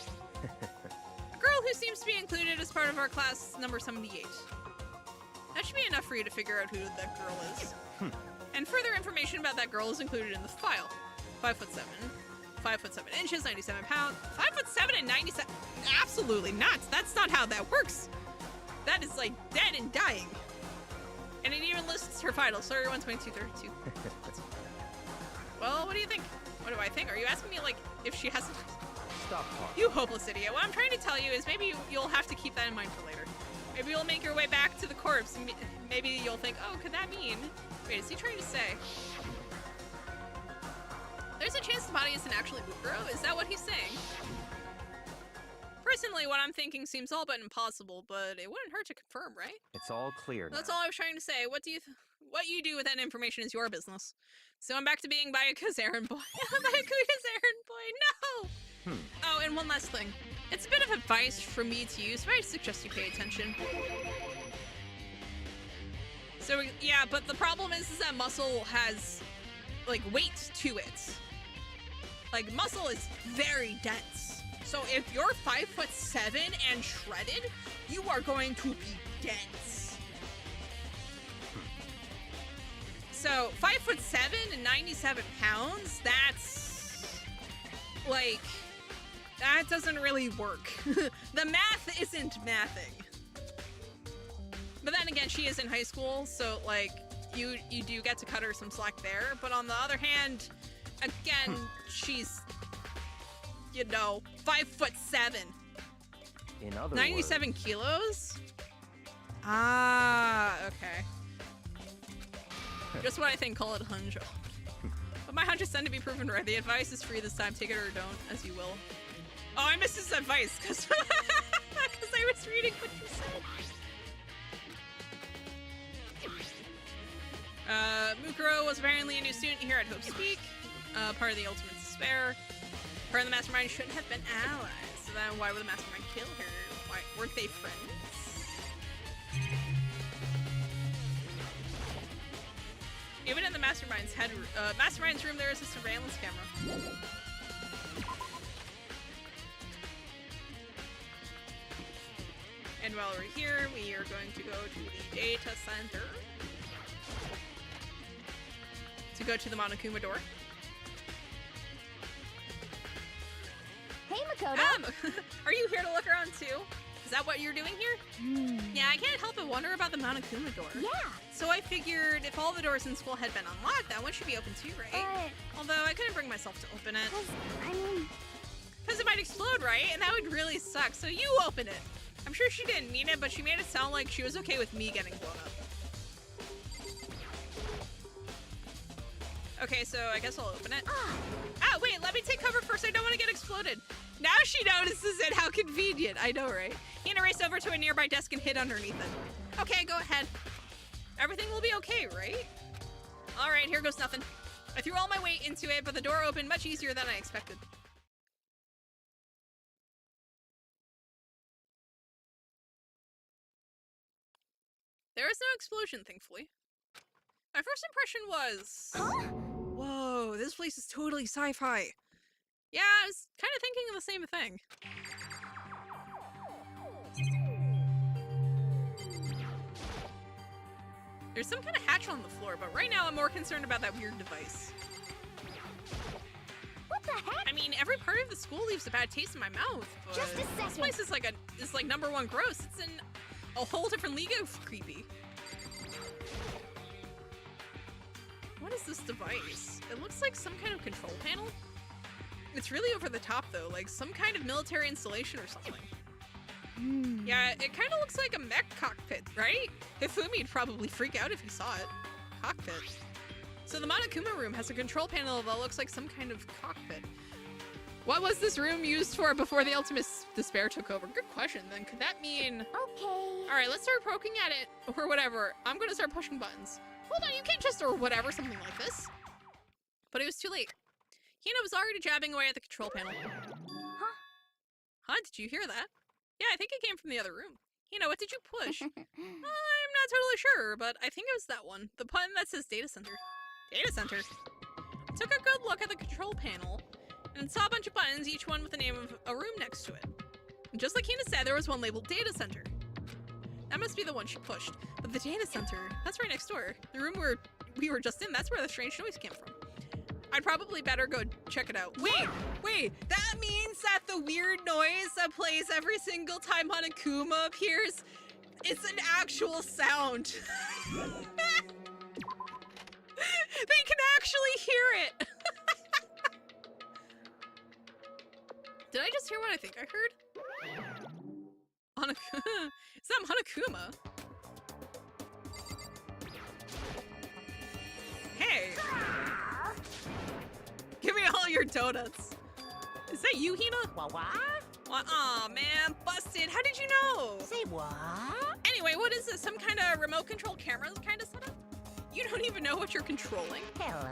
Speaker 1: A girl who seems to be included as part of our class number 78. That should be enough for you to figure out who that girl is. And further information about that girl is included in the file. 5'7", 5'7" inches, 97 pounds. 5'7" and 97. Absolutely not. That's not how that works. That is like dead and dying. And it even lists her vitals, 31, 22, 32. Well, what do you think? What do I think? Are you asking me, like, if she hasn't...
Speaker 2: Stop talking.
Speaker 1: You hopeless idiot. What I'm trying to tell you is maybe you'll have to keep that in mind for later. Maybe you'll make your way back to the corpse, and maybe you'll think, oh, could that mean... Wait, is he trying to say? There's a chance the body isn't actually Mukuro? Is that what he's saying? Personally, what I'm thinking seems all but impossible, but it wouldn't hurt to confirm, right?
Speaker 2: It's all clear now.
Speaker 1: That's all I was trying to say. What you do with that information is your business. So I'm back to being Bayaka's errand boy. Bayaka's errand boy, no! Oh, and one last thing. It's a bit of advice from me to you, so I suggest you pay attention. So, yeah, but the problem is that muscle has, like, weight to it. Like, muscle is very dense. So if you're 5'7" and shredded, you are going to be dense. So 5'7" and 97 pounds, that's like, that doesn't really work. The math isn't mathing. But then again, she is in high school, so like, you do get to cut her some slack there. But on the other hand, again, she's, you know, 5'7".
Speaker 2: In other
Speaker 1: 97
Speaker 2: words,
Speaker 1: kilos? Ah, okay. Just what I think, call it a hunch. But my hunches tend to be proven right. The advice is free this time. Take it or don't, as you will. Oh, I missed his advice, because I was reading what you said. Mukuro was apparently a new student here at Hope's Peak, part of the Ultimate Despair. Her and the Mastermind shouldn't have been allies, so then why would the Mastermind kill her? Why weren't they friends? Even in the Mastermind's room, there is a surveillance camera. And while we're here, we are going to go to the data center to go to the Monokuma door.
Speaker 5: Hey, Makoto.
Speaker 1: Are you here to look around too? Is that what you're doing here? Yeah, I can't help but wonder about the Monokuma door.
Speaker 5: Yeah.
Speaker 1: So I figured if all the doors in school had been unlocked, that one should be open too, right? Although I couldn't bring myself to open it.
Speaker 5: I mean...
Speaker 1: Because it might explode, right? And that would really suck. So you open it. I'm sure she didn't mean it, but she made it sound like she was okay with me getting blown up. Okay, so I guess I'll open it. Ah, wait, let me take cover first. I don't want to get exploded. Now she notices it. How convenient. I know, right? Hina raced over to a nearby desk and hid underneath it. Okay, go ahead. Everything will be okay, right? All right, here goes nothing. I threw all my weight into it, but the door opened much easier than I expected. There is no explosion, thankfully. My first impression was... Whoa, this place is totally sci-fi. Yeah, I was kind of thinking of the same thing. There's some kind of hatch on the floor, but right now I'm more concerned about that weird device.
Speaker 5: What the heck?
Speaker 1: I mean, every part of the school leaves a bad taste in my mouth, but
Speaker 5: Just a
Speaker 1: this
Speaker 5: second.
Speaker 1: place is like #1 gross. It's in a whole different league of creepy. What is this device? It looks like some kind of control panel. It's really over the top though, like some kind of military installation or something. Yeah, it kind of looks like a mech cockpit, right? Hifumi'd probably freak out if he saw it. Cockpit. So the Monokuma room has a control panel that looks like some kind of cockpit. What was this room used for before the Ultimate Despair took over? Good question. Then could that mean...
Speaker 5: Okay.
Speaker 1: All right, let's start poking at it or whatever. I'm gonna start pushing buttons. Hold on, you can't just or whatever, something like this. But it was too late. Hina was already jabbing away at the control panel. Huh? Did you hear that? Yeah, I think it came from the other room. Hina, what did you push? I'm not totally sure, but I think it was that one. The button that says Data Center. Data Center. I took a good look at the control panel and saw a bunch of buttons, each one with the name of a room next to it. And just like Hina said, there was one labeled Data Center. That must be the one she pushed. But the Data Center, that's right next door. The room where we were just in, that's where the strange noise came from. I'd probably better go check it out. Wait, that means that the weird noise that plays every single time Monokuma appears is an actual sound. They can actually hear it. Did I just hear what I think I heard? Is that Monokuma? Hey! Give me all your donuts. Is that you, Hina?
Speaker 4: What?
Speaker 1: Aw, man, busted. How did you know?
Speaker 4: Say what?
Speaker 1: Anyway, what is this? Some kind of remote control camera kind of setup? You don't even know what you're controlling?
Speaker 4: Hello.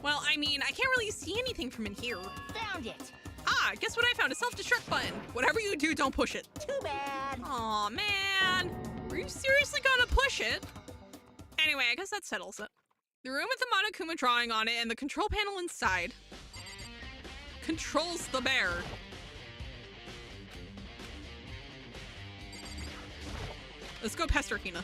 Speaker 1: Well, I mean, I can't really see anything from in here.
Speaker 5: Found it.
Speaker 1: Ah, guess what I found? A self-destruct button. Whatever you do, don't push it.
Speaker 4: Too bad.
Speaker 1: Aw, man. Were you seriously gonna push it? Anyway, I guess that settles it. The room with the Monokuma drawing on it and the control panel inside controls the bear. Let's go pester Hina.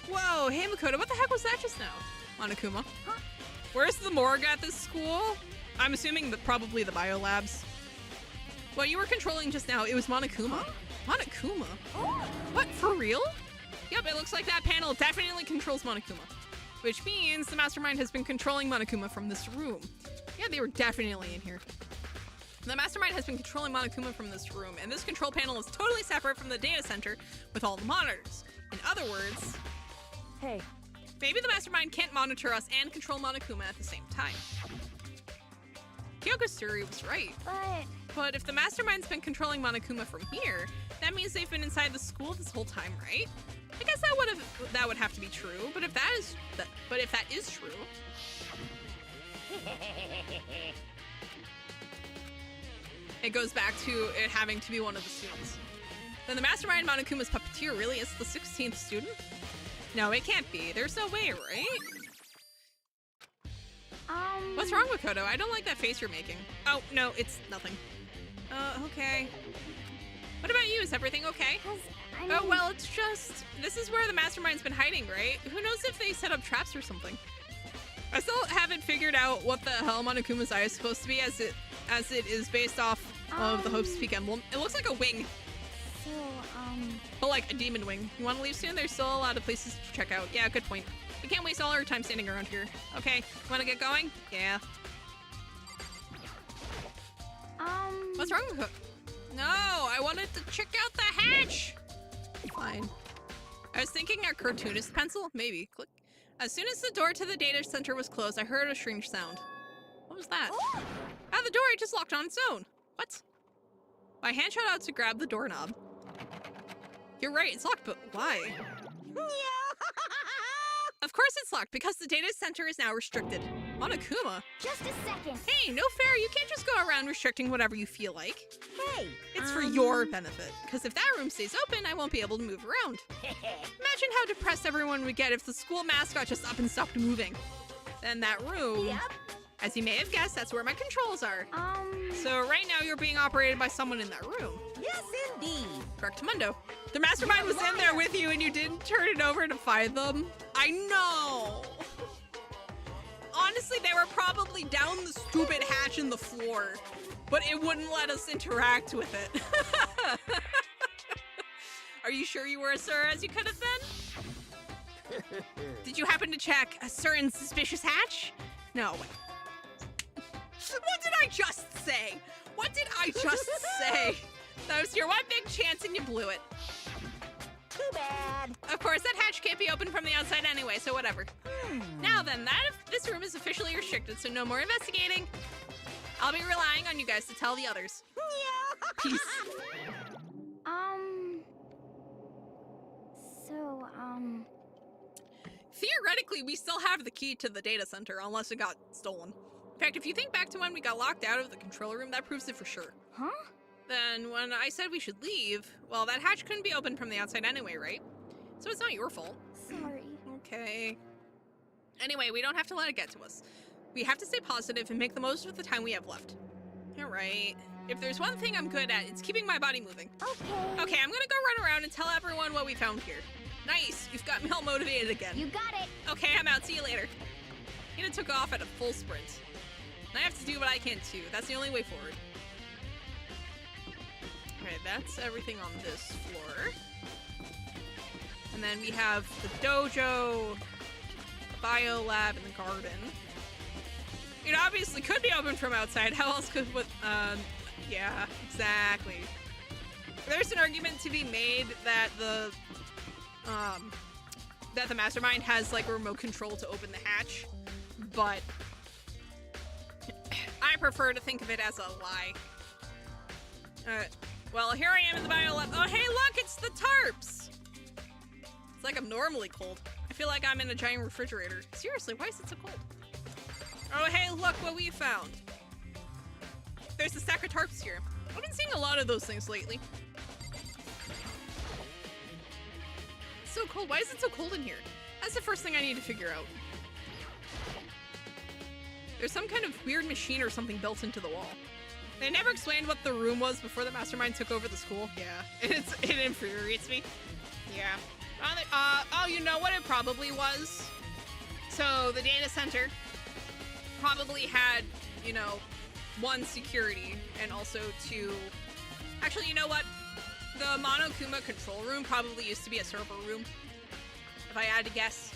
Speaker 1: Whoa, hey Makoto, what the heck was that just now? Monokuma.
Speaker 5: Huh?
Speaker 1: Where's the morgue at this school? I'm assuming that probably the biolabs. What you were controlling just now, it was Monokuma.
Speaker 5: Huh?
Speaker 1: Monokuma? What, for real? Yep, it looks like that panel definitely controls Monokuma. Which means the mastermind has been controlling Monokuma from this room. Yeah, they were definitely in here. The mastermind has been controlling Monokuma from this room, and this control panel is totally separate from the data center with all the monitors. In other words,
Speaker 3: Hey,
Speaker 1: maybe the mastermind can't monitor us and control Monokuma at the same time. Kyoko Suri was right. But if the mastermind's been controlling Monokuma from here, that means they've been inside the school this whole time, right? I guess that would have to be true. But if that is true, it goes back to it having to be one of the students. Then the mastermind Monokuma's puppeteer really is the 16th student? No, it can't be. There's no way, right? What's wrong with Kodo? I don't like that face you're making. Oh, no, it's nothing. Okay. What about you? Is everything okay? Oh, well, it's just... This is where the mastermind's been hiding, right? Who knows if they set up traps or something? I still haven't figured out what the hell Monokuma's eye is supposed to be as it is based off of the Hope's Peak emblem. It looks like a wing.
Speaker 5: So,
Speaker 1: But like a demon wing. You want to leave soon? There's still a lot of places to check out. Yeah, good point. We can't waste all our time standing around here. Okay, want to get going? Yeah. What's wrong with Hook? No, I wanted to check out the hatch. Fine. I was thinking a cartoonist pencil? Maybe. Click. As soon as the door to the data center was closed, I heard a strange sound. What was that? Ah, the door, it just locked on its own. What? My hand shot out to grab the doorknob. You're right, it's locked, but why? Of course it's locked, because the data center is now restricted. Monokuma?
Speaker 5: just a second.
Speaker 1: Hey, no fair, you can't just go around restricting whatever you feel like.
Speaker 4: Hey.
Speaker 1: It's for your benefit, because if that room stays open, I won't be able to move around. Imagine how depressed everyone would get if the school mascot just up and stopped moving. Then that room,
Speaker 5: Yep.
Speaker 1: as you may have guessed, that's where my controls are. So right now you're being operated by someone in that room.
Speaker 4: Yes, indeed.
Speaker 1: Correctamundo. The mastermind was in there with you and you didn't turn it over to find them? I know! Honestly, they were probably down the stupid hatch in the floor, but it wouldn't let us interact with it. Are you sure you were as thorough as you could have been? Did you happen to check a certain suspicious hatch? No. What did I just say? What did I just say? That was your one big chance and you blew it.
Speaker 4: Too bad.
Speaker 1: Of course, that hatch can't be opened from the outside anyway, so whatever. Now then, this room is officially restricted, so no more investigating. I'll be relying on you guys to tell the others. Peace.
Speaker 5: So,
Speaker 1: Theoretically, we still have the key to the data center, unless it got stolen. In fact, if you think back to when we got locked out of the control room, that proves it for sure.
Speaker 5: huh?
Speaker 1: Then when I said we should leave, well, that hatch couldn't be opened from the outside anyway, right? So it's not your fault.
Speaker 5: Sorry.
Speaker 1: Okay. Anyway, we don't have to let it get to us. We have to stay positive and make the most of the time we have left. All right. If there's one thing I'm good at, it's keeping my body moving.
Speaker 5: Okay.
Speaker 1: Okay, I'm gonna go run around and tell everyone what we found here. Nice, you've got me all motivated again.
Speaker 5: You got it.
Speaker 1: Okay, I'm out. See you later. Hina took off at a full sprint. And I have to do what I can too. That's the only way forward. Okay, that's everything on this floor. And then we have the dojo, bio lab, and the garden. It obviously could be open from outside. How else could what? Yeah, exactly. There's an argument to be made that the mastermind has like a remote control to open the hatch, but I prefer to think of it as a lie. Well, here I am in the bio lab. Oh, hey, look, it's the tarps. It's like I'm normally cold. I feel like I'm in a giant refrigerator. Seriously, why is it so cold? Oh, hey, look what we found. There's a stack of tarps here. I've been seeing a lot of those things lately. It's so cold. Why is it so cold in here? That's the first thing I need to figure out. There's some kind of weird machine or something built into the wall. They never explained what the room was before the mastermind took over the school. Yeah, it infuriates me. Yeah. Oh, you know what it probably was? So the data center probably had, you know, 1 security and also 2. Actually, you know what? The Monokuma control room probably used to be a server room, if I had to guess.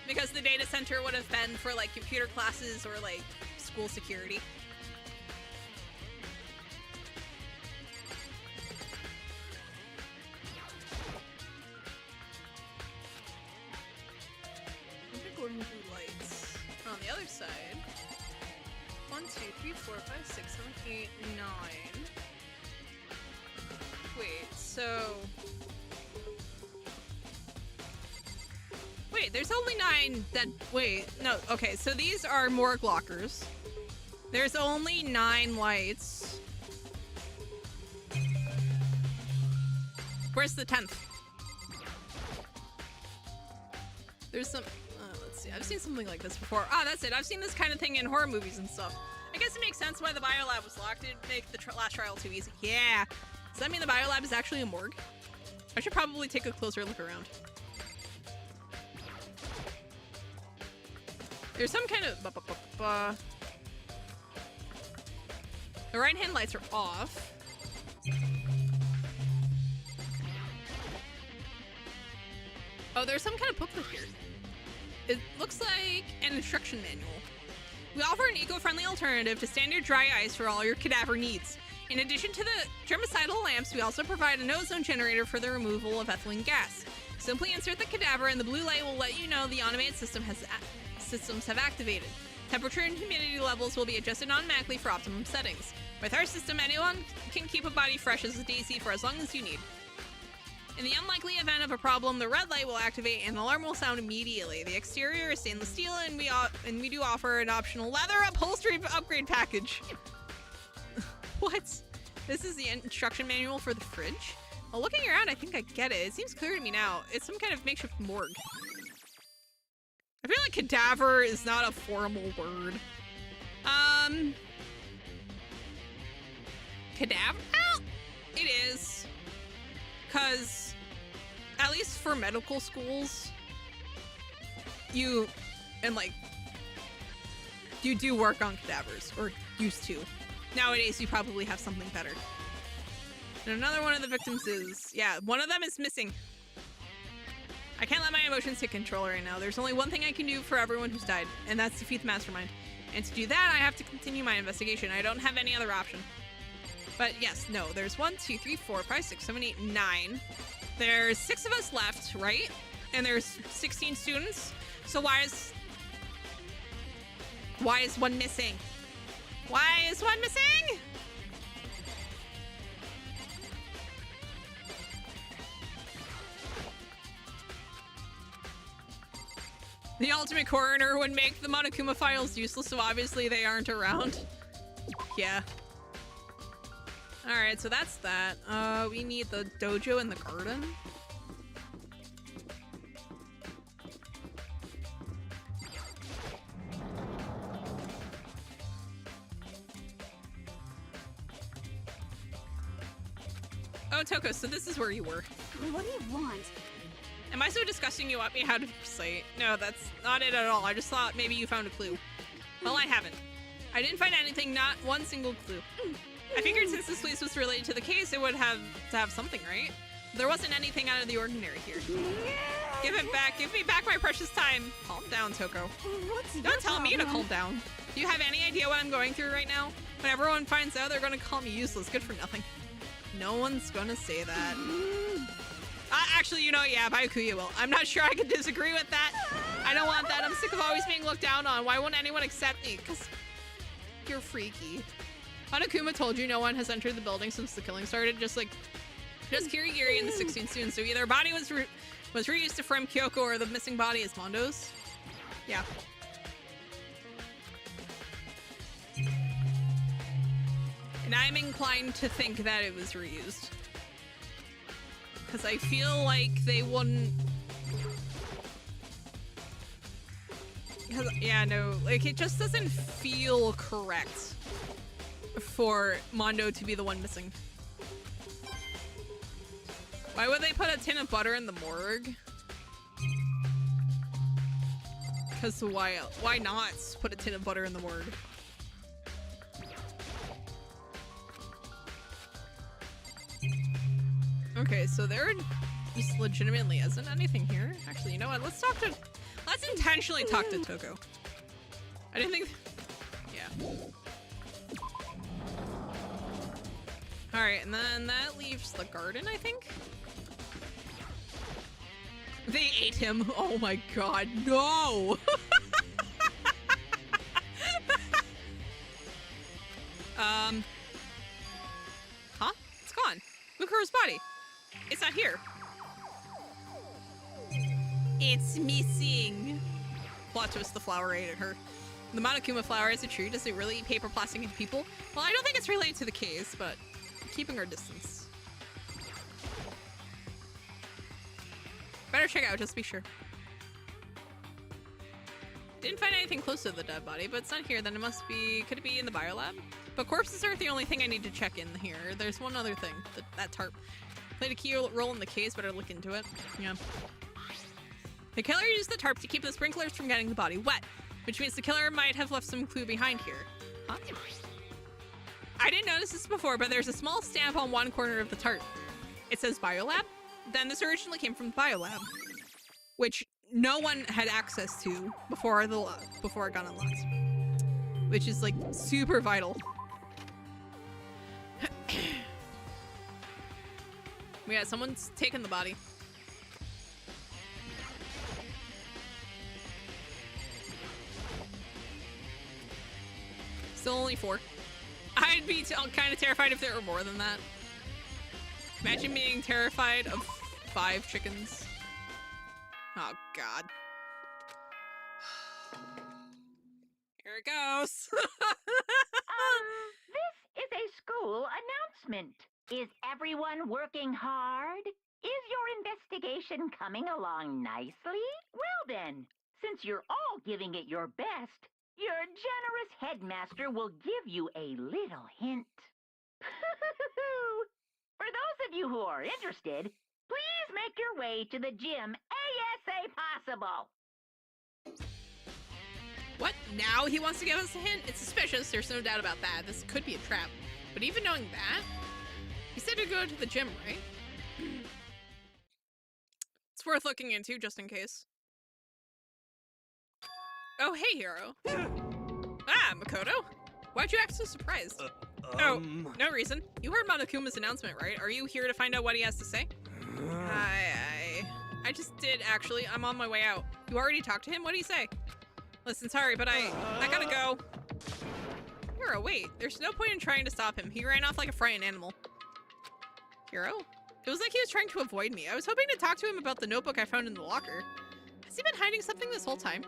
Speaker 1: Because the data center would have been for like computer classes or like school security. I think we're moving lights on the other side. 1, 2, 3, 4, 5, 6, 7, 8, 9. Wait, so... Wait, there's only 9 that... Wait, no, okay, so these are morgue lockers. There's only 9 lights. Where's the 10th? There's some... let's see, I've seen something like this before. Ah, that's it. I've seen this kind of thing in horror movies and stuff. I guess it makes sense why the biolab was locked. It would make the last trial too easy. Yeah. Does that mean the biolab is actually a morgue? I should probably take a closer look around. There's some kind of... The right-hand lights are off. Oh, there's some kind of booklet here. It looks like an instruction manual. We offer an eco-friendly alternative to standard dry ice for all your cadaver needs. In addition to the germicidal lamps, we also provide an ozone generator for the removal of ethylene gas. Simply insert the cadaver and the blue light will let you know the automated systems have activated. Temperature and humidity levels will be adjusted automatically for optimum settings. With our system, anyone can keep a body fresh as a daisy for as long as you need. In the unlikely event of a problem, the red light will activate and the alarm will sound immediately. The exterior is stainless steel and we do offer an optional leather upholstery upgrade package. What? This is the instruction manual for the fridge? Well, looking around, I think I get it. It seems clear to me now. It's some kind of makeshift morgue. I feel like cadaver is not a formal word. Cadaver? Well, it is. Because, at least for medical schools, you do work on cadavers, or used to. Nowadays, you probably have something better. And another one of the victims is, yeah, one of them is missing. I can't let my emotions take control right now. There's only one thing I can do for everyone who's died, and that's defeat the mastermind. And to do that, I have to continue my investigation. I don't have any other option. But yes, no, there's 1, 2, 3, 4, 5, 6, 7, 8, 9. There's 6 of us left, right? And there's 16 students. So why is one missing? Why is one missing? The ultimate coroner would make the Monokuma files useless, so obviously they aren't around. Yeah. Alright, so that's that. We need the dojo and the garden. Oh, Toko, so this is where you were.
Speaker 5: What do you want?
Speaker 1: Am I so disgusting you want me how to recite? No, that's not it at all. I just thought maybe you found a clue. Well, I haven't. I didn't find anything, not one single clue. I figured since this place was related to the case, it would have to have something, right? There wasn't anything out of the ordinary here. Give it back. Give me back my precious time. Calm down, Toko. Don't tell me to calm down. Do you have any idea what I'm going through right now? When everyone finds out, they're going to call me useless, good for nothing. No one's going to say that. Actually, you know, yeah, Byakuya will. I'm not sure I can disagree with that. I don't want that. I'm sick of always being looked down on. Why won't anyone accept me? Because you're freaky. Hanakuma told you no one has entered the building since the killing started, just Kirigiri and the 16 students. So either a body was reused to frame Kyoko or the missing body is Mondo's. Yeah. And I'm inclined to think that it was reused. Because I feel like they wouldn't... Yeah, no, like it just doesn't feel correct for Mondo to be the one missing. Why would they put a tin of butter in the morgue? Because why not put a tin of butter in the morgue? Okay, so there just legitimately isn't anything here. Actually, you know what? Let's intentionally talk to Toko. I didn't think... Yeah. Alright, and then that leaves the garden, I think? They ate him. Oh my god, no! Huh? It's gone. Mukuro's body. It's not here. It's missing. Plot twist, the flower ate at her. The Monokuma flower is a tree. Does it really eat paper, plastic, and people? Well, I don't think it's related to the case, but keeping our distance. Better check out, just to be sure. Didn't find anything close to the dead body, but it's not here. Then it must be... Could it be in the biolab? But corpses aren't the only thing I need to check in here. There's one other thing. That tarp. Played a key role in the case, better look into it. Yeah. The killer used the tarp to keep the sprinklers from getting the body wet, which means the killer might have left some clue behind here. Huh? I didn't notice this before, but there's a small stamp on one corner of the tarp. It says biolab. Then this originally came from the biolab, which no one had access to before it got unlocked, which is like super vital. Yeah, someone's taken the body. Still only 4. I'd be kind of terrified if there were more than that. Imagine being terrified of 5 chickens. Oh, God. Here it goes.
Speaker 7: This is a school announcement. Is everyone working hard? Is your investigation coming along nicely? Well then, since you're all giving it your best, your generous headmaster will give you a little hint. For those of you who are interested, please make your way to the gym ASA possible.
Speaker 1: What? Now he wants to give us a hint? It's suspicious, there's no doubt about that. This could be a trap. But even knowing that, he said to go to the gym, right? It's worth looking into, just in case. Oh, hey, Hiro. Ah, Makoto. Why'd you act so surprised? Oh, no reason. You heard Monokuma's announcement, right? Are you here to find out what he has to say? I just did, actually. I'm on my way out. You already talked to him? What did he say? Listen, sorry, but I gotta go. Hiro, wait. There's no point in trying to stop him. He ran off like a frightened animal. Hiro? It was like he was trying to avoid me. I was hoping to talk to him about the notebook I found in the locker. Has he been hiding something this whole time?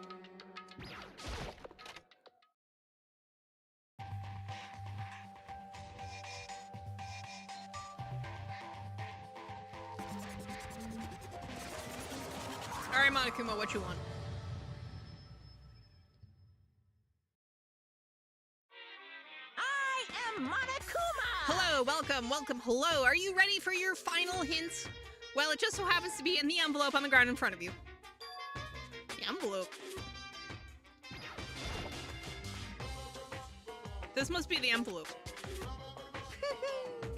Speaker 1: Alright, Monokuma, what you want?
Speaker 7: I am Monokuma!
Speaker 1: Hello, welcome, hello. Are you ready for your final hint? Well, it just so happens to be in the envelope on the ground in front of you. The envelope? This must be the envelope.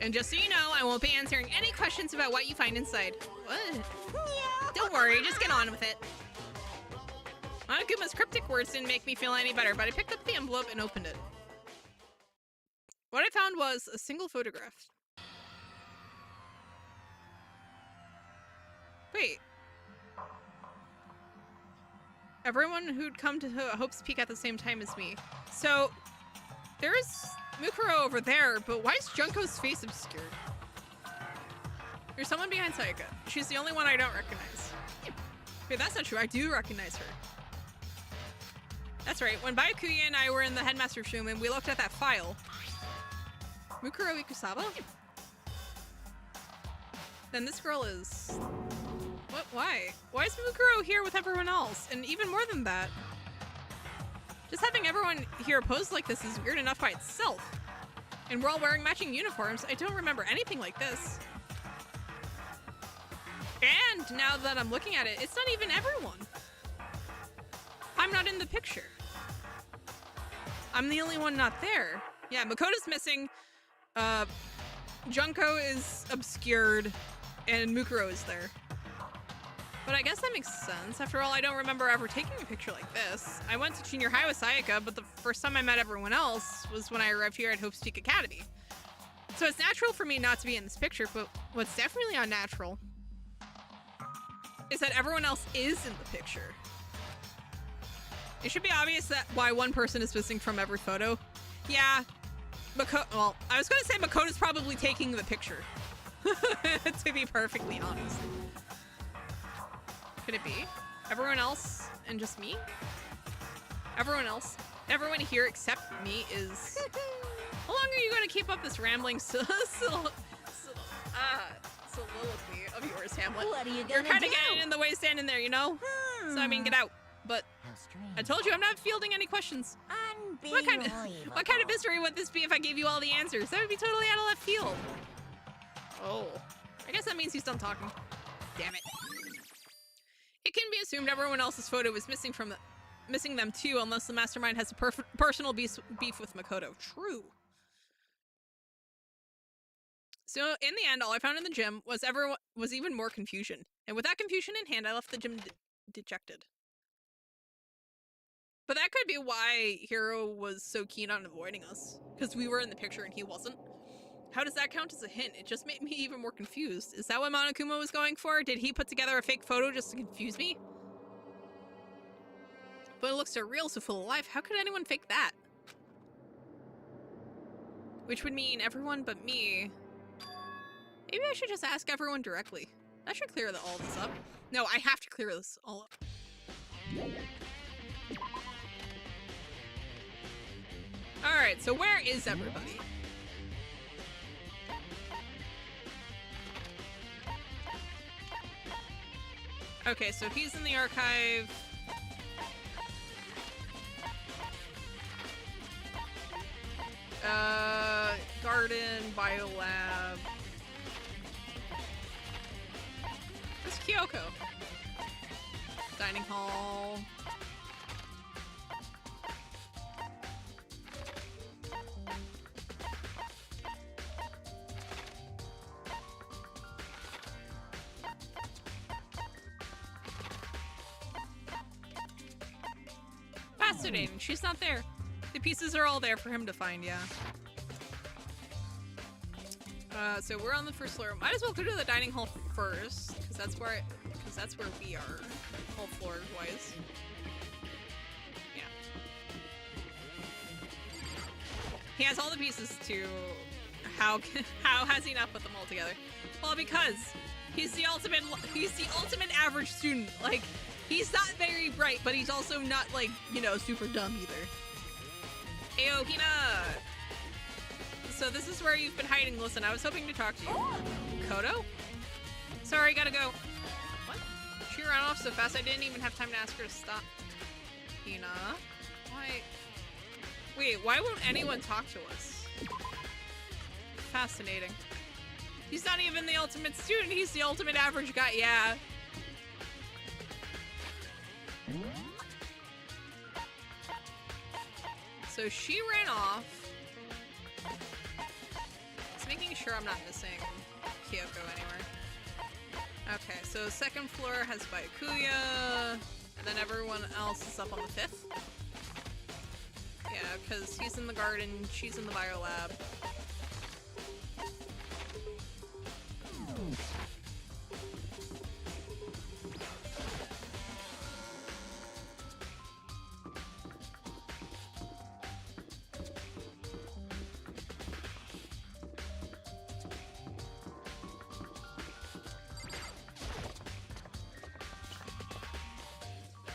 Speaker 1: And just so you know, I won't be answering any questions about what you find inside. What? Don't worry, just get on with it. Monokuma's cryptic words didn't make me feel any better, but I picked up the envelope and opened it. What I found was a single photograph. Wait. Everyone who'd come to Hope's Peak at the same time as me. So, there's Mukuro over there, but why is Junko's face obscured? There's someone behind Sayaka. She's the only one I don't recognize. Wait, that's not true. I do recognize her. That's right. When Byakuya and I were in the headmaster's room and we looked at that file. Mukuro Ikusaba? Then this girl is... What? Why? Why is Mukuro here with everyone else? And even more than that, just having everyone here posed like this is weird enough by itself. And we're all wearing matching uniforms. I don't remember anything like this. And now that I'm looking at it, it's not even everyone. I'm not in the picture. I'm the only one not there. Yeah, Makoto's missing. Junko is obscured. And Mukuro is there. But I guess that makes sense. After all, I don't remember ever taking a picture like this. I went to junior high with Sayaka, but the first time I met everyone else was when I arrived here at Hope's Peak Academy. So it's natural for me not to be in this picture, but what's definitely unnatural is that everyone else is in the picture. It should be obvious that why one person is missing from every photo. Yeah, well, I was gonna say Makoto's probably taking the picture. To be perfectly honest. Could it be? Everyone else and just me? Everyone else? Everyone here except me is... How long are you going to keep up this rambling soliloquy of yours, Hamlet?
Speaker 5: What are you
Speaker 1: You're
Speaker 5: gonna
Speaker 1: kind of
Speaker 5: do?
Speaker 1: getting in the way standing there, you know? So, I mean, get out. But
Speaker 5: How strange.
Speaker 1: I told you I'm not fielding any questions. What kind of mystery would this be if I gave you all the answers? That would be totally out of left field. Oh. I guess that means he's done talking. Damn it. It can be assumed everyone else's photo is missing them too, unless the mastermind has a personal beef with Makoto. True. So in the end, all I found in the gym was even more confusion. And with that confusion in hand, I left the gym dejected. But that could be why Hiro was so keen on avoiding us. Because we were in the picture and he wasn't. How does that count as a hint? It just made me even more confused. Is that what Monokuma was going for? Did he put together a fake photo just to confuse me? But it looks so real, so full of life. How could anyone fake that? Which would mean everyone but me. Maybe I should just ask everyone directly. That should clear all this up. No, I have to clear this all up. Alright, so where is everybody? Okay, so he's in the archive. Garden, biolab. Where's Kyoko? Dining hall. Fascinating. She's not there. The pieces are all there for him to find, yeah. So we're on the first floor. Might as well go to the dining hall first, because that's where we are, whole floor wise. Yeah. He has all the pieces to. How has he not put them all together? Well, because he's the ultimate average student. Like, he's not very bright, but he's also not, like, you know, super dumb either. Ayo, Hina! So this is where you've been hiding. Listen, I was hoping to talk to you. Koto? Sorry, gotta go. What? She ran off so fast I didn't even have time to ask her to stop. Hina? Why? Wait, why won't anyone talk to us? Fascinating. He's not even the ultimate student, he's the ultimate average guy, yeah. So she ran off. So making sure I'm not missing Kyoko anywhere. Okay, so second floor has Byakuya, and then everyone else is up on the 5th. Yeah, because he's in the garden, she's in the biolab.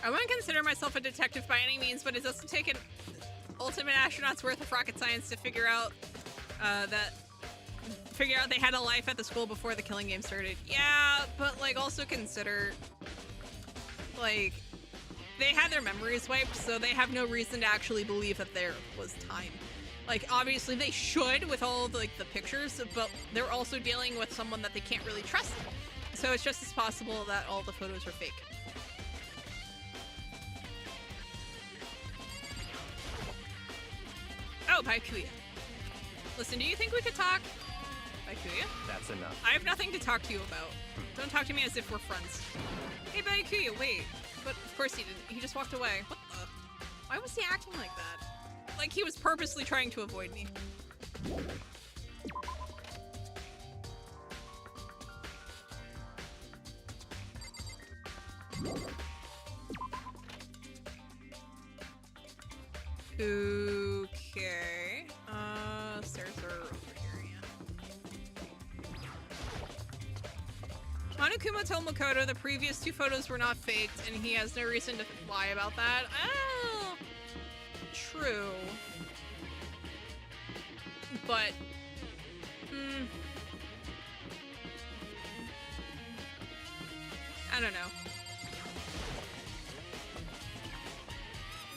Speaker 1: I wouldn't consider myself a detective by any means, but it doesn't take an ultimate astronaut's worth of rocket science to figure out they had a life at the school before the killing game started. Yeah, but like also consider like they had their memories wiped, so they have no reason to actually believe that there was time. Like obviously they should with all of, like the pictures, but they're also dealing with someone that they can't really trust. So it's just as possible that all the photos are fake. Oh, Byakuya. Listen, do you think we could talk? Byakuya?
Speaker 2: That's enough.
Speaker 1: I have nothing to talk to you about. Don't talk to me as if we're friends. Hey, Byakuya, wait. But of course he didn't. He just walked away. What the? Why was he acting like that? Like he was purposely trying to avoid me. Okay. Stairs are over here, yeah. Monokuma told Makoto the previous 2 photos were not faked, and he has no reason to lie about that. Oh, true. But, I don't know.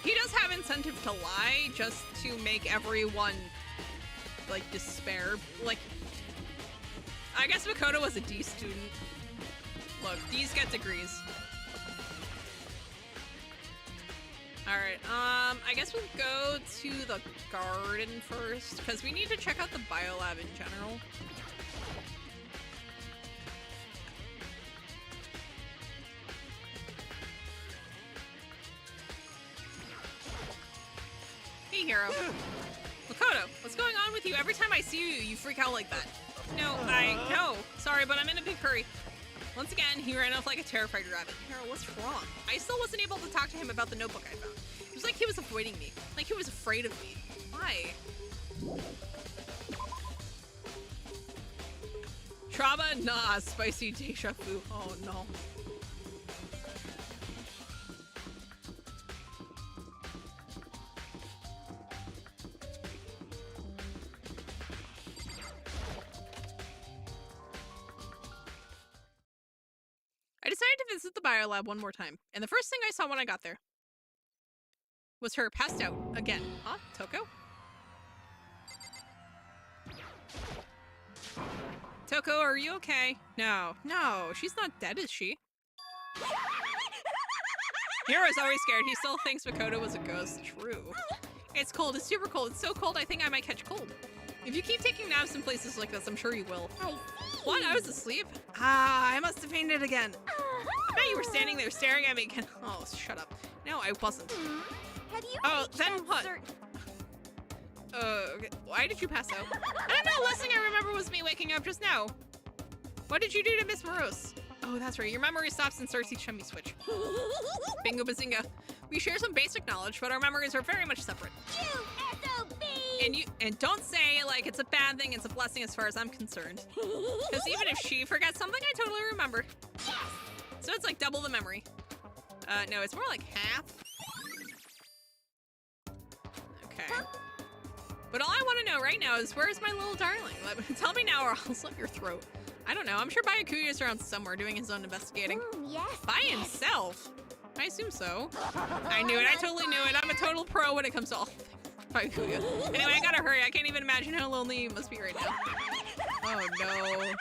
Speaker 1: He does have incentive to lie just to make everyone, like, despair. Like, I guess Makoto was a D student. Look, D's get degrees. Alright, I guess we'll go to the garden first, because we need to check out the biolab in general. Hey, Hero. Makoto, what's going on with you? Every time I see you, you freak out like that. No, sorry, but I'm in a big hurry. Once again, he ran off like a terrified rabbit. Hero, what's wrong? I still wasn't able to talk to him about the notebook I found. It was like he was avoiding me. Like he was afraid of me. Why? Trauma? Nah, spicy deja vu. Oh no. I decided to visit the biolab one more time, and the first thing I saw when I got there was her passed out again. Huh? Toko? Toko, are you okay? No, she's not dead, is she? Hero's always scared. He still thinks Makoto was a ghost. True. It's cold. It's super cold. It's so cold I think I might catch cold. If you keep taking naps in places like this, I'm sure you will.
Speaker 5: I see.
Speaker 1: What? I was asleep? Ah, I must have fainted again. I bet you were standing there staring at me again. Oh, shut up. No, I wasn't.
Speaker 5: Have you reached
Speaker 1: then
Speaker 5: that
Speaker 1: what? Okay. Why did you pass out? I don't know. Last thing I remember was me waking up just now. What did you do to Miss Morose? Oh, that's right. Your memory stops and starts each time you switch. Bingo bazinga. We share some basic knowledge, but our memories are very much separate.
Speaker 5: You SOB!
Speaker 1: And don't say like it's a bad thing, it's a blessing as far as I'm concerned. Because even if she forgets something, I totally remember.
Speaker 5: Yes!
Speaker 1: So it's like double the memory. No, it's more like half. Okay. But all I want to know right now is where's my little darling? Tell me now or I'll slit your throat. I don't know. I'm sure Byakuya is around somewhere doing his own investigating.
Speaker 5: Yes.
Speaker 1: By himself? I assume so. I knew it. I totally knew it. I'm a total pro when it comes to all things Byakuya. Anyway, I gotta hurry. I can't even imagine how lonely you must be right now. Oh no.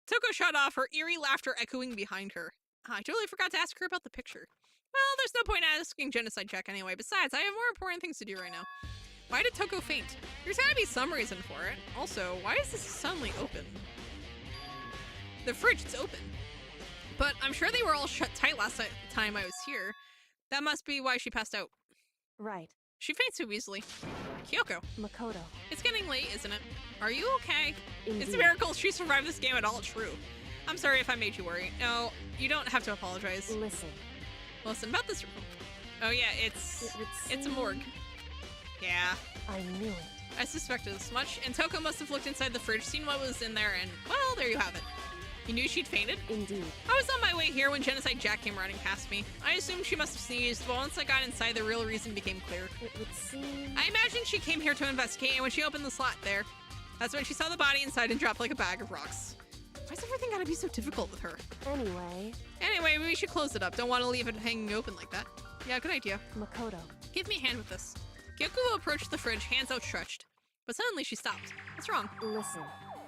Speaker 1: Toko shut off, her eerie laughter echoing behind her. I totally forgot to ask her about the picture. Well, there's no point asking Genocide Check anyway. Besides, I have more important things to do right now. Why did Toko faint? There's gotta be some reason for it. Also, why is this suddenly open? The fridge, it's open. But I'm sure they were all shut tight last time I was here. That must be why she passed out.
Speaker 3: Right.
Speaker 1: She faints so easily. Kyoko,
Speaker 3: Makoto.
Speaker 1: it's getting late, isn't it? Are you okay? It's a
Speaker 3: Indeed.
Speaker 1: miracle she survived this game at all, true. I'm sorry if I made you worry. No, you don't have to apologize.
Speaker 3: Listen,
Speaker 1: About this room. Oh yeah, it's a morgue. Yeah,
Speaker 3: I knew it.
Speaker 1: I suspected as much, and Toko must have looked inside the fridge, seen what was in there, and, well, there you have it. You knew she'd fainted?
Speaker 3: Indeed.
Speaker 1: I was on my way here when Genocide Jack came running past me. I assumed she must have sneezed, but once I got inside, the real reason became clear.
Speaker 3: It would seem...
Speaker 1: I imagine she came here to investigate, and when she opened the slot there, that's when she saw the body inside and dropped like a bag of rocks. Why's everything gotta be so difficult with her?
Speaker 3: Anyway,
Speaker 1: We should close it up. Don't want to leave it hanging open like that. Yeah, good idea.
Speaker 3: Makoto.
Speaker 1: Give me a hand with this. Kyoko approached the fridge, hands outstretched. But suddenly she stopped. What's wrong?
Speaker 3: Listen.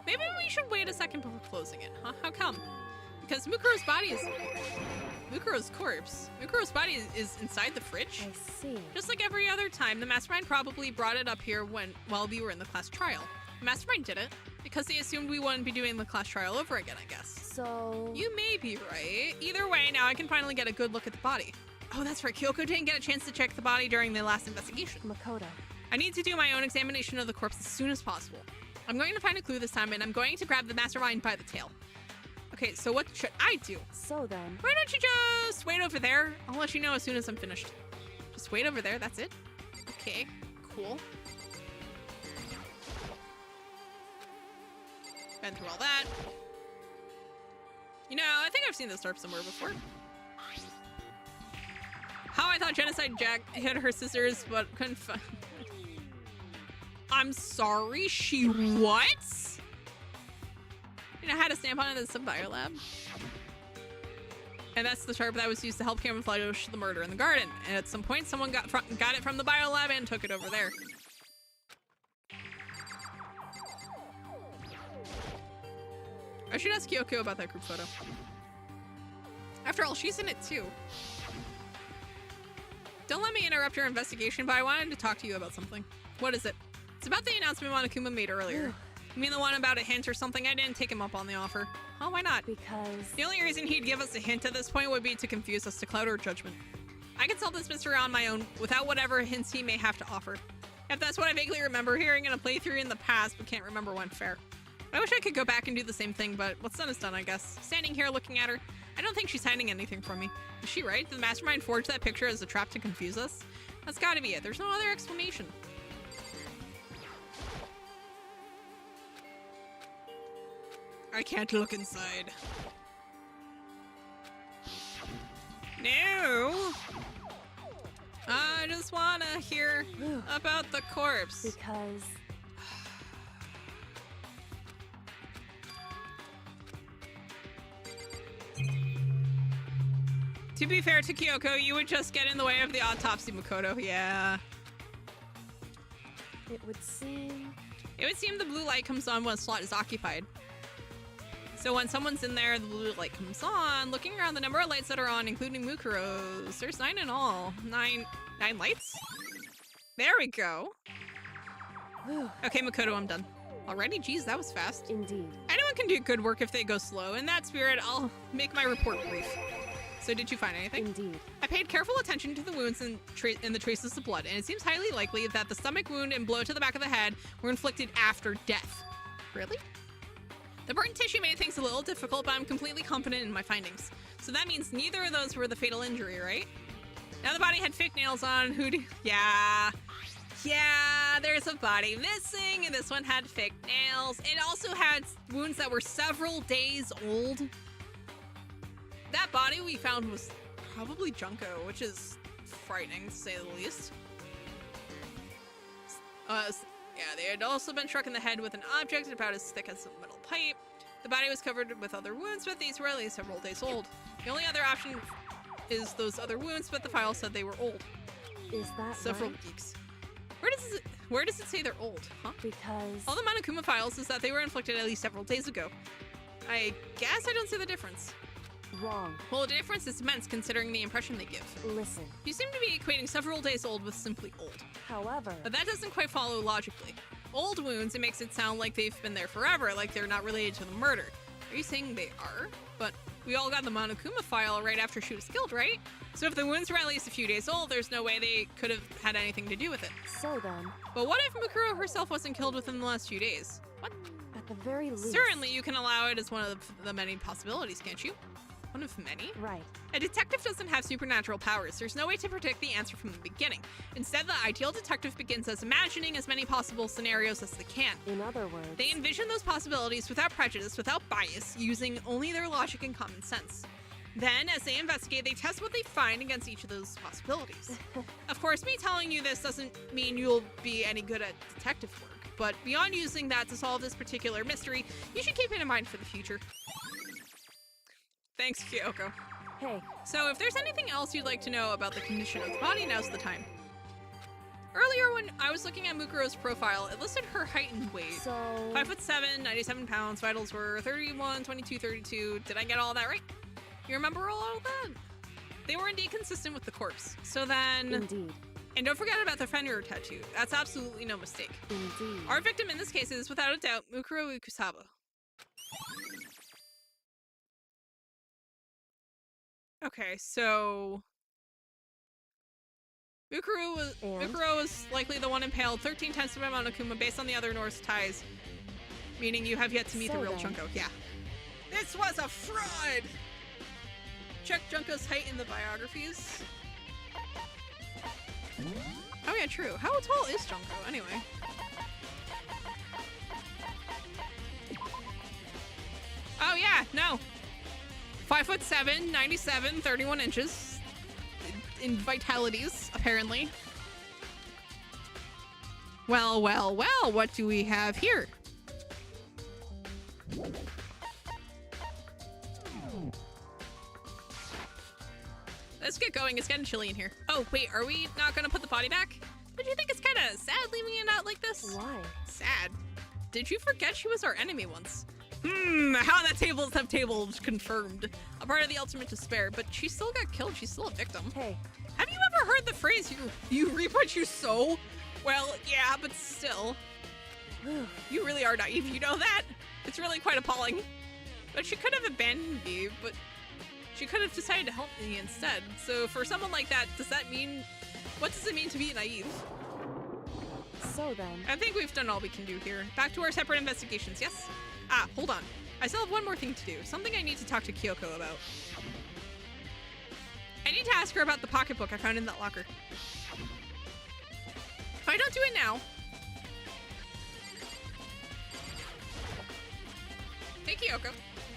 Speaker 1: Maybe we should wait a second before closing it, huh? How come? Because Mukuro's body is... Mukuro's corpse. Mukuro's body is inside the fridge?
Speaker 3: I see.
Speaker 1: Just like every other time, the Mastermind probably brought it up here while we were in the class trial. The Mastermind did it, because they assumed we wouldn't be doing the class trial over again, I guess.
Speaker 3: So...
Speaker 1: You may be right. Either way, now I can finally get a good look at the body. Oh, that's right. Kyoko didn't get a chance to check the body during the last investigation.
Speaker 3: Makoto.
Speaker 1: I need to do my own examination of the corpse as soon as possible. I'm going to find a clue this time, and I'm going to grab the Mastermind by the tail. Okay, so what should I do?
Speaker 3: So then...
Speaker 1: Why don't you just wait over there? I'll let you know as soon as I'm finished. Just wait over there, that's it? Okay, cool. Been through all that. You know, I think I've seen this harp somewhere before. How I thought Genocide Jack hit her sisters, but couldn't find... I'm sorry, she what? You know, I had a stamp on it as some biolab. And that's the sharp that was used to help camouflage the murder in the garden. And at some point, someone got it from the biolab and took it over there. I should ask Kyoko about that group photo. After all, she's in it too. Don't let me interrupt your investigation, but I wanted to talk to you about something. What is it? It's about the announcement Monokuma made earlier. You mean the one about a hint or something? I didn't take him up on the offer. Oh, why not?
Speaker 3: Because...
Speaker 1: The only reason he'd give us a hint at this point would be to confuse us, to cloud our judgment. I can solve this mystery on my own, without whatever hints he may have to offer. If that's what I vaguely remember hearing in a playthrough in the past, but can't remember when fair. I wish I could go back and do the same thing, but what's done is done, I guess. Standing here looking at her, I don't think she's hiding anything from me. Is she right? Did the Mastermind forge that picture as a trap to confuse us? That's gotta be it. There's no other explanation. I can't look inside. No! I just wanna hear about the corpse.
Speaker 3: Because...
Speaker 1: To be fair to Kyoko, you would just get in the way of the autopsy, Makoto. Yeah.
Speaker 3: It would seem
Speaker 1: the blue light comes on when a slot is occupied. So when someone's in there, the blue light comes on. Looking around the number of lights that are on, including Mukuro's, there's 9 in all. Nine lights? There we go. Okay, Makoto, I'm done. Already? Jeez, that was fast.
Speaker 3: Indeed.
Speaker 1: Anyone can do good work if they go slow. In that spirit, I'll make my report brief. So did you find anything?
Speaker 3: Indeed.
Speaker 1: I paid careful attention to the wounds and the traces of blood, and it seems highly likely that the stomach wound and blow to the back of the head were inflicted after death. Really? The burnt tissue made things a little difficult, but I'm completely confident in my findings. So that means neither of those were the fatal injury, right? Now the body had fake nails on. Yeah, there's a body missing, and this one had fake nails. It also had wounds that were several days old. That body we found was probably Junko, which is frightening to say the least. Yeah, they had also been struck in the head with an object about as thick as a metal pipe. The body was covered with other wounds, but these were at least several days old. The only other option is those other wounds, but the file said they were old.
Speaker 3: Is that
Speaker 1: several
Speaker 3: right?
Speaker 1: weeks. Where does it say they're old, huh?
Speaker 3: Because...
Speaker 1: All the Monokuma files is that they were inflicted at least several days ago. I guess I don't see the difference.
Speaker 3: Wrong.
Speaker 1: Well, the difference is immense considering the impression they give.
Speaker 3: Listen.
Speaker 1: You seem to be equating several days old with simply old.
Speaker 3: However,
Speaker 1: But that doesn't quite follow logically. Old wounds, it makes it sound like they've been there forever, like they're not related to the murder. Are you saying they are? But we all got the Monokuma file right after she was killed, right? So if the wounds were at least a few days old, there's no way they could have had anything to do with it.
Speaker 3: so then,
Speaker 1: But what if Mukuro herself wasn't killed within the last few days? What?
Speaker 3: at the very least.
Speaker 1: Certainly you can allow it as one of the many possibilities, can't you? One of many?
Speaker 3: Right.
Speaker 1: A detective doesn't have supernatural powers. There's no way to predict the answer from the beginning. Instead, the ideal detective begins as imagining as many possible scenarios as they can.
Speaker 3: In other words,
Speaker 1: They envision those possibilities without prejudice, without bias, using only their logic and common sense. Then, as they investigate, they test what they find against each of those possibilities. Of course, me telling you this doesn't mean you'll be any good at detective work, but beyond using that to solve this particular mystery, you should keep it in mind for the future. Thanks, Kyoko.
Speaker 3: hey,
Speaker 1: So if there's anything else you'd like to know about the condition of the body, now's the time. Earlier when I was looking at Mukuro's profile, it listed her height and weight.
Speaker 3: so
Speaker 1: 5'7", 97 pounds, vitals were 31, 22, 32. Did I get all that right? You remember all of that? They were indeed consistent with the corpse. So then...
Speaker 3: indeed,
Speaker 1: And don't forget about the Fenrir tattoo. That's absolutely no mistake.
Speaker 3: indeed.
Speaker 1: Our victim in this case is, without a doubt, Mukuro Ikusaba. Okay, so... Mukuro was likely the one impaled 13 times by Monokuma based on the other Norse ties. Meaning you have yet to meet the
Speaker 3: So
Speaker 1: real
Speaker 3: then-
Speaker 1: Junko. Yeah. This was a fraud! Check Junko's height in the biographies. Oh yeah, true. How tall is Junko, anyway? Oh yeah, no. 5'7", 97, 31 inches. In vitalities, apparently. Well, well, well, what do we have here? Let's get going. It's getting chilly in here. Oh, wait, are we not gonna put the body back? Don't you think it's kind of sad leaving it out like this?
Speaker 3: Why?
Speaker 1: Sad. Did you forget she was our enemy once? How the tables have tabled confirmed. A part of the ultimate despair, but she still got killed. She's still a victim.
Speaker 3: Hey,
Speaker 1: Have you ever heard the phrase, you reap what you sow? Well, yeah, but still. You really are naive, you know that? It's really quite appalling. But she could have abandoned me, but she could have decided to help me instead. So for someone like that, what does it mean to be naive?
Speaker 3: so then,
Speaker 1: I think we've done all we can do here. Back to our separate investigations, yes? Ah, hold on. I still have one more thing to do. Something I need to talk to Kyoko about. I need to ask her about the pocketbook I found in that locker. If I don't do it now... Hey, Kyoko.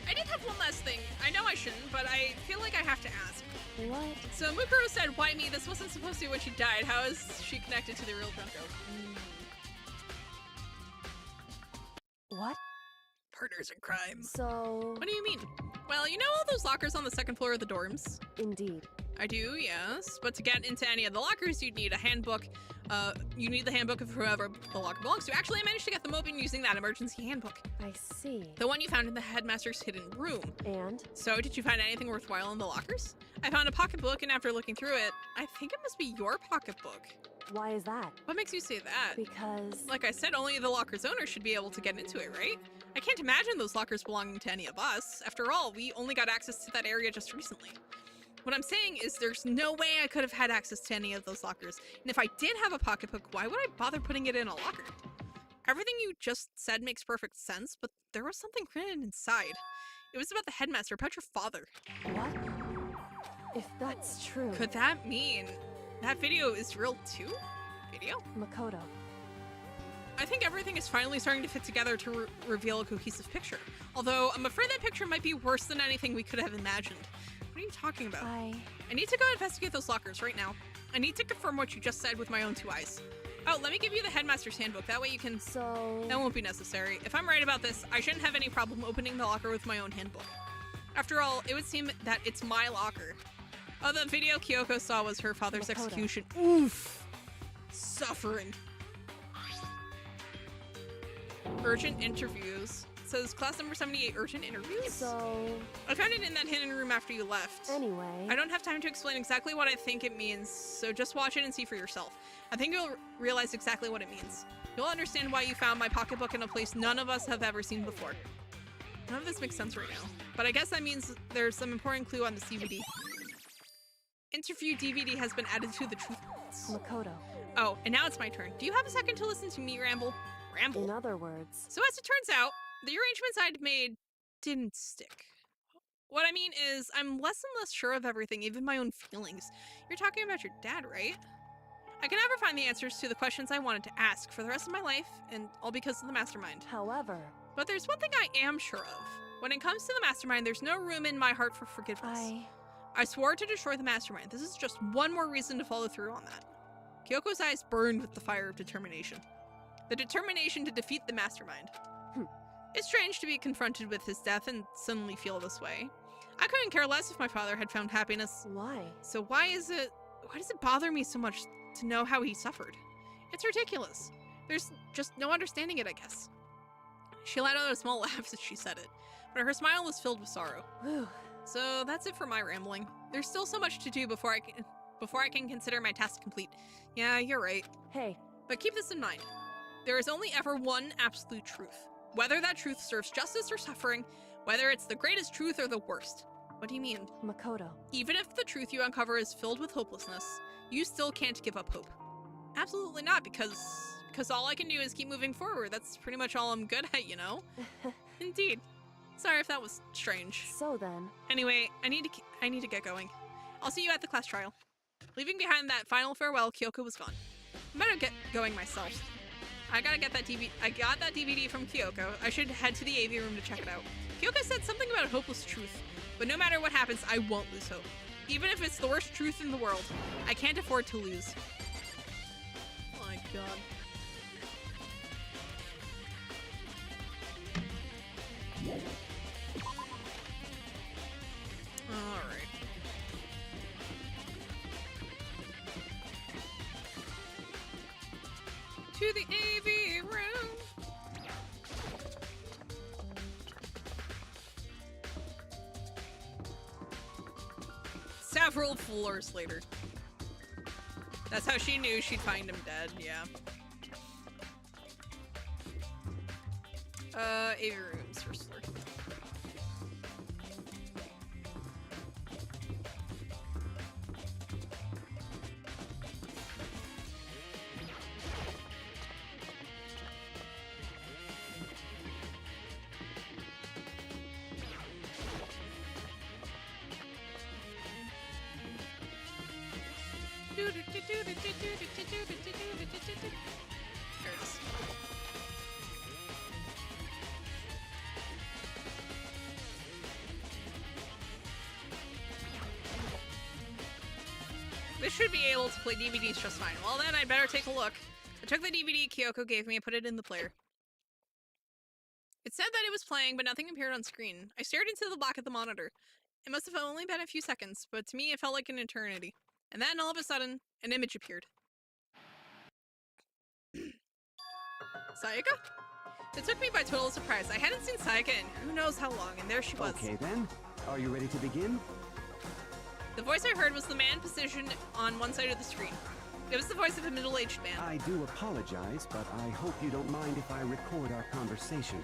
Speaker 1: I did have one last thing. I know I shouldn't, but I feel like I have to ask.
Speaker 3: what?
Speaker 1: So Mukuro said, why me? This wasn't supposed to be when she died. How is she connected to the real Junko?
Speaker 3: What?
Speaker 1: Partners in crime.
Speaker 3: So,
Speaker 1: What do you mean? Well, you know all those lockers on the second floor of the dorms?
Speaker 3: indeed.
Speaker 1: I do, yes. But to get into any of the lockers, you'd need a handbook. You need the handbook of whoever the locker belongs to. Actually, I managed to get them open using that emergency handbook.
Speaker 3: I see.
Speaker 1: The one you found in the headmaster's hidden room.
Speaker 3: And?
Speaker 1: So, did you find anything worthwhile in the lockers? I found a pocketbook, and after looking through it, I think it must be your pocketbook.
Speaker 3: Why is that?
Speaker 1: What makes you say that?
Speaker 3: Because...
Speaker 1: Like I said, only the locker's owner should be able to get into it, right? I can't imagine those lockers belonging to any of us. After all, we only got access to that area just recently. What I'm saying is there's no way I could have had access to any of those lockers. And if I did have a pocketbook, why would I bother putting it in a locker? Everything you just said makes perfect sense, but there was something written inside. It was about the headmaster, about your father.
Speaker 3: What? If that's true...
Speaker 1: Could that mean that video is real too? Video?
Speaker 3: Makoto.
Speaker 1: I think everything is finally starting to fit together to reveal a cohesive picture. Although, I'm afraid that picture might be worse than anything we could have imagined. What are you talking about? I need to go investigate those lockers right now. I need to confirm what you just said with my own two eyes. Oh, let me give you the headmaster's handbook. That way you can...
Speaker 3: So...
Speaker 1: That won't be necessary. If I'm right about this, I shouldn't have any problem opening the locker with my own handbook. After all, it would seem that it's my locker. Oh, the video Kyoko saw was her father's
Speaker 3: Makoto.
Speaker 1: execution. Oof. Suffering. Urgent interviews. says class number 78 urgent interviews.
Speaker 3: So,
Speaker 1: I found it in that hidden room after you left.
Speaker 3: anyway.
Speaker 1: I don't have time to explain exactly what I think it means, so just watch it and see for yourself. I think you'll realize exactly what it means. You'll understand why you found my pocketbook in a place none of us have ever seen before. None of this makes sense right now, but I guess that means there's some important clue on this DVD. Interview DVD has been added to the truth box.
Speaker 3: Makoto.
Speaker 1: Oh, and now it's my turn. Do you have a second to listen to me ramble? Ramble?
Speaker 3: In other words,
Speaker 1: So as it turns out, the arrangements I'd made didn't stick. What I mean is, I'm less and less sure of everything, even my own feelings. You're talking about your dad, right? I can never find the answers to the questions I wanted to ask for the rest of my life, and all because of the mastermind.
Speaker 3: however,
Speaker 1: But there's one thing I am sure of. When it comes to the mastermind, there's no room in my heart for forgiveness. I swore to destroy the mastermind. This is just one more reason to follow through on that. Kyoko's eyes burned with the fire of determination. The determination to defeat the mastermind. It's strange to be confronted with his death and suddenly feel this way. I couldn't care less if my father had found happiness.
Speaker 3: why?
Speaker 1: So why does it bother me so much to know how he suffered? It's ridiculous. There's just no understanding it, I guess. She let out a small laugh as she said it, but her smile was filled with sorrow.
Speaker 3: Whew.
Speaker 1: So that's it for my rambling. There's still so much to do before I can consider my task complete. Yeah, you're right.
Speaker 3: Hey,
Speaker 1: But keep this in mind. There is only ever one absolute truth. Whether that truth serves justice or suffering, whether it's the greatest truth or the worst. What do you mean?
Speaker 3: Makoto.
Speaker 1: Even if the truth you uncover is filled with hopelessness, you still can't give up hope. Absolutely not, because all I can do is keep moving forward. That's pretty much all I'm good at, you know? Indeed. Sorry if that was strange.
Speaker 3: So then,
Speaker 1: Anyway, I need to get going. I'll see you at the class trial. Leaving behind that final farewell, Kyoko was gone. I better get going myself. I got that DVD from Kyoko. I should head to the AV room to check it out. Kyoko said something about hopeless truth, but no matter what happens, I won't lose hope. Even if it's the worst truth in the world, I can't afford to lose. Oh my god. Alright. To the AV room. Several floors later. That's how she knew she'd find him dead, yeah. AV rooms, first floor. There it is. This should be able to play DVDs just fine. Well then, I'd better take a look. I took the DVD Kyoko gave me and put it in the player. It said that it was playing, but nothing appeared on screen. I stared into the black of the monitor. It must have only been a few seconds, but to me it felt like an eternity. And then, all of a sudden, an image appeared. Sayaka? It took me by total surprise. I hadn't seen Sayaka in who knows how long, and there she was.
Speaker 8: Okay then, are you ready to begin?
Speaker 1: The voice I heard was the man positioned on one side of the screen. It was the voice of a middle-aged man.
Speaker 8: I do apologize, but I hope you don't mind if I record our conversation.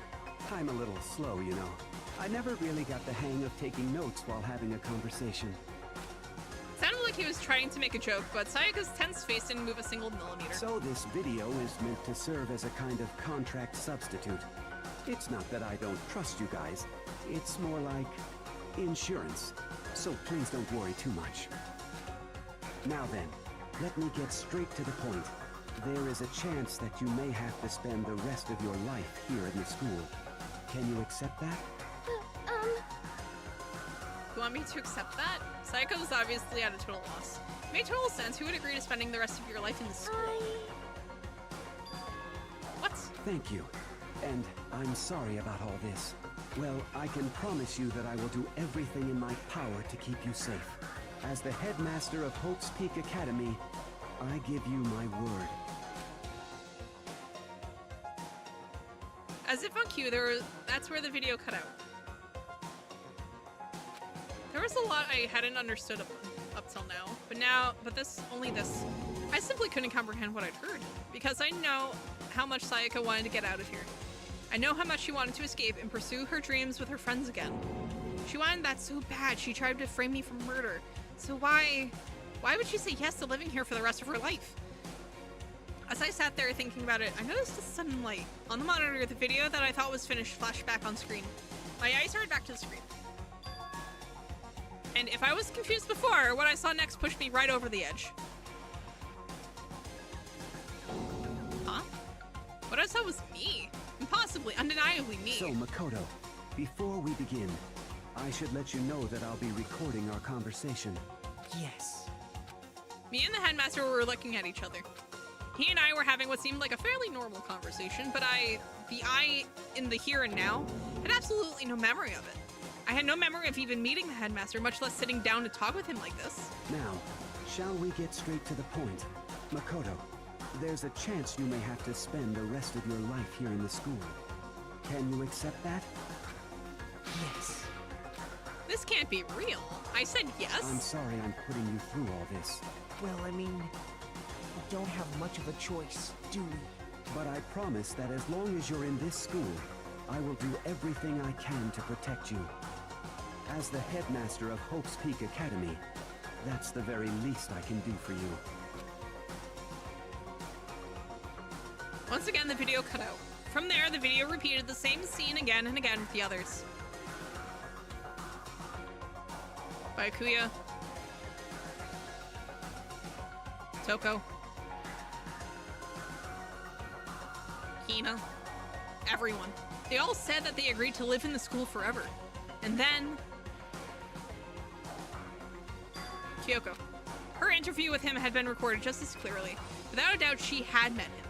Speaker 8: I'm a little slow, you know. I never really got the hang of taking notes while having a conversation.
Speaker 1: Sounded like he was trying to make a joke, but Sayaka's tense face didn't move a single millimeter.
Speaker 8: So this video is meant to serve as a kind of contract substitute. It's not that I don't trust you guys. It's more like insurance. So please don't worry too much. Now then, let me get straight to the point. There is a chance that you may have to spend the rest of your life here in the school. Can you accept that?
Speaker 1: You want me to accept that? Sayaka was obviously at a total loss. It made total sense. Who would agree to spending the rest of your life in the school? What?
Speaker 8: Thank you. And I'm sorry about all this. Well, I can promise you that I will do everything in my power to keep you safe. As the headmaster of Hope's Peak Academy, I give you my word.
Speaker 1: As if on cue, that's where the video cut out. There was a lot I hadn't understood up till now, but only this. I simply couldn't comprehend what I'd heard, because I know how much Sayaka wanted to get out of here. I know how much she wanted to escape and pursue her dreams with her friends again. She wanted that so bad, she tried to frame me for murder. So why would she say yes to living here for the rest of her life? As I sat there thinking about it, I noticed a sudden light on the monitor of the video that I thought was finished flashed back on screen. My eyes hurried back to the screen. And if I was confused before, what I saw next pushed me right over the edge. Huh? What I saw was me. Impossibly, undeniably me.
Speaker 8: So, Makoto, before we begin, I should let you know that I'll be recording our conversation.
Speaker 4: Yes.
Speaker 1: Me and the headmaster were looking at each other. He and I were having what seemed like a fairly normal conversation, but the I in the here and now, had absolutely no memory of it. I had no memory of even meeting the headmaster, much less sitting down to talk with him like this.
Speaker 8: Now, shall we get straight to the point? Makoto, there's a chance you may have to spend the rest of your life here in the school. Can you accept that?
Speaker 4: Yes.
Speaker 1: This can't be real. I said yes.
Speaker 8: I'm sorry I'm putting you through all this.
Speaker 4: Well, I mean, we don't have much of a choice, do we?
Speaker 8: But I promise that as long as you're in this school, I will do everything I can to protect you. As the headmaster of Hope's Peak Academy, that's the very least I can do for you.
Speaker 1: Once again, the video cut out. From there, the video repeated the same scene again and again with the others. Byakuya. Toko. Hina. Everyone. They all said that they agreed to live in the school forever. And then... Kyoko. Her interview with him had been recorded just as clearly. Without a doubt, she had met him.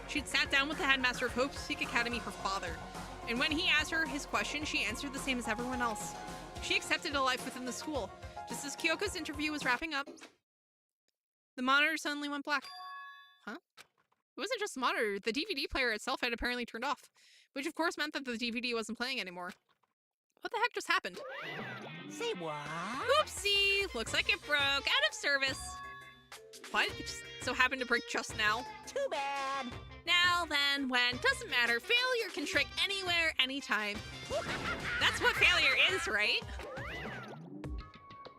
Speaker 1: She'd sat down with the headmaster of Hope's Peak Academy, her father. And when he asked her his question, she answered the same as everyone else. She accepted a life within the school. Just as Kyoko's interview was wrapping up, the monitor suddenly went black. Huh? It wasn't just the monitor. The DVD player itself had apparently turned off, which of course meant that the DVD wasn't playing anymore. What the heck just happened?
Speaker 4: Say what?
Speaker 1: Oopsie! Looks like it broke. Out of service. What? It just so happened to break just now?
Speaker 3: Too bad.
Speaker 1: Now then, when? Doesn't matter. Failure can trick anywhere, anytime. That's what failure is, right?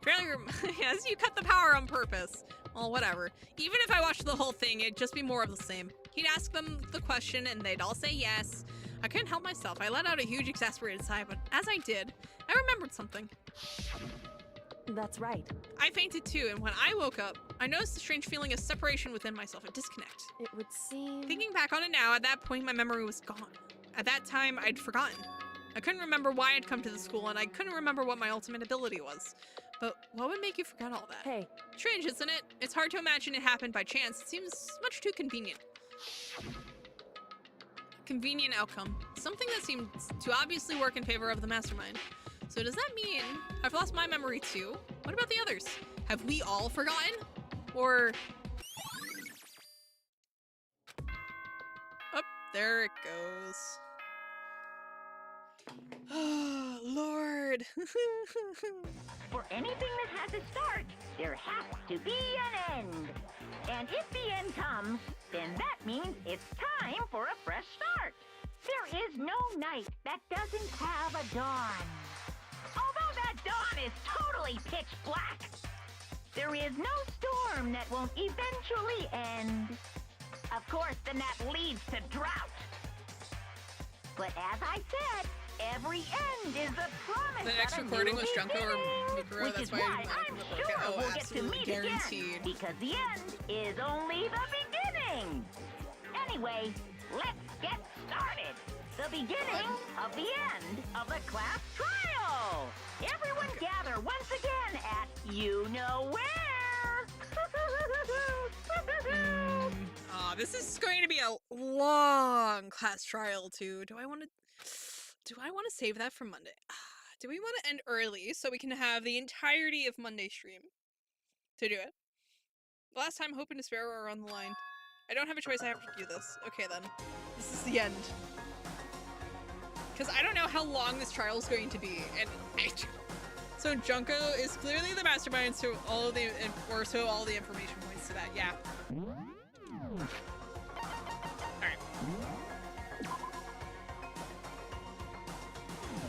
Speaker 1: Failure, yes, you cut the power on purpose. Well, whatever. Even if I watched the whole thing, it'd just be more of the same. He'd ask them the question and they'd all say yes. I couldn't help myself. I let out a huge exasperated sigh, but as I did, I remembered something.
Speaker 3: That's right.
Speaker 1: I fainted too, and when I woke up, I noticed a strange feeling of separation within myself, a disconnect.
Speaker 3: It would seem...
Speaker 1: Thinking back on it now, at that point my memory was gone. At that time, I'd forgotten. I couldn't remember why I'd come to the school, and I couldn't remember what my ultimate ability was. But what would make you forget all that?
Speaker 3: Hey.
Speaker 1: Strange, isn't it? It's hard to imagine it happened by chance. It seems much too convenient. Convenient outcome. Something that seemed to obviously work in favor of the mastermind. So does that mean I've lost my memory too? What about the others? Have we all forgotten? Or... Oh, there it goes. Oh, Lord.
Speaker 7: For anything that has a start, there has to be an end. And if the end comes, then that means it's time for a fresh start. There is no night that doesn't have a dawn. Although that dawn is totally pitch black, there is no storm that won't eventually end. Of course, then that leads to drought. But as I said, every end is a promise.
Speaker 1: The next
Speaker 7: of a
Speaker 1: recording
Speaker 7: new
Speaker 1: was Junko or
Speaker 7: beginning,
Speaker 1: Mikuro,
Speaker 7: which
Speaker 1: that's
Speaker 7: is
Speaker 1: why
Speaker 7: why
Speaker 1: I
Speaker 7: I'm
Speaker 1: didn't
Speaker 7: sure
Speaker 1: oh,
Speaker 7: we'll get to
Speaker 1: absolutely
Speaker 7: meet
Speaker 1: guaranteed.
Speaker 7: again, because the end is only the beginning. Anyway, let's get started. The beginning of the end of the class trial. Everyone gather once again at you know where.
Speaker 1: This is going to be a long class trial too. Do I want to save that for Monday? Do we want to end early so we can have the entirety of Monday stream to do it? The last time Hope and Despair are on the line. I don't have a choice, I have to do this. Okay then. This is the end. because I don't know how long this trial is going to be, and so Junko is clearly the mastermind, so all the information points to that. Yeah. All right.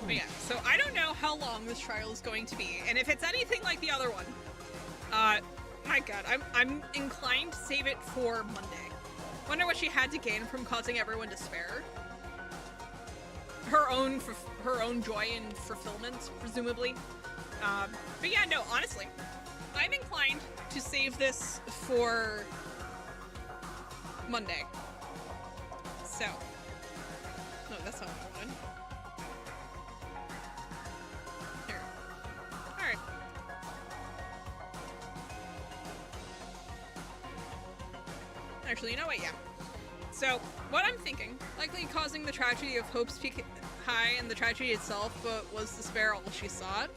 Speaker 1: But yeah, so I don't know how long this trial is going to be, and if it's anything like the other one, my God, I'm inclined to save it for Monday. Wonder what she had to gain from causing everyone despair. Her own joy and fulfillment, presumably. But yeah, no, honestly, I'm inclined to save this for Monday. So, no, that's not what I wanted. Here. All right. Actually, you know what? Yeah. So, what I'm thinking, likely causing the tragedy of Hope's Peak High and the tragedy itself, but was despair all she saw.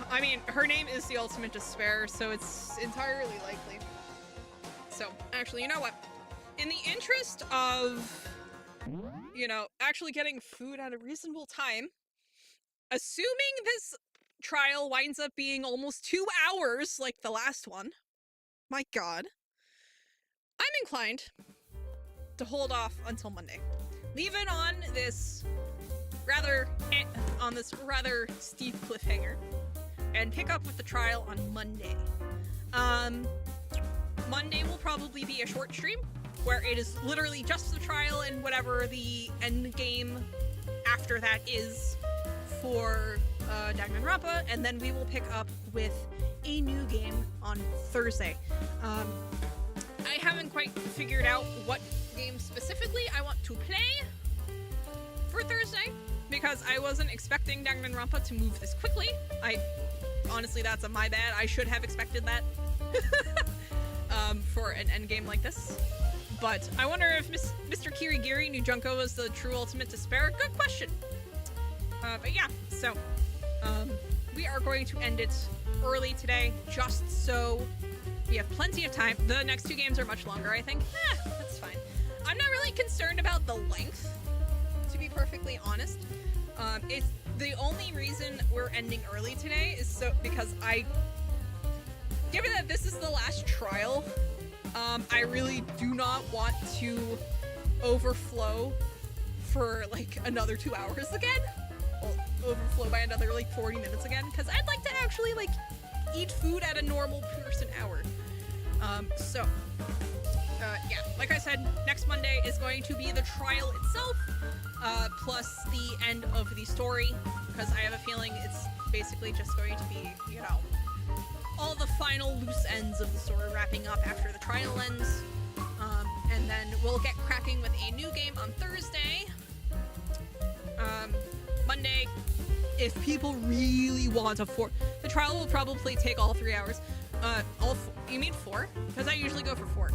Speaker 1: I mean, her name is the ultimate despair, so it's entirely likely. So, actually, you know what? In the interest of, you know, actually getting food at a reasonable time, assuming this trial winds up being almost 2 hours like the last one, my God, I'm inclined to hold off until Monday. Leave it on this rather steep cliffhanger and pick up with the trial on Monday. Monday will probably be a short stream where it is literally just the trial and whatever the end game after that is for Danganronpa, and then we will pick up with a new game on Thursday. I haven't quite figured out what game specifically I want to play for Thursday, because I wasn't expecting Danganronpa to move this quickly. Honestly, that's my bad. I should have expected that for an endgame like this. But I wonder if Mr. Kirigiri knew Junko was the true ultimate despair. Good question. But yeah, so we are going to end it early today, just so we have plenty of time. The next 2 games are much longer, I think. That's fine. I'm not really concerned about the length, to be perfectly honest. It's the only reason we're ending early today is because given that this is the last trial, I really do not want to overflow for like another 2 hours again. Overflow by another like 40 minutes again, because I'd like to actually like eat food at a normal person hour. Yeah, like I said, next Monday is going to be the trial itself, plus the end of the story, because I have a feeling it's basically just going to be, you know, all the final loose ends of the story wrapping up after the trial ends. And then we'll get cracking with a new game on Thursday. Monday, if people really want the trial will probably take all 3 hours. You mean 4? Because I usually go for 4.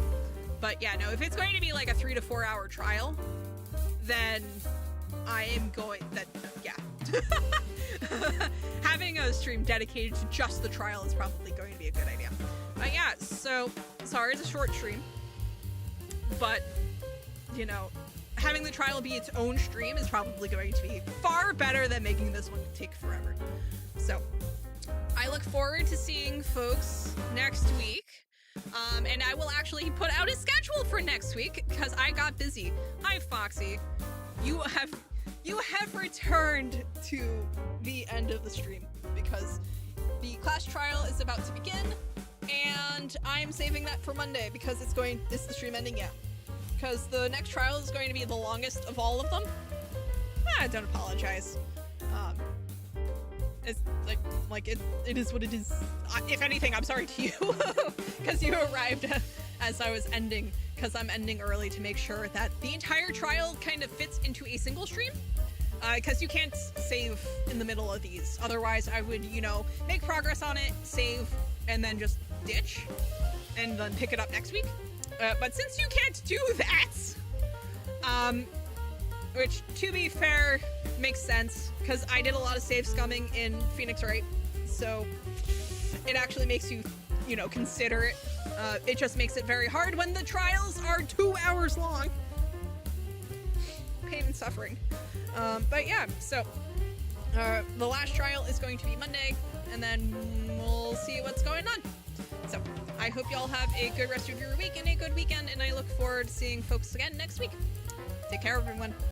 Speaker 1: But yeah, no, if it's going to be like a 3 to 4 hour trial, then I am yeah. Having a stream dedicated to just the trial is probably going to be a good idea. But yeah, so, sorry it's a short stream, but, you know, having the trial be its own stream is probably going to be far better than making this one take forever. So, I look forward to seeing folks next week. And I will actually put out a schedule for next week because I got busy. Hi, Foxy. You have returned to the end of the stream because the class trial is about to begin, and I'm saving that for Monday because is the stream ending yet? Because the next trial is going to be the longest of all of them. Don't apologize. It's like it is what it is. If anything, I'm sorry to you because you arrived as I was ending, because I'm ending early to make sure that the entire trial kind of fits into a single stream. Because you can't save in the middle of these. Otherwise, I would, you know, make progress on it, save, and then just ditch, and then pick it up next week. But since you can't do that, which, to be fair, makes sense, because I did a lot of save scumming in Phoenix Wright, so it actually makes you, you know, consider it. It just makes it very hard when the trials are 2 hours long. pain and suffering. But yeah, so the last trial is going to be Monday, and then we'll see what's going on. So I hope y'all have a good rest of your week and a good weekend, and I look forward to seeing folks again next week. Take care, everyone.